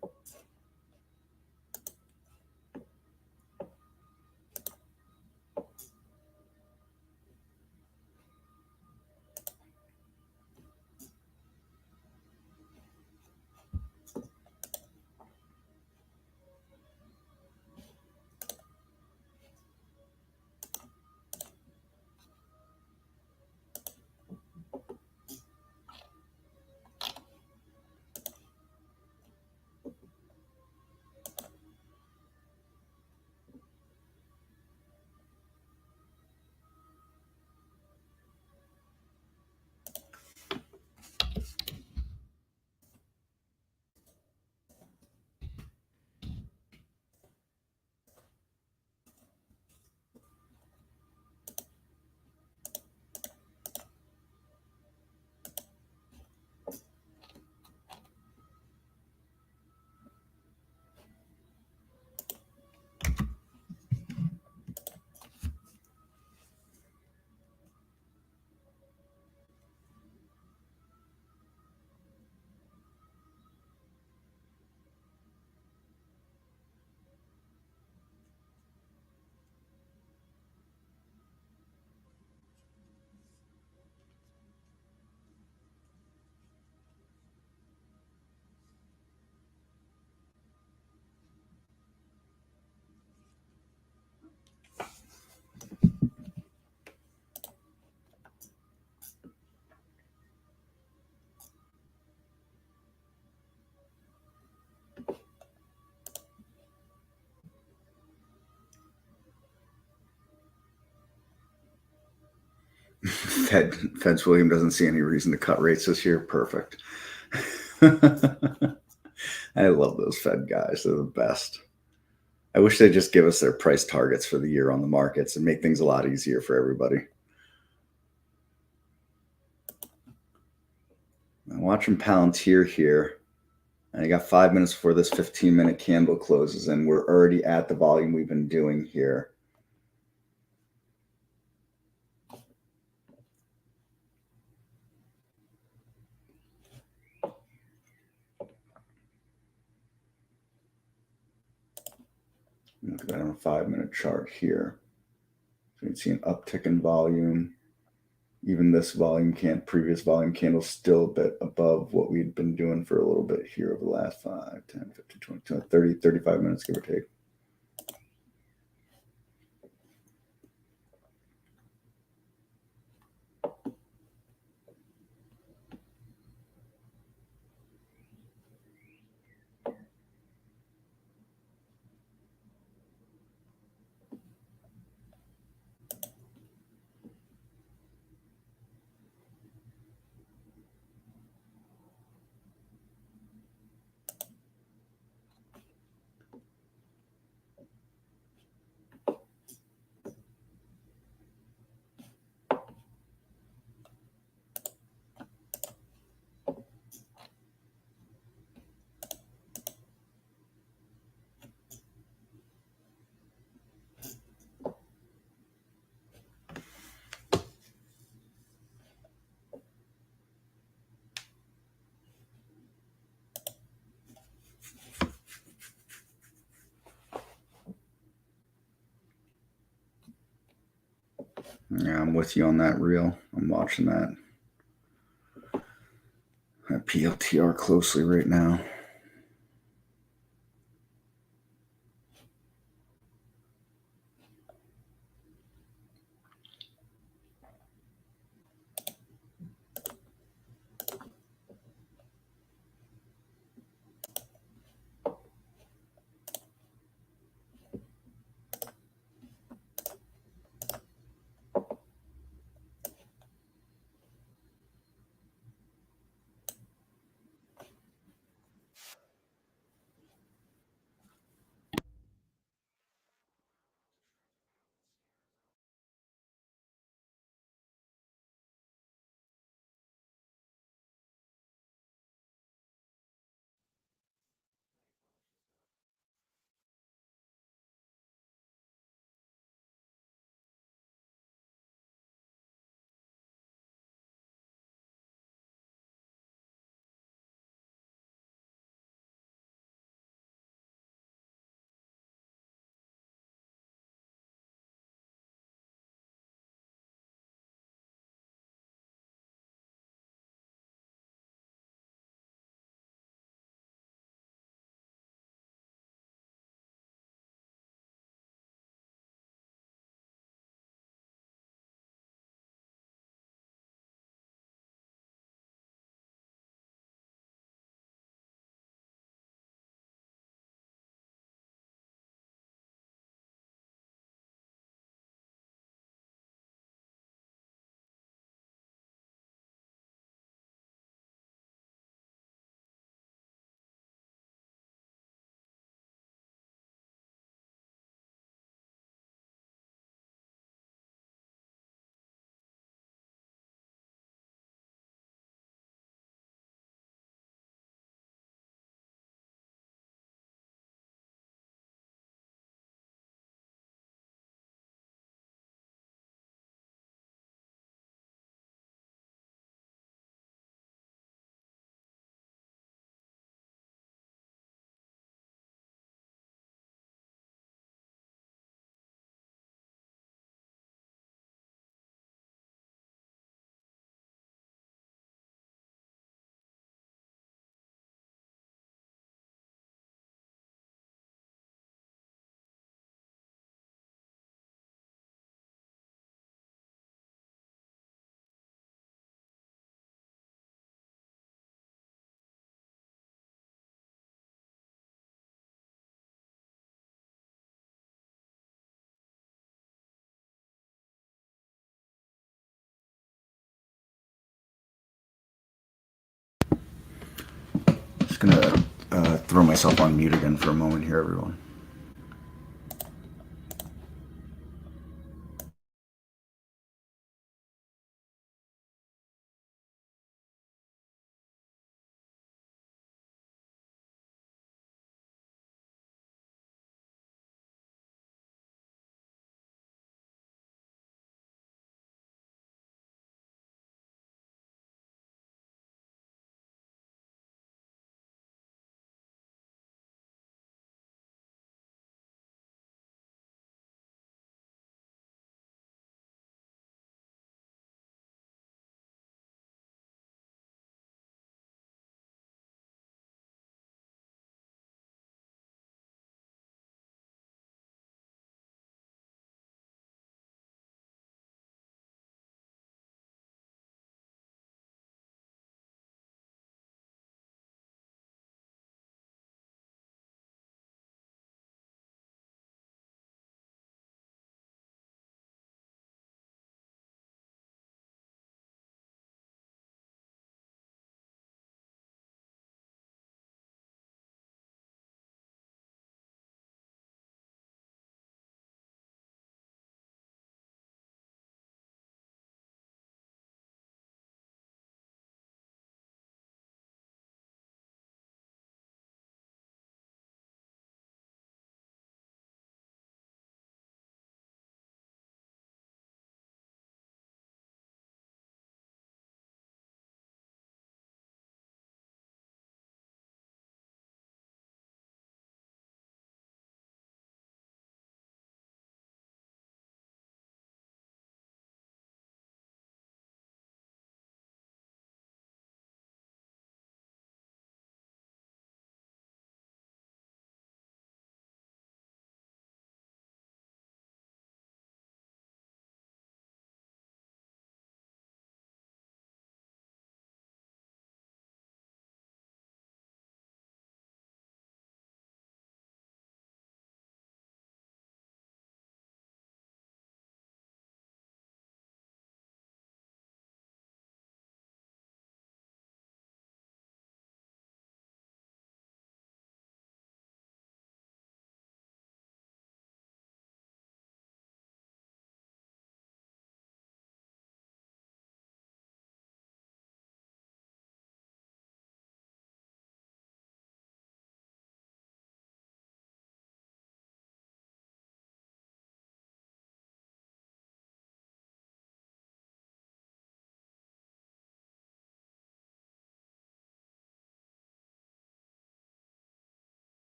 Fed's William doesn't see any reason to cut rates this year. Perfect. I love those Fed guys. They're the best. I wish they'd just give us their price targets for the year on the markets and make things a lot easier for everybody. I'm watching Palantir here. And I got 5 minutes before this 15-minute candle closes, and we're already at the volume we've been doing here. Look at that on a 5-minute chart here. So you can see an uptick in volume. Even this previous volume candle still a bit above what we'd been doing for a little bit here over the last 5, 10, 15, 20, 30, 35 minutes, give or take. Yeah, I'm with you on that reel. I'm watching that PLTR closely right now. gonna throw myself on mute again for a moment here, everyone.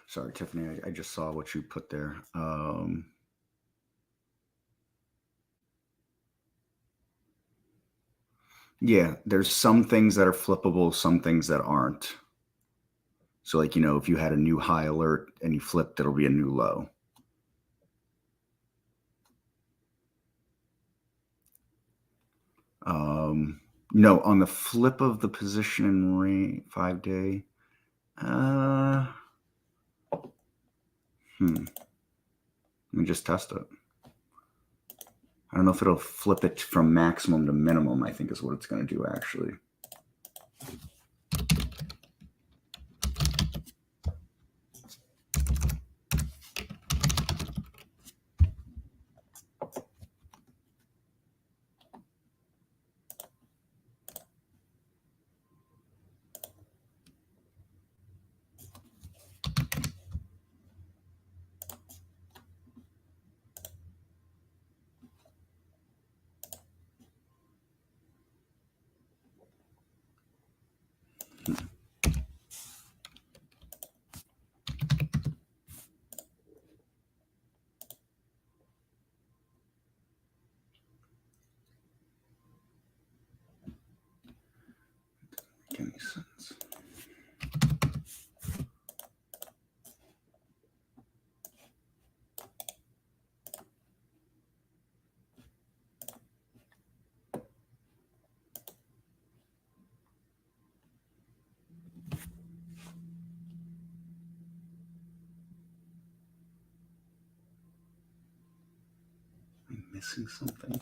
Sorry, Tiffany, I just saw what you put there. Yeah, there's some things that are flippable, some things that aren't. So like, if you had a new high alert and you flipped, it'll be a new low. No, on the flip of the position and range 5-day. Let me just test it. I don't know if it'll flip it from maximum to minimum, I think is what it's going to do actually. Make any sense? I'm missing something.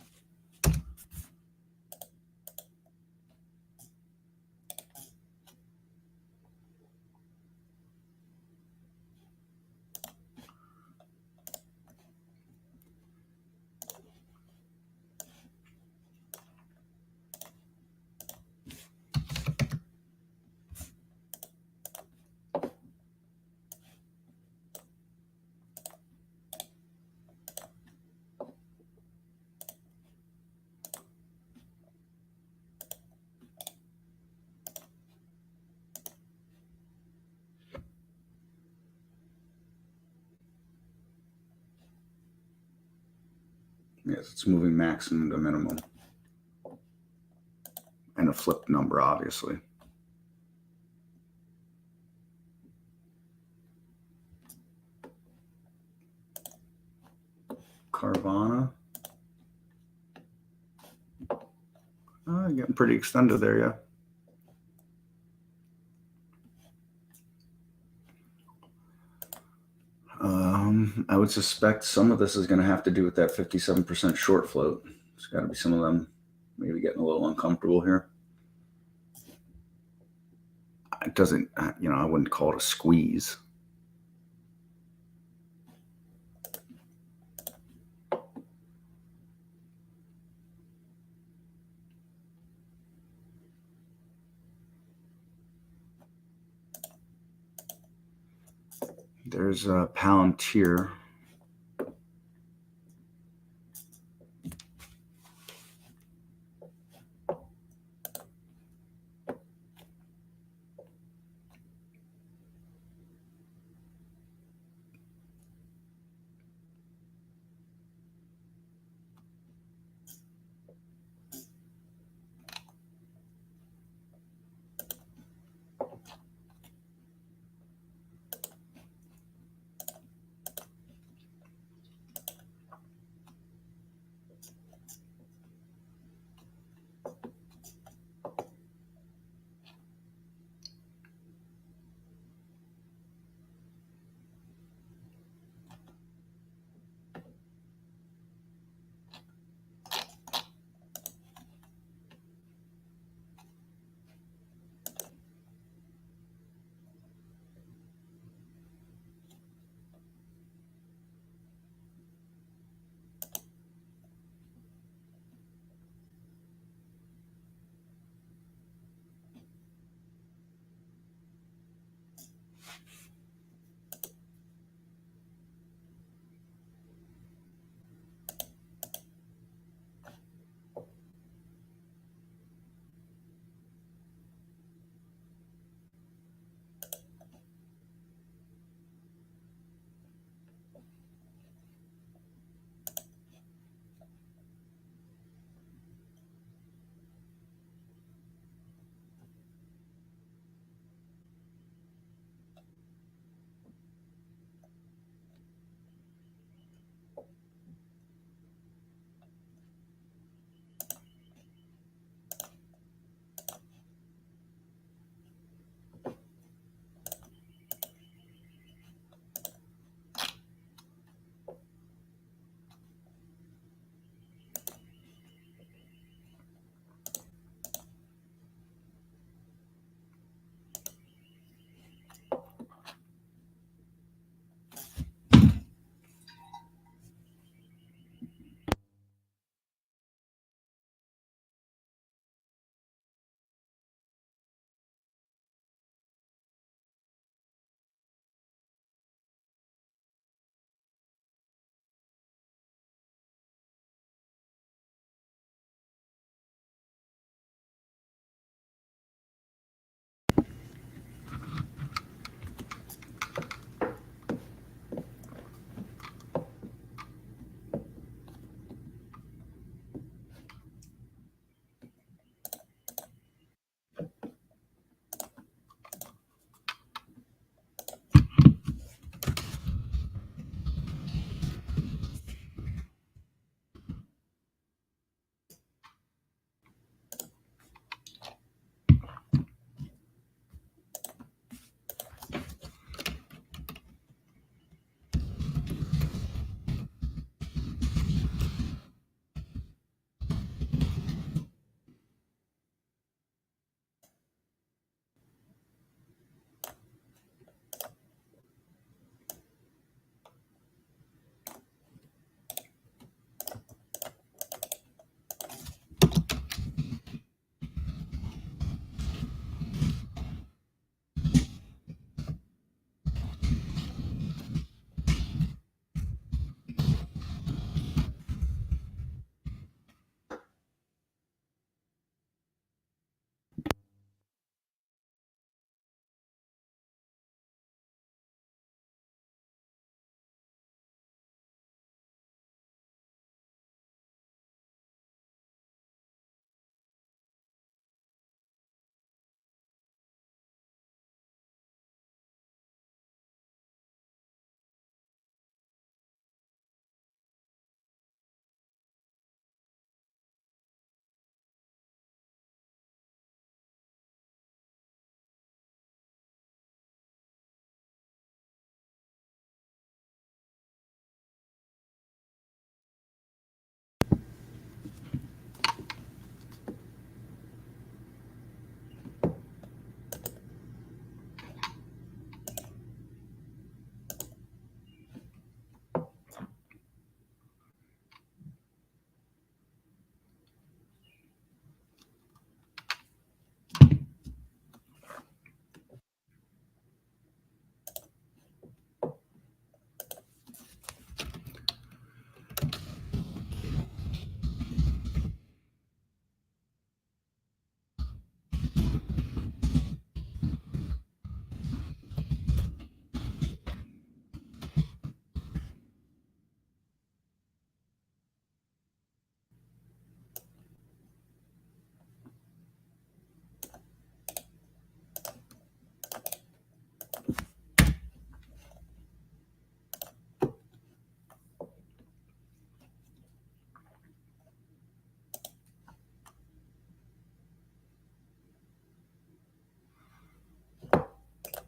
Yes, it's moving maximum to minimum. And a flipped number, obviously. Carvana. Getting pretty extended there, yeah. I would suspect some of this is going to have to do with that 57% short float. There's got to be some of them maybe getting a little uncomfortable here. It doesn't, I wouldn't call it a squeeze. There's a Palantir.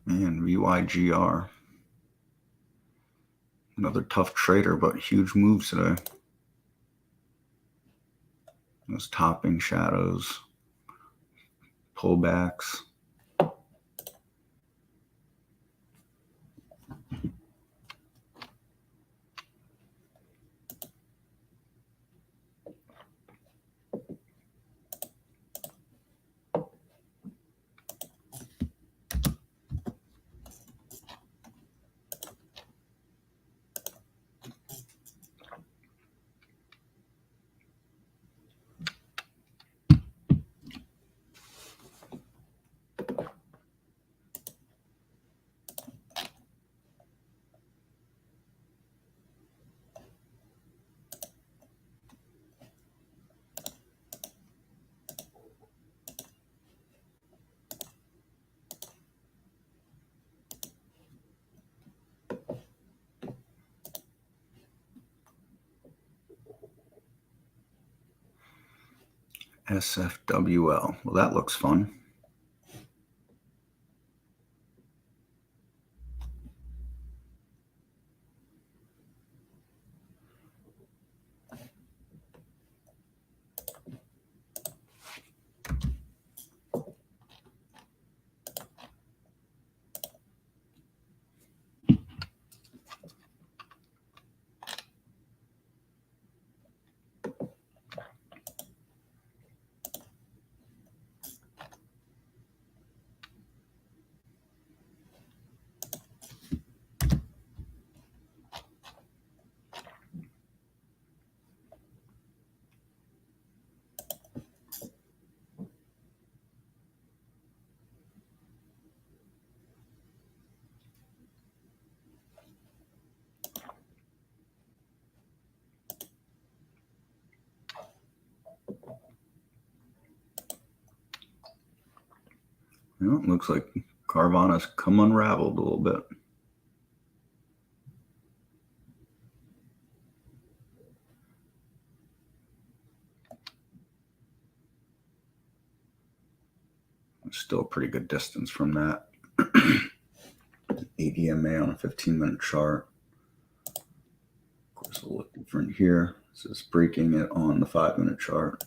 And VYGR. Another tough trader, but huge moves today. Those topping shadows, pullbacks. SFWL. Well, that looks fun. You know, it looks like Carvana's come unraveled a little bit. Still a pretty good distance from that. 8 EMA on a 15-minute chart. Of course, it'll look different here. This is breaking it on the 5-minute chart.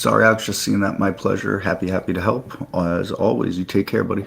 Sorry, I was just seeing that. My pleasure. Happy to help. As always, you take care, buddy.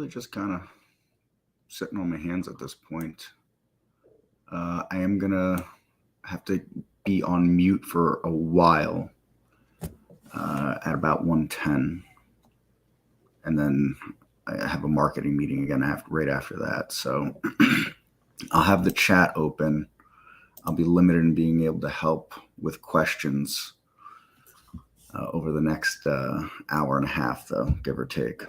really just kind of sitting on my hands at this point. I am gonna have to be on mute for a while at about 1:10, and then I have a marketing meeting again right after that. So I'll have the chat open. I'll be limited in being able to help with questions over the next hour and a half, though, give or take.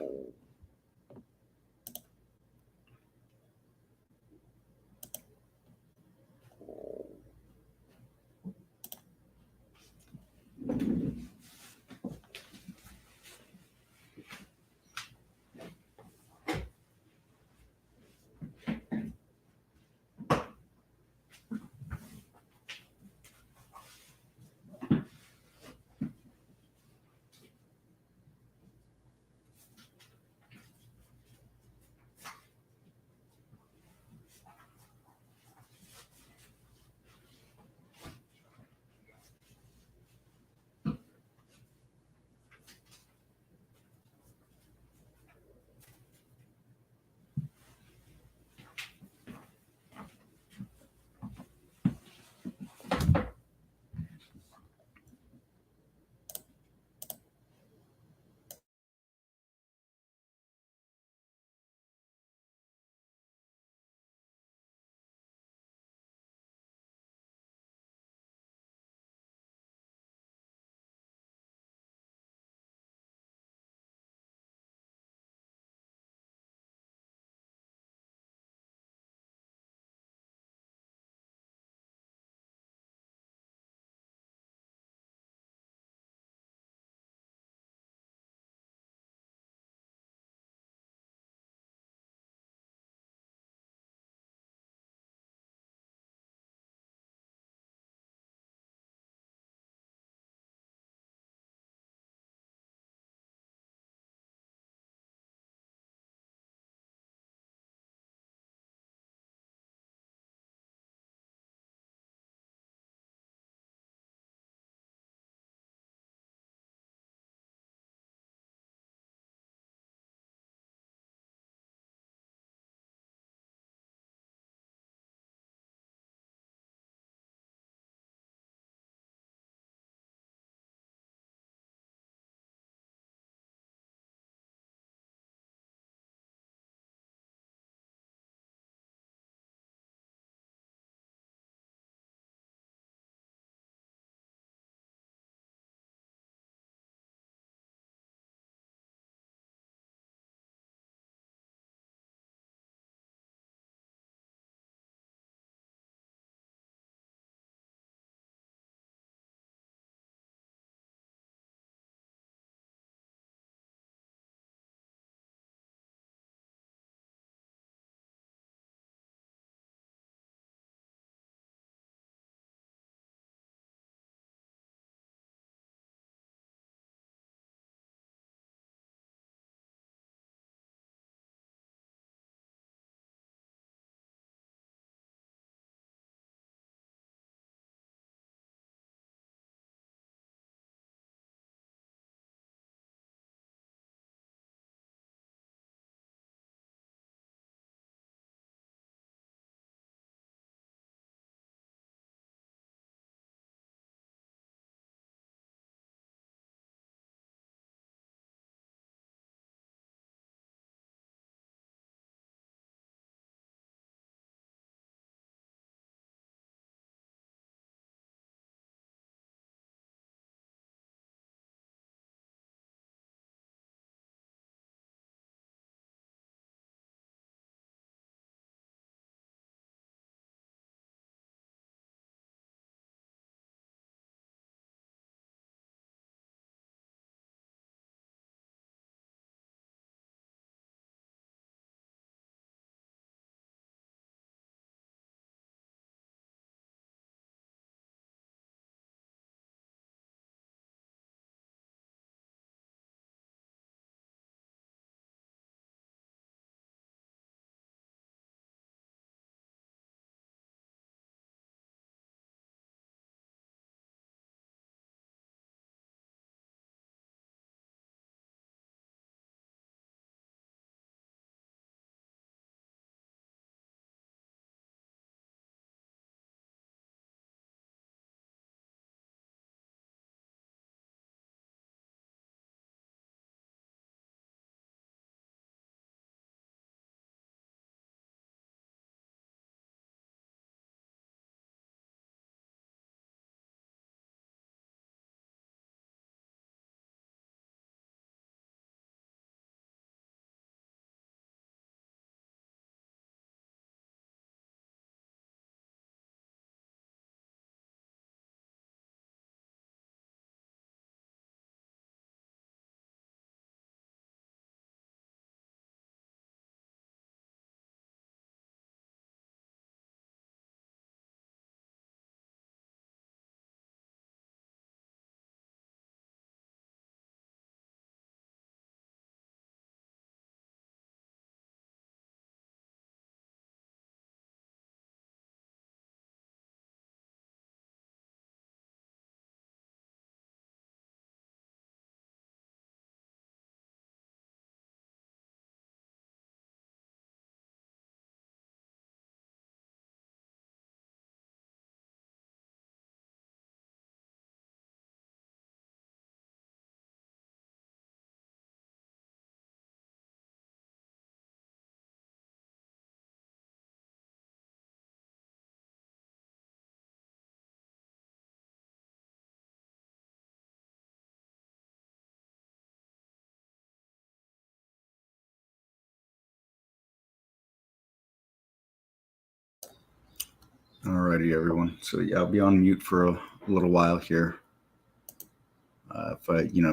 Alrighty, everyone. So yeah, I'll be on mute for a little while here.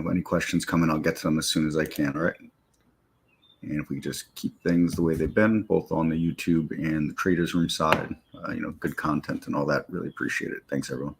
If any questions come in, I'll get to them as soon as I can. All right. And if we just keep things the way they've been, both on the YouTube and the Traders Room side, good content and all that. Really appreciate it. Thanks, everyone.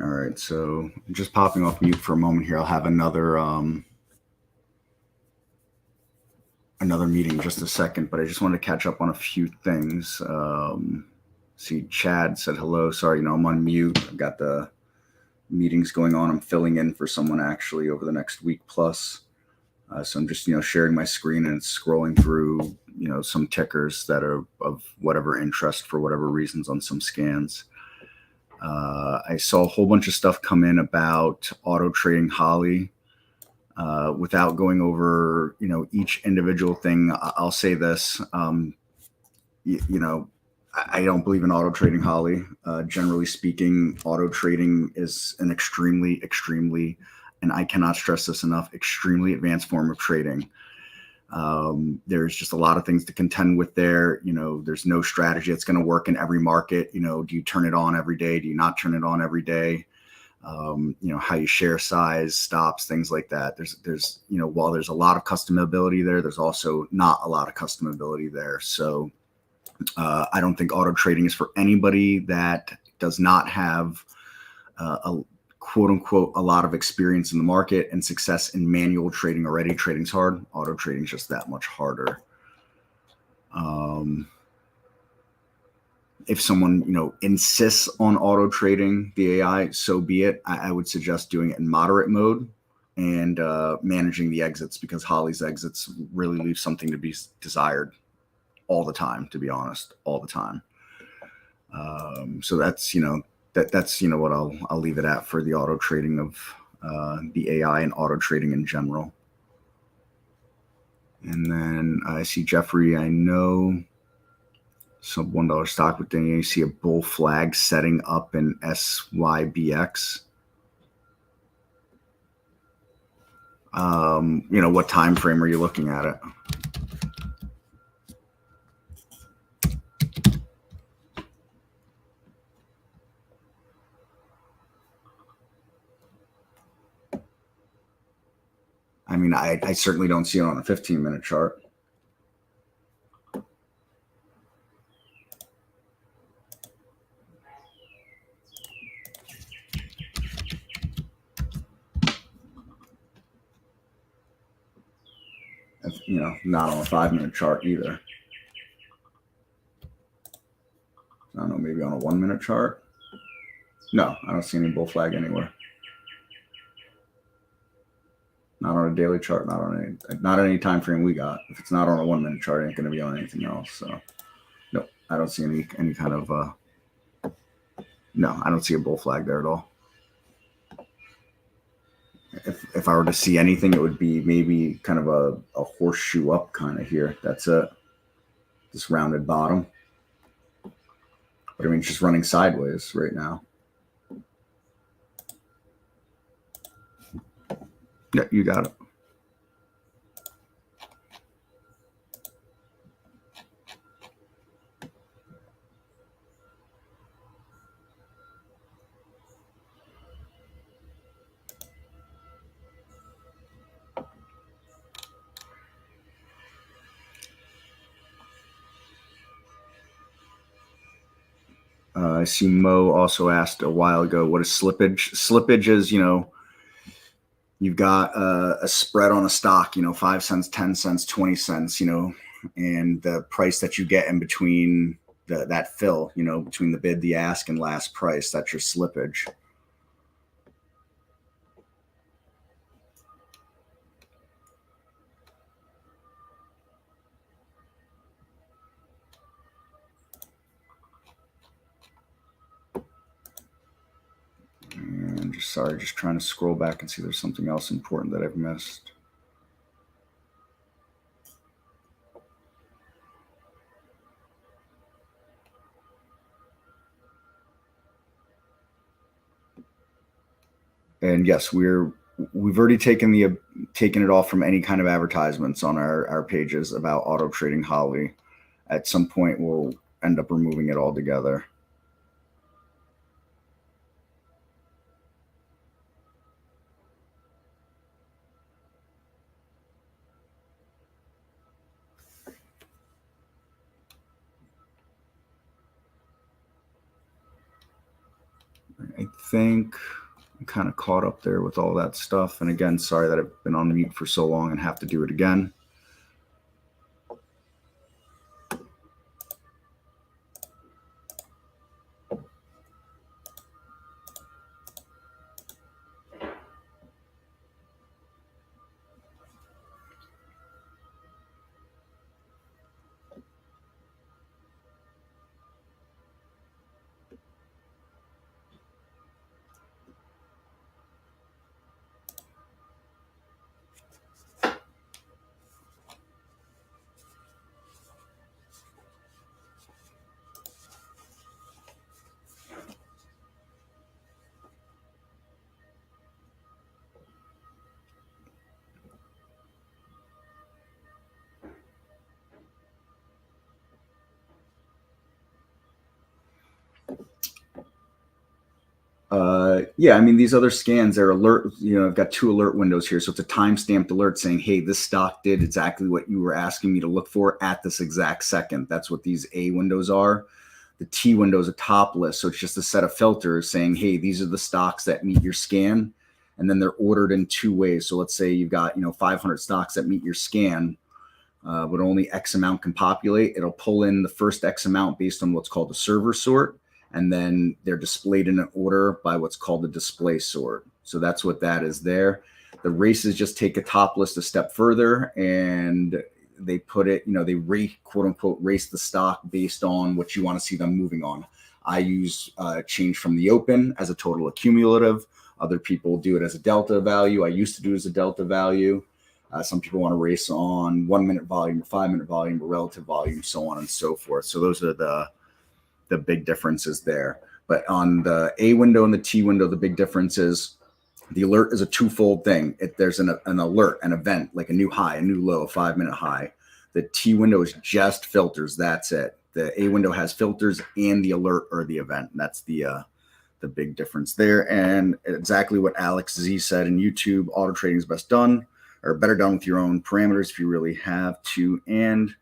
All right, so just popping off mute for a moment here. I'll have another meeting in just a second, but I just wanted to catch up on a few things. See, Chad said hello. Sorry, I'm on mute. I've got the meetings going on. I'm filling in for someone actually over the next week plus. So I'm just, sharing my screen and scrolling through, some tickers that are of whatever interest for whatever reasons on some scans. I saw a whole bunch of stuff come in about auto trading Holly. Without going over, each individual thing, I'll say this. I don't believe in auto trading Holly. Generally speaking, auto trading is an extremely, and I cannot stress this enough, extremely advanced form of trading. There's just a lot of things to contend with there. There's no strategy that's going to work in every market. Do you turn it on every day? Do you not turn it on every day? How you share size, stops, things like that. There's while there's a lot of customability there, there's also not a lot of customability there. So I don't think auto trading is for anybody that does not have a quote unquote a lot of experience in the market and success in manual trading already. Trading's hard. Auto trading is just that much harder. If someone insists on auto trading the AI, so be it. I would suggest doing it in moderate mode and managing the exits, because Holly's exits really leave something to be desired all the time, to be honest, all the time. So that's that's what I'll leave it at for the auto trading of the AI and auto trading in general. And then I see Jeffrey. I know sub $1 stock, but then you see a bull flag setting up in SYBX. What time frame are you looking at it? I mean, I certainly don't see it on a 15-minute chart. Not on a 5-minute chart either. I don't know, maybe on a 1-minute chart. No, I don't see any bull flag anywhere. Not on a daily chart, not on any time frame we got. If it's not on a 1-minute chart, it ain't going to be on anything else. So, no, I don't see any kind of. No, I don't see a bull flag there at all. If I were to see anything, it would be maybe kind of a horseshoe up kind of here. That's it. This rounded bottom. But I mean, it's just running sideways right now. Yeah, you got it. I see Mo also asked a while ago, what is slippage? Slippage is, you've got a spread on a stock, 5 cents, 10 cents, 20 cents, and the price that you get in between that fill, between the bid, the ask, and last price, that's your slippage. And just trying to scroll back and see if there's something else important that I've missed. And yes, we've already taken it off from any kind of advertisements on our pages about auto trading Holly. At some point, we'll end up removing it altogether. I think I'm kind of caught up there with all that stuff. And again, sorry that I've been on mute for so long and have to do it again. Yeah, I mean, these other scans are alert. I've got 2 alert windows here. So it's a time-stamped alert saying, hey, this stock did exactly what you were asking me to look for at this exact second. That's what these A windows are. The T window is a top list. So it's just a set of filters saying, hey, these are the stocks that meet your scan. And then they're ordered in 2 ways. So let's say you've got, 500 stocks that meet your scan, but only X amount can populate. It'll pull in the first X amount based on what's called the server sort. And then they're displayed in an order by what's called the display sort. So that's what that is there. The races just take a top list a step further, and they put it, they quote unquote race the stock based on what you want to see them moving on. I use change from the open as a total accumulative. Other people do it as a delta value. I used to do it as a delta value. Some people want to race on 1 minute volume or 5 minute volume or relative volume, so on and so forth. So those are the big differences there. But on the A window and the T window, the big difference is the alert is a twofold thing. There's an alert, an event, like a new high, a new low, a 5 minute high. The T window is just filters. That's it. The A window has filters and the alert or the event. That's the big difference there. And exactly what Alex Z said in YouTube, auto trading is best done or better done with your own parameters if you really have to. And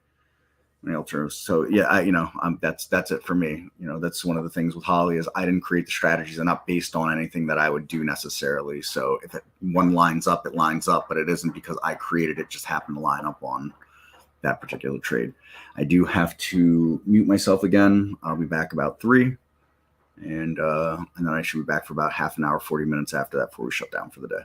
so yeah, that's it for me. That's one of the things with Holly is I didn't create the strategies. They're not based on anything that I would do necessarily. So if one lines up, it lines up, but it isn't because I created it. Just happened to line up on that particular trade. I do have to mute myself again. I'll be back about 3, and then I should be back for about half an hour, 40 minutes after that before we shut down for the day.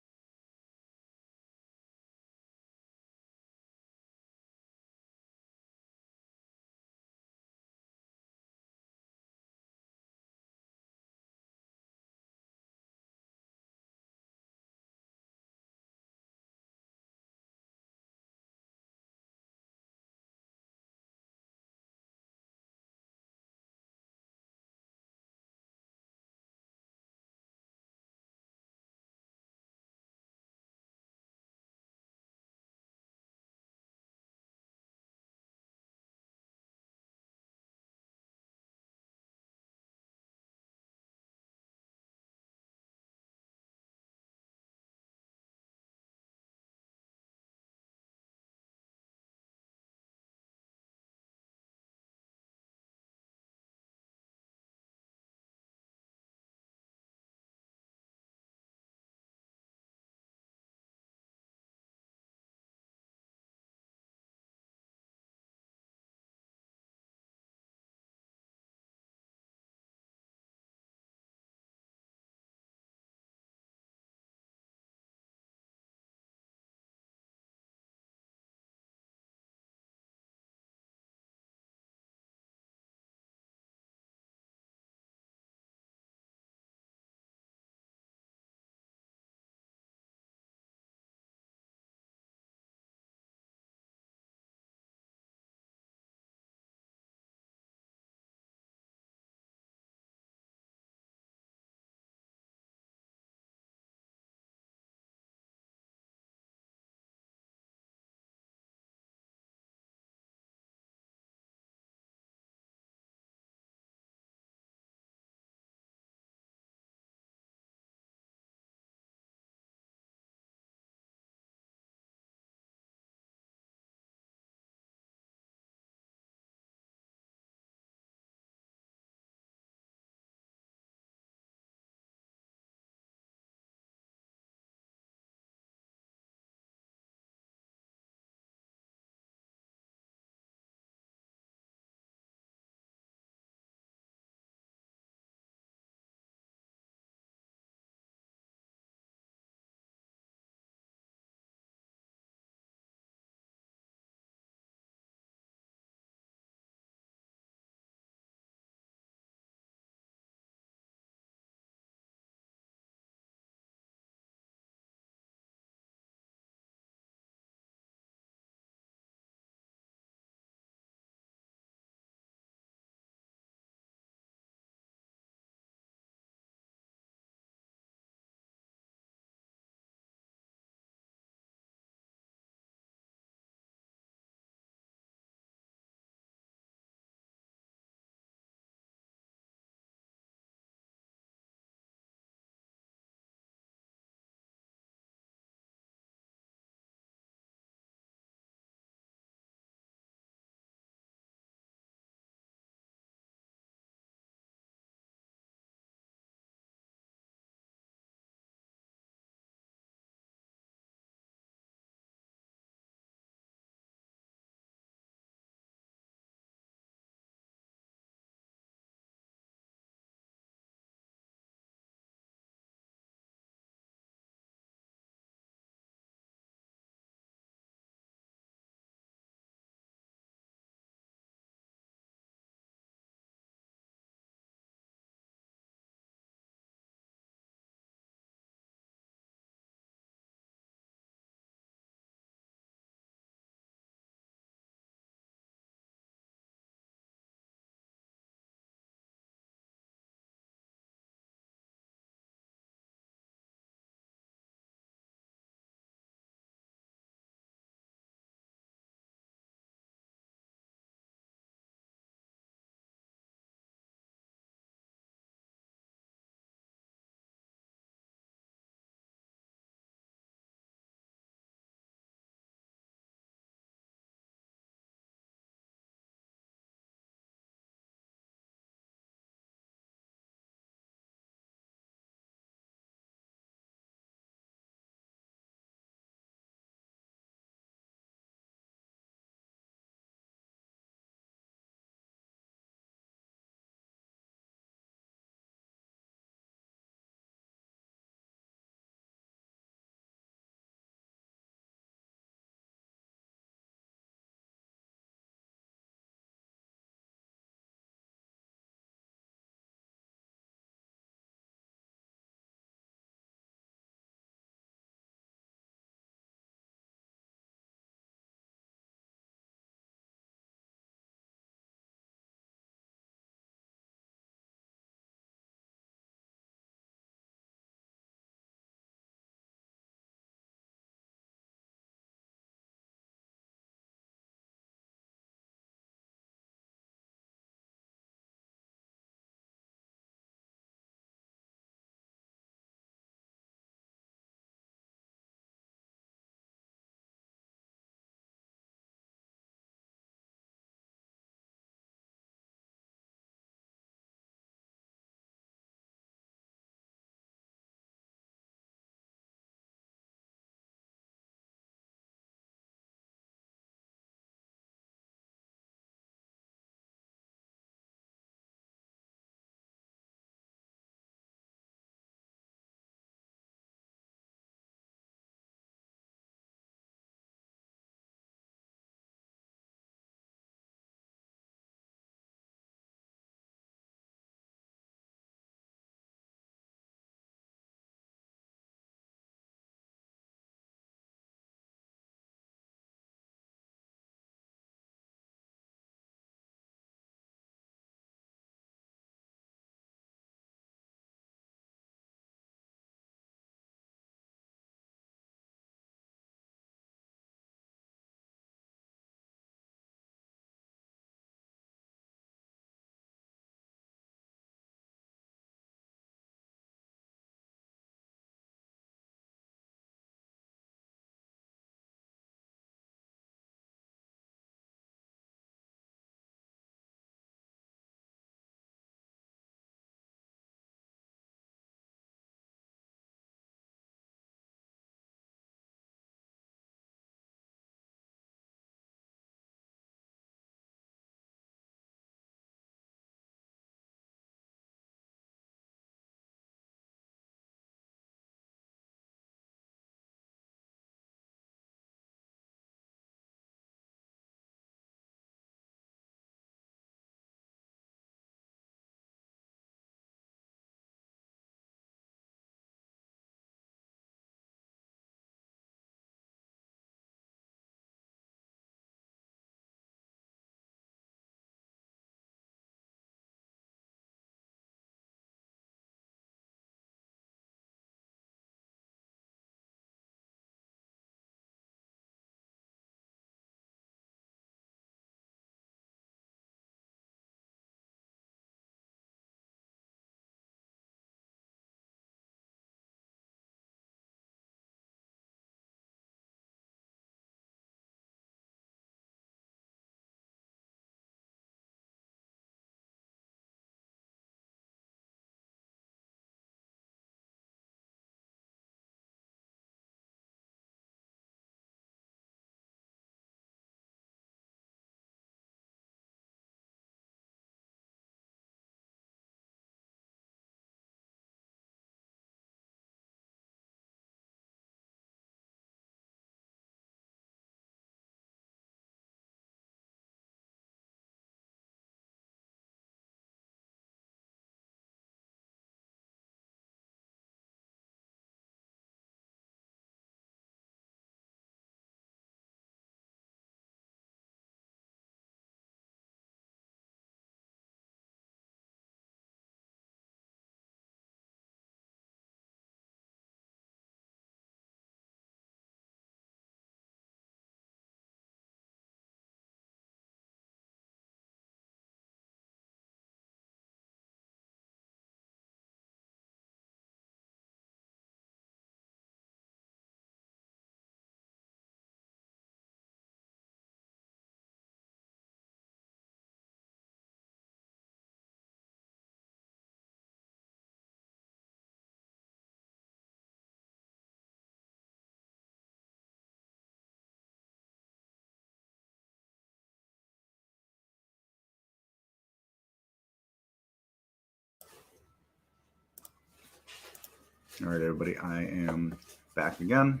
All right, everybody, I am back again.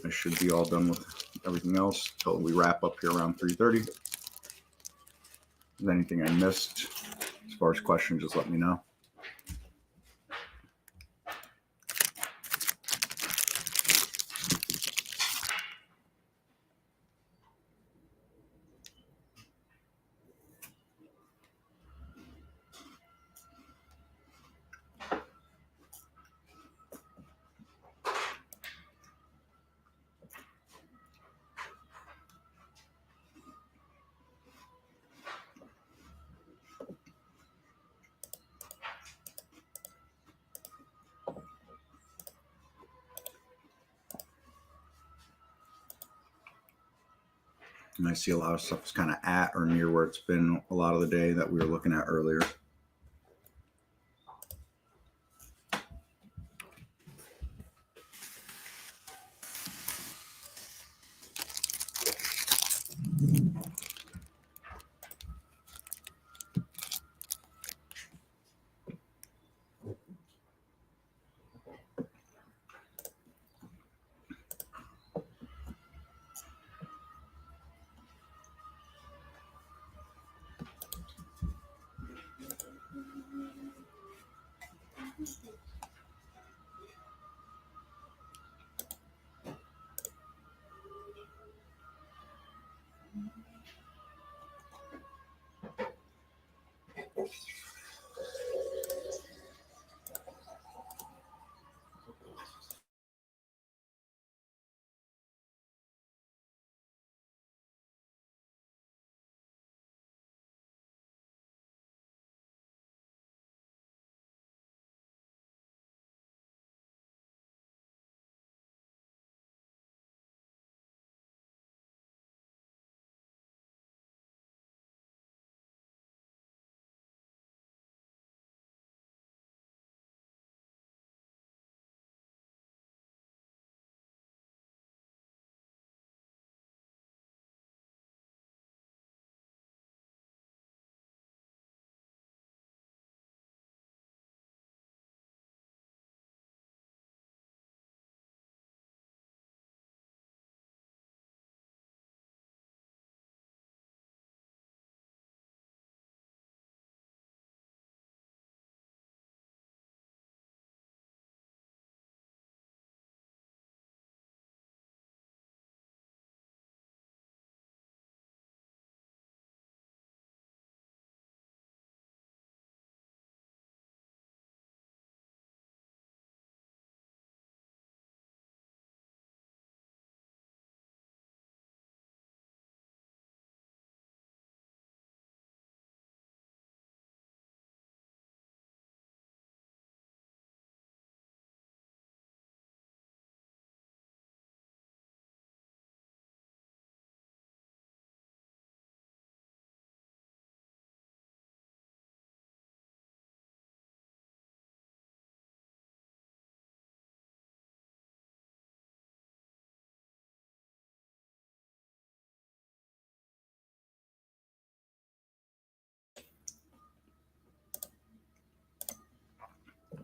I should be all done with everything else until we wrap up here around 3:30. If there's anything I missed as far as questions, just let me know. And I see a lot of stuff is kind of at or near where it's been a lot of the day that we were looking at earlier.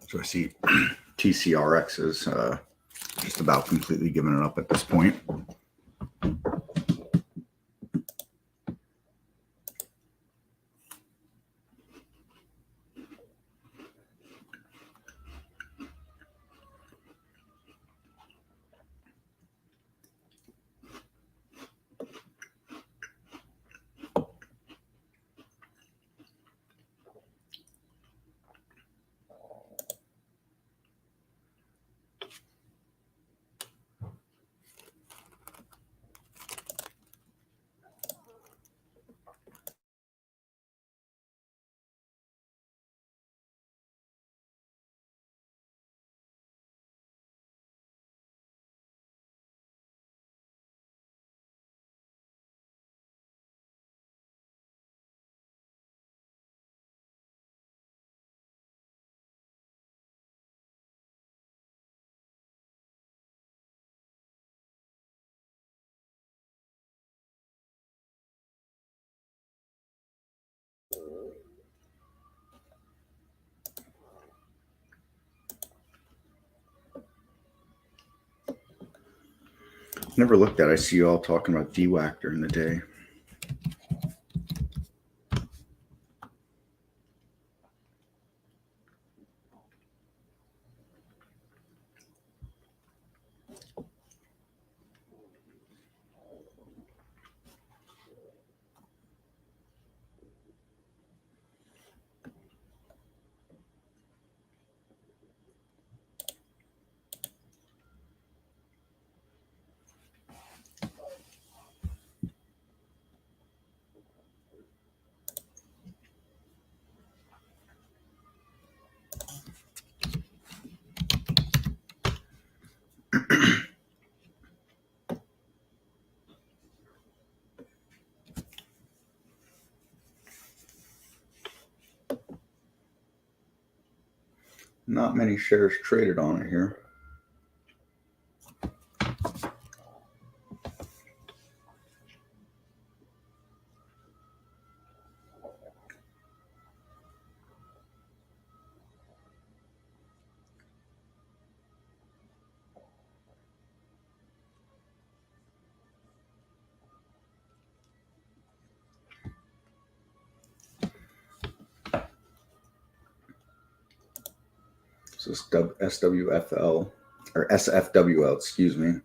So I see TCRX is just about completely giving it up at this point. Never looked at it. I see you all talking about DWAC during the day. Not many shares traded on it here. So it's SWFL or SFWL, excuse me.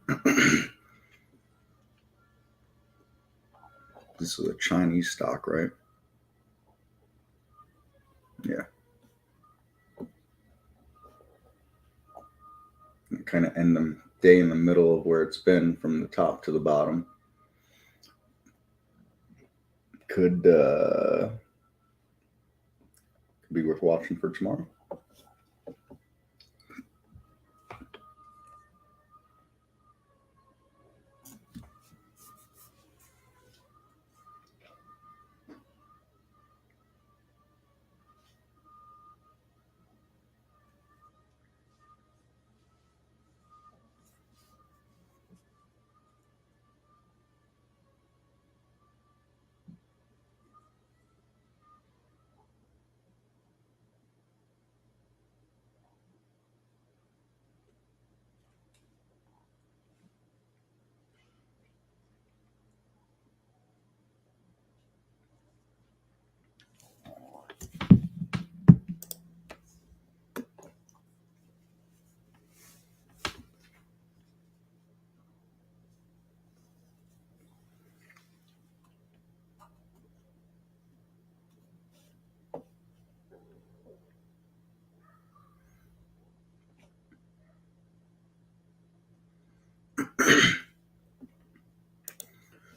This is a Chinese stock, right? Yeah. Kind of end the day in the middle of where it's been from the top to the bottom. Could be worth watching for tomorrow.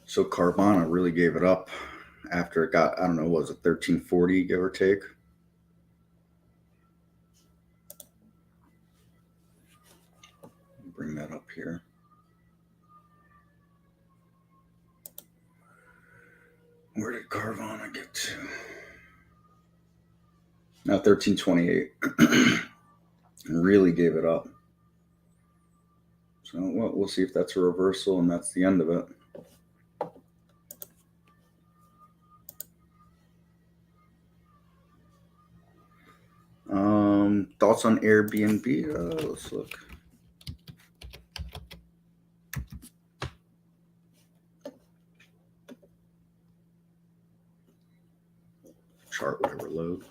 So Carvana really gave it up after it got, I don't know, what was it 1340, give or take? Bring that up here. Where did Carvana get to? Now 1328. Really gave it up. So we'll see if that's a reversal, and that's the end of it. Thoughts on Airbnb? Let's look. Chart, whatever, load.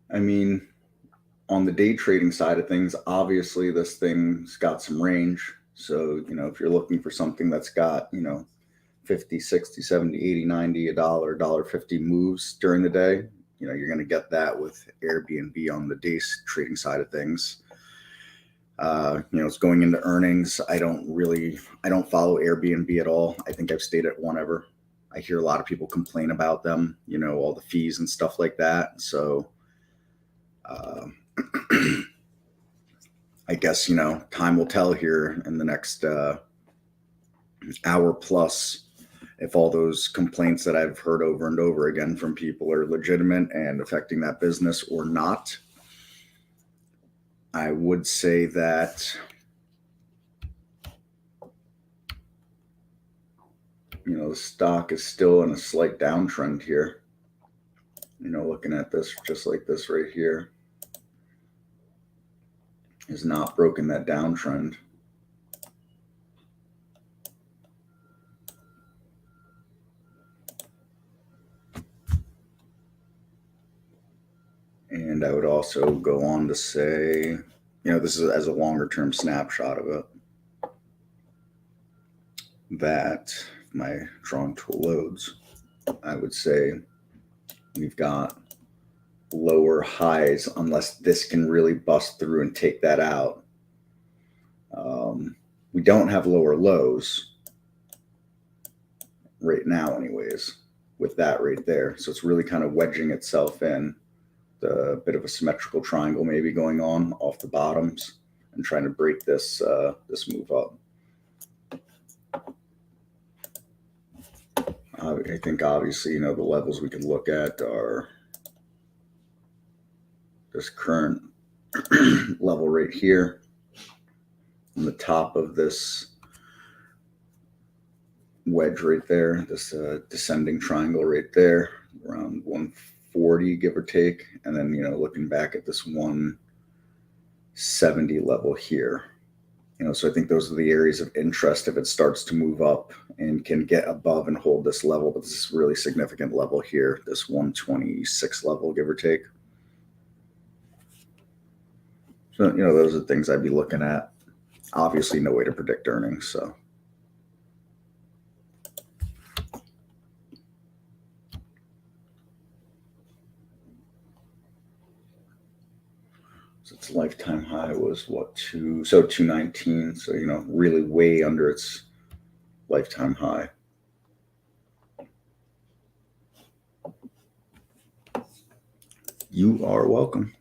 I mean, on the day trading side of things, obviously this thing's got some range. So, if you're looking for something that's got, 50, 60, 70, 80, 90, $1.50 moves during the day, you're going to get that with Airbnb on the day trading side of things. It's going into earnings. I don't follow Airbnb at all. I think I've stayed at one ever. I hear a lot of people complain about them, all the fees and stuff like that. So, I guess, time will tell here in the next hour plus if all those complaints that I've heard over and over again from people are legitimate and affecting that business or not. I would say that The stock is still in a slight downtrend here. Looking at this, just like this right here, has not broken that downtrend. And I would also go on to say, this is as a longer term snapshot of it, that if my drawing tool loads, I would say we've got lower highs unless this can really bust through and take that out. We don't have lower lows right now anyways with that right there. So it's really kind of wedging itself in. A bit of a symmetrical triangle maybe going on off the bottoms and trying to break this this move up. I think obviously, the levels we could look at are this current level right here on the top of this wedge right there, this descending triangle right there, around 140 give or take, and then looking back at this 170 level here. So I think those are the areas of interest if it starts to move up and can get above and hold this level. But this is really significant level here, this 126 level, give or take. So, those are the things I'd be looking at. Obviously, no way to predict earnings. So its lifetime high was what, 219. So, really way under its lifetime high. You are welcome.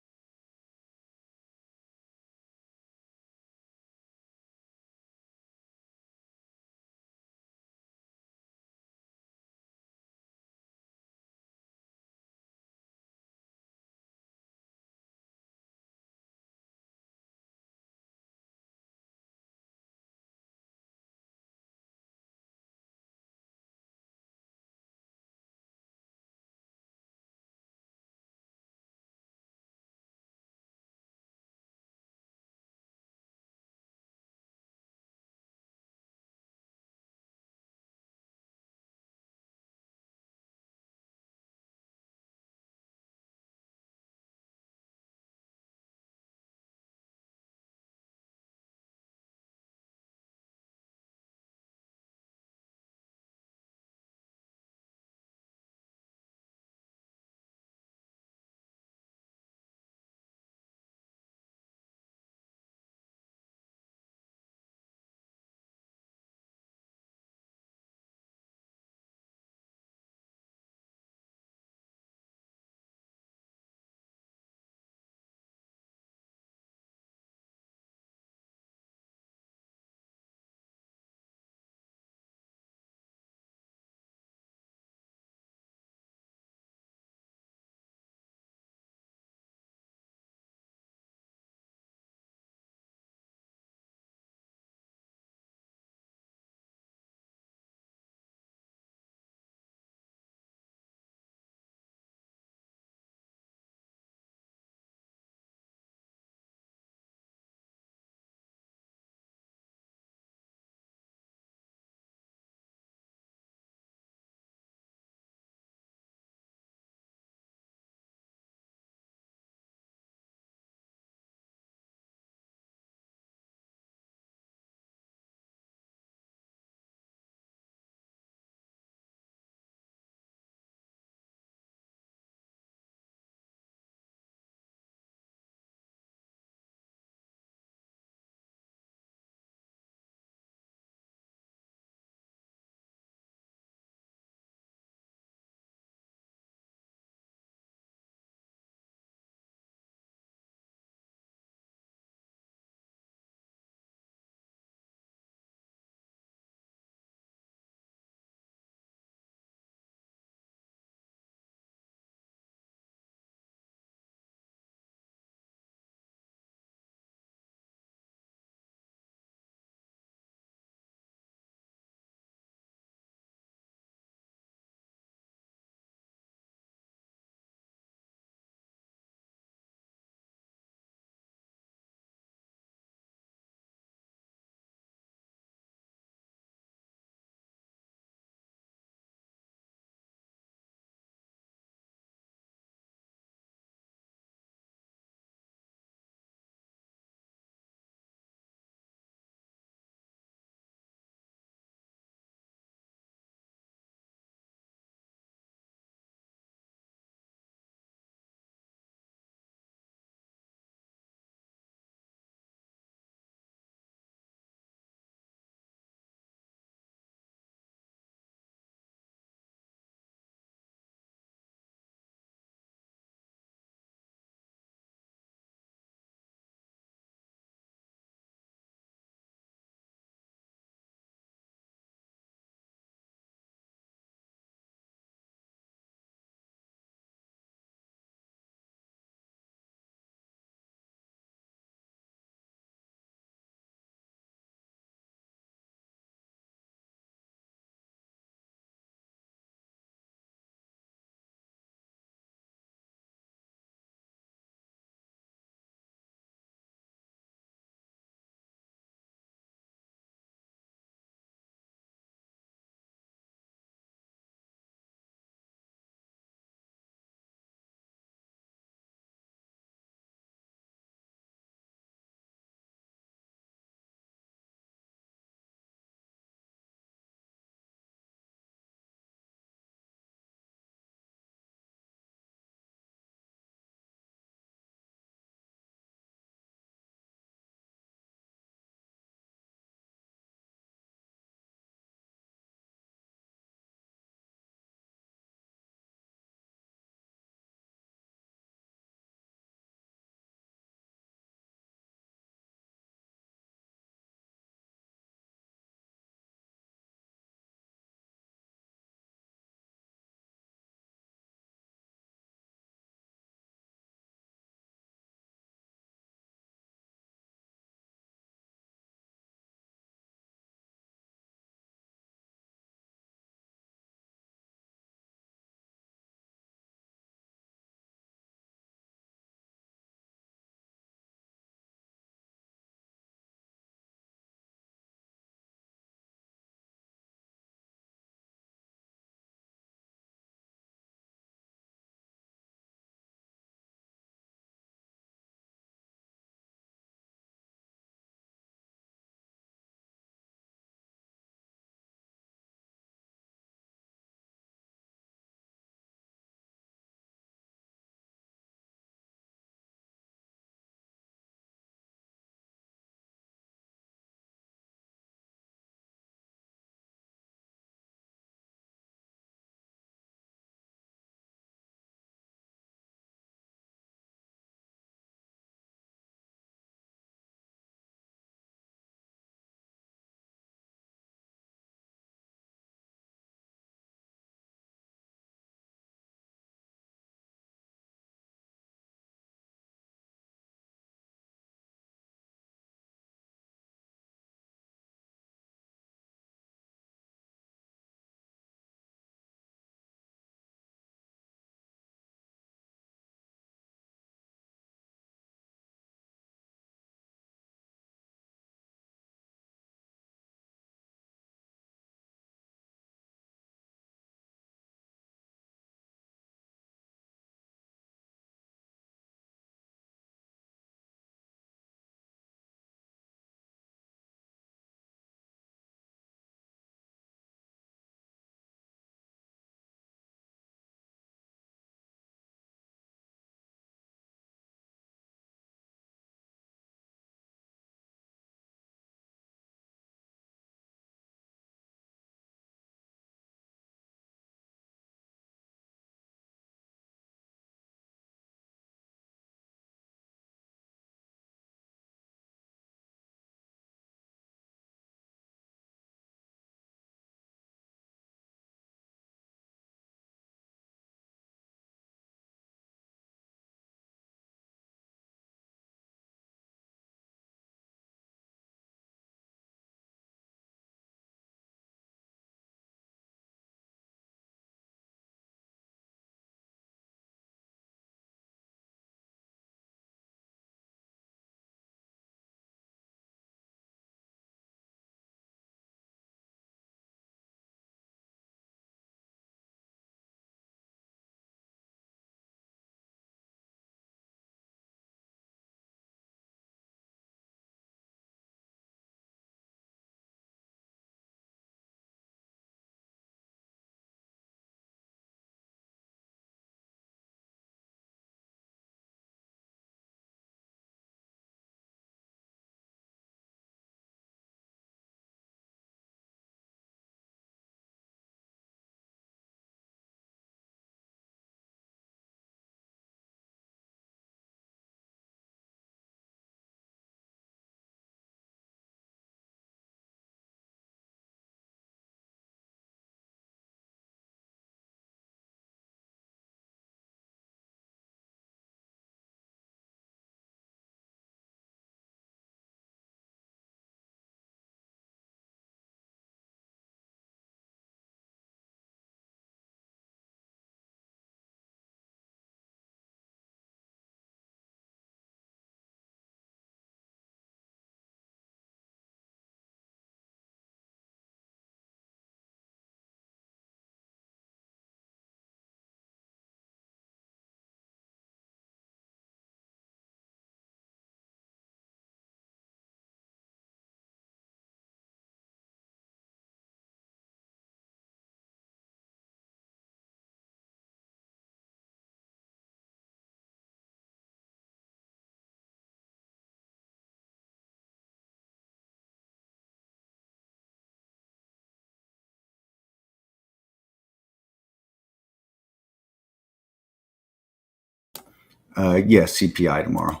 Yeah, CPI tomorrow.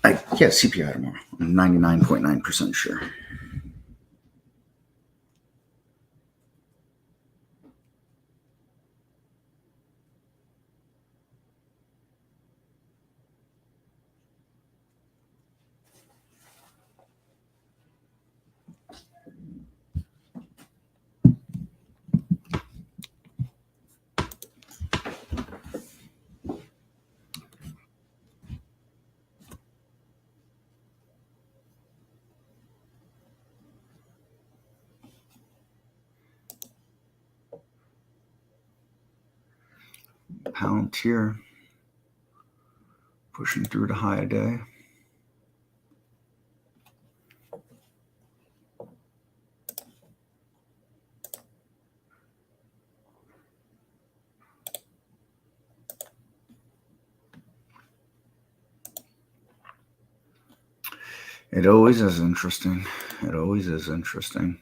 CPI tomorrow. I'm 99.9% sure. Palantir pushing through the high a day. It always is interesting. It always is interesting.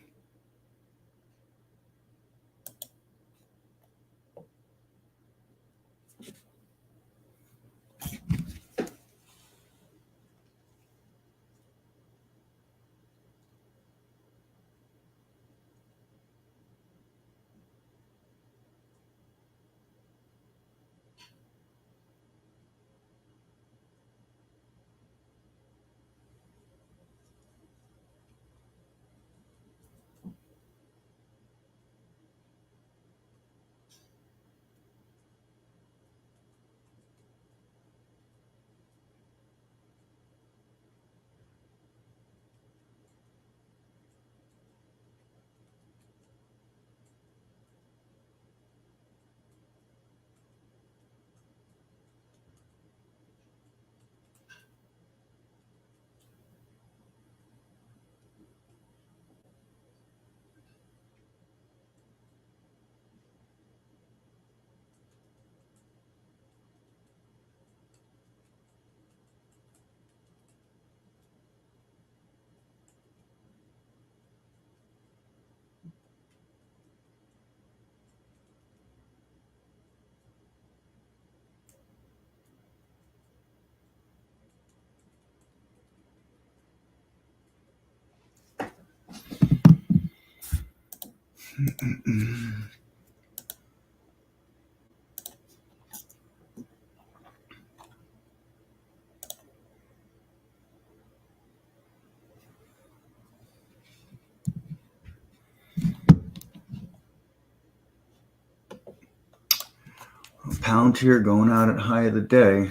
Palantir going out at high of the day.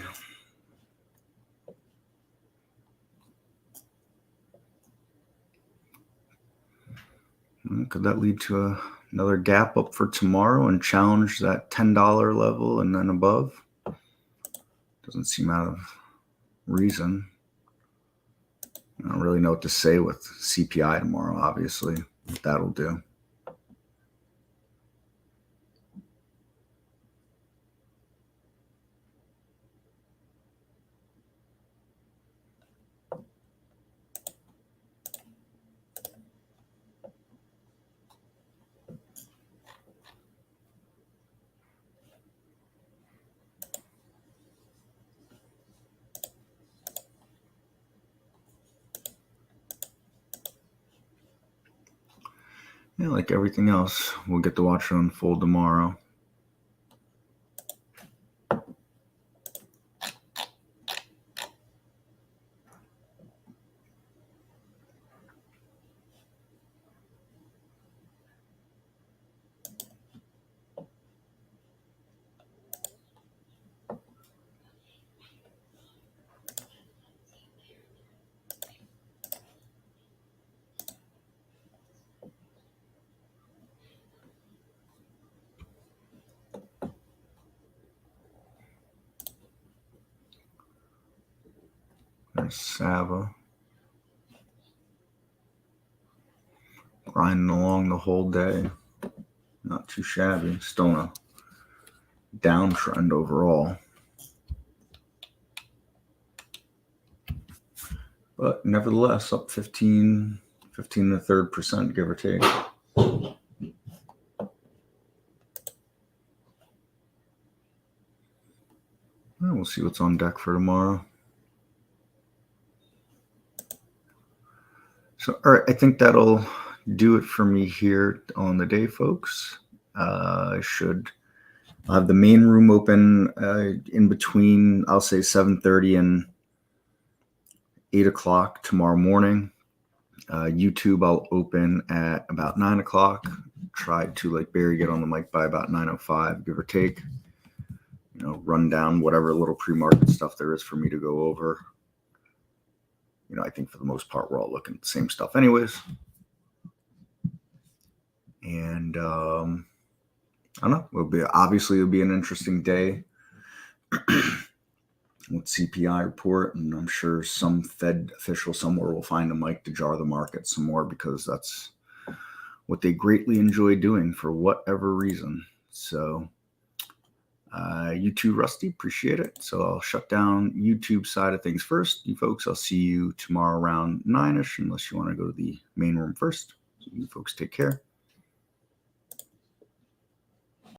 Could that lead to another gap up for tomorrow and challenge that $10 level and then above? Doesn't seem out of reason. I don't really know what to say with CPI tomorrow, obviously. What that'll do. Yeah, like everything else, we'll get to watch it unfold tomorrow. There's Sava. Grinding along the whole day. Not too shabby. Still in a downtrend overall. But nevertheless, up 15 and a third percent, give or take. we'll see what's on deck for tomorrow. So, all right, I think that'll do it for me here on the day, folks. I'll have the main room open in between, I'll say 7:30 and 8 o'clock tomorrow morning. YouTube I'll open at about 9 o'clock. Try to, like Barry, get on the mic by about 9:05, give or take. Run down whatever little pre-market stuff there is for me to go over. I think for the most part, we're all looking at the same stuff anyways. And I don't know. It'll be an interesting day with CPI report, and I'm sure some Fed official somewhere will find a mic to jar the market some more, because that's what they greatly enjoy doing for whatever reason. So you too, Rusty, appreciate it. So I'll shut down YouTube side of things first. You folks, I'll see you tomorrow around 9ish, unless you want to go to the main room first. So you folks take care.